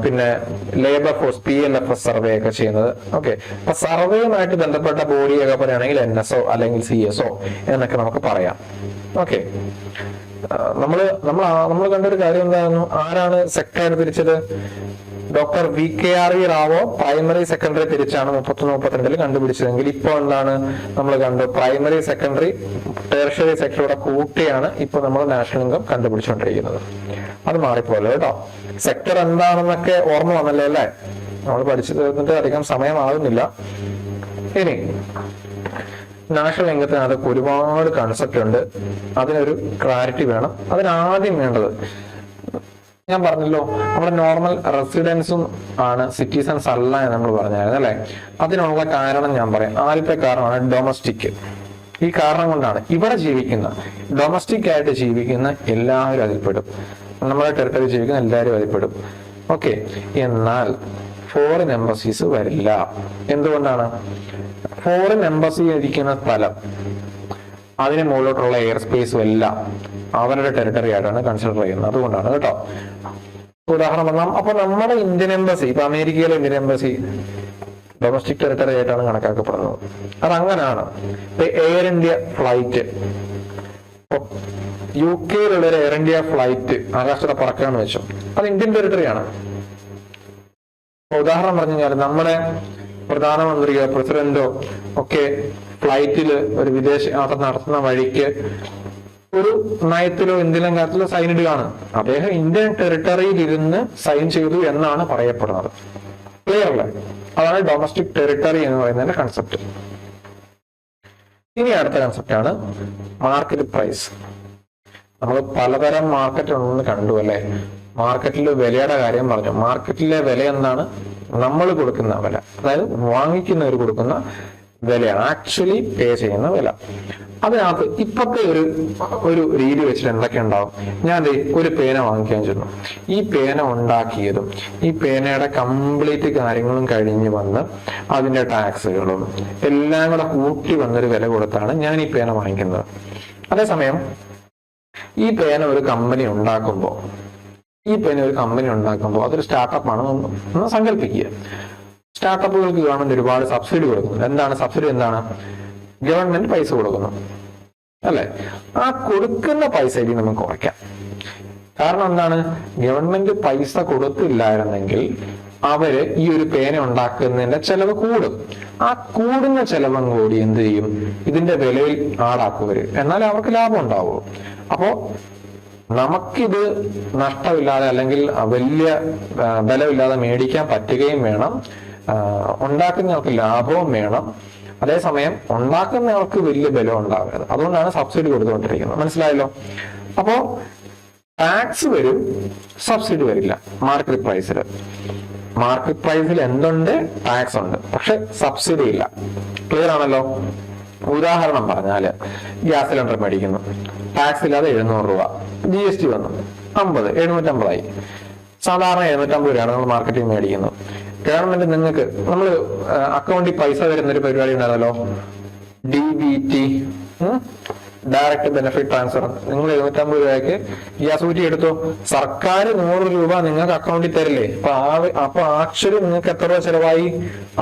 പിന്നെ ലേബർ ഫോഴ്സ് PLFS സർവേ ഒക്കെ ചെയ്യുന്നത്. ഓക്കെ, അപ്പൊ സർവേയുമായിട്ട് ബന്ധപ്പെട്ട ബോഡിയൊക്കെ പറയുകയാണെങ്കിൽ NSO അല്ലെങ്കിൽ CSO എന്നൊക്കെ നമുക്ക് പറയാം. ഓക്കെ, നമ്മൾ കണ്ടൊരു കാര്യം എന്തായിരുന്നു, ആരാണ് സെക്ടർ തിരിച്ചത്? Doctor VKR Rao primary secondary തിരിച്ചാണ് 31-32 കണ്ടുപിടിച്ചതെങ്കിൽ ഇപ്പൊ എന്താണ് നമ്മൾ കണ്ടു, പ്രൈമറി സെക്കൻഡറി ടെർഷ്യറി സെക്ടറുടെ കൂട്ടിയാണ് ഇപ്പൊ നമ്മൾ നാഷണൽ ഇൻകം കണ്ടുപിടിച്ചുകൊണ്ടിരിക്കുന്നത്. അത് മാറിപ്പോലെ കേട്ടോ. സെക്ടർ എന്താണെന്നൊക്കെ ഓർമ്മ വന്നല്ലേ അല്ലേ? നമ്മൾ പഠിച്ചു തീർന്നിട്ട് അധികം സമയമാകുന്നില്ല. ഇനി നാഷണൽ ഇൻകത്തിനകത്ത് ഒരുപാട് കൺസെപ്റ്റ് ഉണ്ട്, അതിനൊരു ക്ലാരിറ്റി വേണം. അതിനാദ്യം വേണ്ടത് ഞാൻ പറഞ്ഞല്ലോ, നമ്മുടെ നോർമൽ റെസിഡൻസും ആണ്, സിറ്റിസൺസ് അല്ല എന്ന് നമ്മൾ പറഞ്ഞായിരുന്നു അല്ലെ. അതിനുള്ള കാരണം ഞാൻ പറയാം. ആദ്യത്തെ കാരണമാണ് ഡൊമസ്റ്റിക്. ഈ കാരണം കൊണ്ടാണ് ഇവിടെ ജീവിക്കുന്ന ഡൊമസ്റ്റിക് ആയിട്ട് ജീവിക്കുന്ന എല്ലാവരും അതിൽപ്പെടും, നമ്മുടെ ടെറിട്ടറി ജീവിക്കുന്ന എല്ലാവരും അതിൽപ്പെടും. ഓക്കെ, എന്നാൽ ഫോറിൻ എംബസീസ് വരില്ല. എന്തുകൊണ്ടാണ്? ഫോറിൻ എംബസി ഇരിക്കുന്ന സ്ഥലം, അതിന് മുകളിലോട്ടുള്ള എയർ സ്പേസും എല്ലാം അവരുടെ ടെറിട്ടറി ആയിട്ടാണ് കൺസിഡർ ചെയ്യുന്നത്. അതുകൊണ്ടാണ് കേട്ടോ. ഉദാഹരണം പറഞ്ഞാൽ അപ്പൊ നമ്മുടെ ഇന്ത്യൻ എംബസി, ഇപ്പൊ അമേരിക്കയിലെ ഇന്ത്യൻ എംബസി ഡൊമസ്റ്റിക് ടെറിട്ടറി ആയിട്ടാണ് കണക്കാക്കപ്പെടുന്നത്. അതങ്ങനാണ്. ഇപ്പൊ എയർ ഇന്ത്യ ഫ്ലൈറ്റ്, UK ഒരു എയർ ഇന്ത്യ ഫ്ലൈറ്റ് ആകാശത്തെ പറക്കാന്ന് വെച്ചോ, അത് ഇന്ത്യൻ ടെറിട്ടറിയാണ്. ഉദാഹരണം പറഞ്ഞു കഴിഞ്ഞാൽ നമ്മുടെ പ്രധാനമന്ത്രിയോ പ്രസിഡന്റോ ഒക്കെ ഫ്ലൈറ്റില് ഒരു വിദേശ യാത്ര നടത്തുന്ന വഴിക്ക് ഒരു നയത്തിലോ എന്തെങ്കിലും കാര്യത്തിലോ സൈൻ ഇടുകയാണ്. അദ്ദേഹം ഇന്ത്യൻ ടെറിട്ടറിയിൽ ഇരുന്ന് സൈൻ ചെയ്തു എന്നാണ് പറയപ്പെടുന്നത്. ക്ലിയർ അല്ലേ? അതാണ് ഡൊമസ്റ്റിക് ടെറിട്ടറി എന്ന് പറയുന്നതിന്റെ കൺസെപ്റ്റ്. ഇനി അടുത്ത കൺസെപ്റ്റ് ആണ് മാർക്കറ്റ് പ്രൈസ്. നമ്മൾ പലതരം മാർക്കറ്റ് ഉണ്ടെന്ന് കണ്ടു അല്ലെ. മാർക്കറ്റിൽ വിലയുടെ കാര്യം പറഞ്ഞു. മാർക്കറ്റിലെ വില എന്താണ്? നമ്മൾ കൊടുക്കുന്ന വില, അതായത് വാങ്ങിക്കുന്നവർ കൊടുക്കുന്ന വിലയാണ്, ആക്ച്വലി പേ ചെയ്യുന്ന വില. അതിനകത്ത് ഇപ്പത്തെ ഒരു രീതി വെച്ചിട്ട് എന്തൊക്കെ ഉണ്ടാവും? ഞാൻ ഒരു പേന വാങ്ങിക്കാൻ ചെന്നു. ഈ പേന ഉണ്ടാക്കിയതും ഈ പേനയുടെ കംപ്ലീറ്റ് കാര്യങ്ങളും കഴിഞ്ഞ് വന്ന് അതിന്റെ ടാക്സുകളും എല്ലാം കൂടെ കൂട്ടി വന്നൊരു വില കൊടുത്താണ് ഞാൻ ഈ പേന വാങ്ങിക്കുന്നത്. അതേസമയം ഈ പേന ഒരു കമ്പനി ഉണ്ടാക്കുമ്പോൾ അതൊരു സ്റ്റാർട്ടപ്പ് ആണ് എന്ന് സങ്കല്പിക്കുക. സ്റ്റാർട്ടപ്പുകൾക്ക് ഗവൺമെന്റ് ഒരുപാട് സബ്സിഡി കൊടുക്കുന്നു. എന്താണ് സബ്സിഡി? എന്താണ്? ഗവൺമെന്റ് പൈസ കൊടുക്കുന്നു അല്ലെ. ആ കൊടുക്കുന്ന പൈസ ഇനി നമുക്ക് കുറയ്ക്കാം. കാരണം എന്താണ്? ഗവൺമെന്റ് പൈസ കൊടുത്തില്ലായിരുന്നെങ്കിൽ അവര് ഈ ഒരു പേന ഉണ്ടാക്കുന്നതിന്റെ ചെലവ് കൂടും. ആ കൂടുന്ന ചെലവും കൂടി എന്ത് ചെയ്യും? ഇതിന്റെ വിലയിൽ ആടാക്കുവര്, എന്നാലേ അവർക്ക് ലാഭം ഉണ്ടാവൂ. അപ്പോ നമുക്കിത് നഷ്ടമില്ലാതെ അല്ലെങ്കിൽ വലിയ ബലമില്ലാതെ മേടിക്കാൻ പറ്റുകയും വേണം, ഉണ്ടാക്കുന്നയാൾക്ക് ലാഭവും വേണം. അതേസമയം ഉണ്ടാക്കുന്നയാൾക്ക് വലിയ ബലം ഉണ്ടാകരുത്. അതുകൊണ്ടാണ് സബ്സിഡി കൊടുത്തുകൊണ്ടിരിക്കുന്നത്. മനസ്സിലായല്ലോ? അപ്പോ ടാക്സ് വരും, സബ്സിഡി വരില്ല. മാർക്കറ്റ് പ്രൈസിൽ എന്തുണ്ട്? ടാക്സ് ഉണ്ട്, പക്ഷെ സബ്സിഡി ഇല്ല. ക്ലിയർ ആണല്ലോ? ഉദാഹരണം പറഞ്ഞാല് ഗ്യാസ് സിലിണ്ടർ മേടിക്കുന്നു, ടാക്സ് ഇല്ലാതെ 700 രൂപ, GST വന്നു 50, 750 സാധാരണ 750 രൂപയാണ് നമ്മൾ മാർക്കറ്റിൽ മേടിക്കുന്നത്. ഗവൺമെന്റ് നിങ്ങൾക്ക് നമ്മൾ അക്കൗണ്ടിൽ പൈസ വരുന്നൊരു പരിപാടി ഉണ്ടായിരുന്നല്ലോ, DBT, ഡയറക്റ്റ് ബെനിഫിറ്റ് ട്രാൻസ്ഫർ. നിങ്ങൾ 750 രൂപയ്ക്ക് ഗ്യാസ് കുറ്റി എടുത്തോ, സർക്കാർ 100 രൂപ നിങ്ങൾക്ക് അക്കൗണ്ടിൽ തരില്ലേ? അപ്പൊ ആക്ച്വലി നിങ്ങൾക്ക് എത്ര രൂപ ചെലവായി?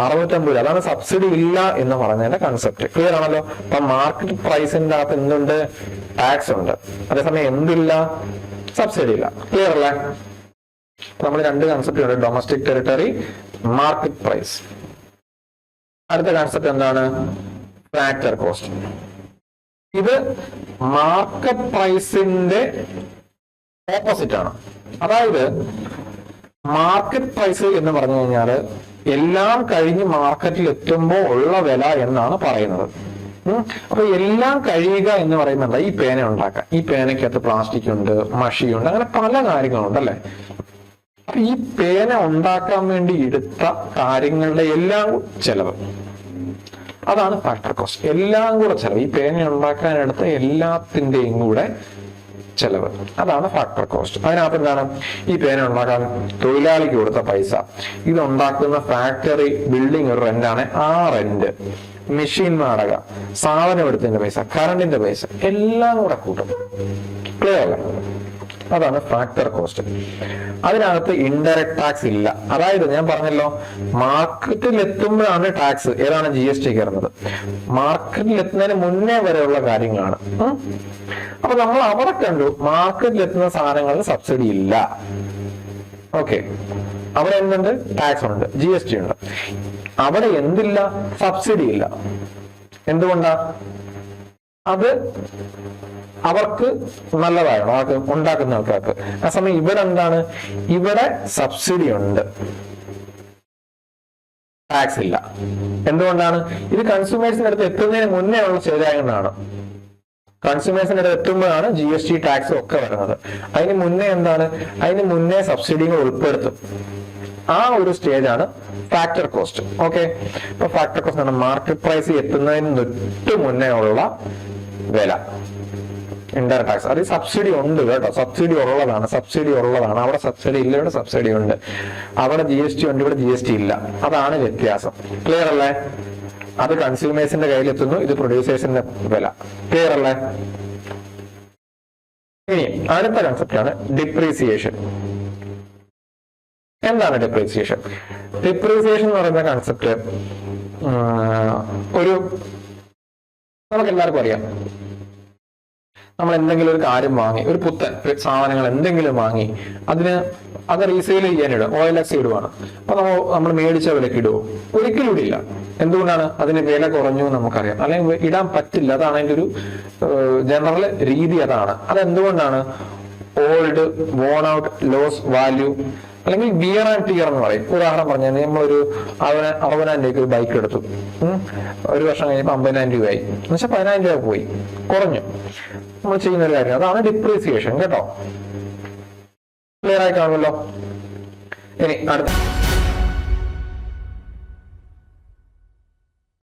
650 രൂപ. അതാണ് സബ്സിഡി ഇല്ല എന്ന് പറഞ്ഞതിന്റെ കൺസെപ്റ്റ്. ക്ലിയർ ആണല്ലോ? അപ്പൊ മാർക്കറ്റ് പ്രൈസിന്റെ അകത്ത് എന്തുണ്ട്? ടാക്സ് ഉണ്ട്. അതേസമയം എന്തില്ല? സബ്സിഡി ഇല്ല. ക്ലിയർ അല്ലേ? നമ്മൾ രണ്ട് കൺസെപ്റ്റ് ഉണ്ട്, ഡൊമസ്റ്റിക് ടെറിട്ടറി, മാർക്കറ്റ് പ്രൈസ്. അടുത്ത കൺസെപ്റ്റ് എന്താണ്? Factor cost. ഇത് മാർക്കറ്റ് പ്രൈസിന്റെ ഓപ്പോസിറ്റ് ആണ്. അതായത് മാർക്കറ്റ് പ്രൈസ് എന്ന് പറഞ്ഞു കഴിഞ്ഞാൽ എല്ലാം കഴിഞ്ഞ് മാർക്കറ്റിൽ എത്തുമ്പോൾ ഉള്ള വില എന്നാണ് പറയുന്നത്. അപ്പൊ എല്ലാം കഴിയുക എന്ന് പറയുമ്പോൾ എന്താ? ഈ പേന ഉണ്ടാക്കാം. ഈ പേനയ്ക്കകത്ത് പ്ലാസ്റ്റിക് ഉണ്ട്, മഷിയുണ്ട്, അങ്ങനെ പല കാര്യങ്ങളുണ്ട് അല്ലെ. അപ്പൊ ഈ പേന ഉണ്ടാക്കാൻ വേണ്ടി എടുത്ത കാര്യങ്ങളുടെ എല്ലാം ചെലവ്, അതാണ് ഫാക്ടർ കോസ്റ്റ്. എല്ലാം കൂടെ ചെലവ്, ഈ പേന ഉണ്ടാക്കാൻ എടുത്ത എല്ലാത്തിന്റെയും കൂടെ ചെലവ്, അതാണ് ഫാക്ടർ കോസ്റ്റ്. അതിനകത്ത് എന്താണ്? ഈ പേന ഉണ്ടാക്കാൻ തൊഴിലാളിക്ക് കൊടുത്ത പൈസ, ഇതുണ്ടാക്കുന്ന ഫാക്ടറി ബിൽഡിംഗ് ഒരു റെന്റാണ്, ആ റെന്റ്, മെഷീൻ വാടക, സാധനം എടുത്തതിന്റെ പൈസ, കറണ്ടിന്റെ പൈസ, എല്ലാം കൂടെ കൂട്ടും. ക്ലിയർ അല്ല? അതാണ് ഫാക്ടർ കോസ്റ്റ്. അതിനകത്ത് ഇൻഡയറക്ട് ടാക്സ് ഇല്ല. അതായത് ഞാൻ പറഞ്ഞല്ലോ, മാർക്കറ്റിൽ എത്തുമ്പോഴാണ് ടാക്സ്, ഏതാണ്? GST കയറുന്നത്. മാർക്കറ്റിൽ എത്തുന്നതിന് മുന്നേ വരെയുള്ള കാര്യങ്ങളാണ്. അപ്പൊ നമ്മൾ അവിടെ കണ്ടു മാർക്കറ്റിൽ എത്തുന്ന സാധനങ്ങളിൽ സബ്സിഡി ഇല്ല. ഓക്കെ, അവിടെ എന്തുണ്ട്? ടാക്സ് ഉണ്ട്, GST ഉണ്ട്. അവിടെ എന്തില്ല? സബ്സിഡി ഇല്ല. എന്തുകൊണ്ടാ? അത് അവർക്ക് നല്ലതാണ്, അവർക്ക് ഉണ്ടാക്കുന്ന ആൾക്കാർക്ക്. ആ സമയം ഇവിടെ എന്താണ്? ഇവിടെ സബ്സിഡി ഉണ്ട്, ടാക്സ് ഇല്ല. എന്തുകൊണ്ടാണ്? ഇത് കൺസ്യൂമേഴ്സിന്റെ അടുത്ത് എത്തുന്നതിന് മുന്നേ ഉള്ള സ്റ്റേജായതുകൊണ്ടാണ്. കൺസ്യൂമേഴ്സിന്റെ അടുത്ത് എത്തുമ്പോഴാണ് GST ടാക്സും ഒക്കെ വരുന്നത്. അതിന് മുന്നേ എന്താണ്? അതിന് മുന്നേ സബ്സിഡികൾ ഉൾപ്പെടുത്തും. ആ ഒരു സ്റ്റേജാണ് ഫാക്ടർ കോസ്റ്റ്. ഓക്കെ, ഇപ്പൊ ഫാക്ടർ കോസ്റ്റ് ആണ് മാർക്കറ്റ് പ്രൈസ് എത്തുന്നതിന് തൊട്ട് മുന്നേ ഉള്ള വില, ഇൻഡയറക്ട് ടാക്സ്. അത് സബ്സിഡി ഉണ്ട് കേട്ടോ, സബ്സിഡി ഉള്ളതാണ്. അവിടെ സബ്സിഡി ഇല്ല, ഇവിടെ സബ്സിഡി ഉണ്ട്. അവിടെ GST ഉണ്ട്, ഇവിടെ GST ഇല്ല. അതാണ് വ്യത്യാസം. ക്ലിയർ അല്ലേ? അത് കൺസ്യൂമേഴ്സിന്റെ കയ്യിലെത്തുന്നു, ഇത് പ്രൊഡ്യൂസേഴ്സിന്റെ വില. ക്ലിയർ അല്ലേ? ഇനി അടുത്ത കൺസെപ്റ്റ് ആണ് ഡിപ്രീസിയേഷൻ. എന്താണ് ഡിപ്രീസിയേഷൻ? ഡിപ്രീസിയേഷൻ എന്ന് പറയുന്ന കൺസെപ്റ്റ് നമുക്ക് എല്ലാവർക്കും അറിയാം. നമ്മൾ എന്തെങ്കിലും ഒരു കാര്യം വാങ്ങി, ഒരു പുത്തൻ സാധനങ്ങൾ എന്തെങ്കിലും വാങ്ങി, അത് റീസെയിൽ ചെയ്യാനിടും, OLX ഇടുവാണ്. അപ്പൊ നമ്മൾ മേടിച്ച വിലക്ക് ഇടുവോ? ഒരിക്കലും ഇടില്ല. എന്തുകൊണ്ടാണ്? അതിന് വില കുറഞ്ഞു നമുക്കറിയാം, അല്ലെങ്കിൽ ഇടാൻ പറ്റില്ല. അതാണ് അതിന്റെ ഒരു ജനറൽ രീതി. അതെന്തുകൊണ്ടാണ്? Old, worn out, lose value, അല്ലെങ്കിൽ വിയർ ആൻഡ് ടിയർ എന്ന് പറയും. ഉദാഹരണം പറഞ്ഞാൽ നമ്മളൊരു 60,000 രൂപയ്ക്ക് ഒരു ബൈക്ക് എടുത്തു, ഒരു വർഷം കഴിഞ്ഞപ്പോൾ 50,000 രൂപയായി, എന്നുവെച്ചാൽ 10,000 രൂപ പോയി, കുറഞ്ഞു. നമ്മൾ ചെയ്യുന്ന ഒരു കാര്യം അതാണ് ഡിപ്രീസിയേഷൻ കേട്ടോ. ക്ലിയർ ആയി കാണുമല്ലോ. ഇനി അടുത്ത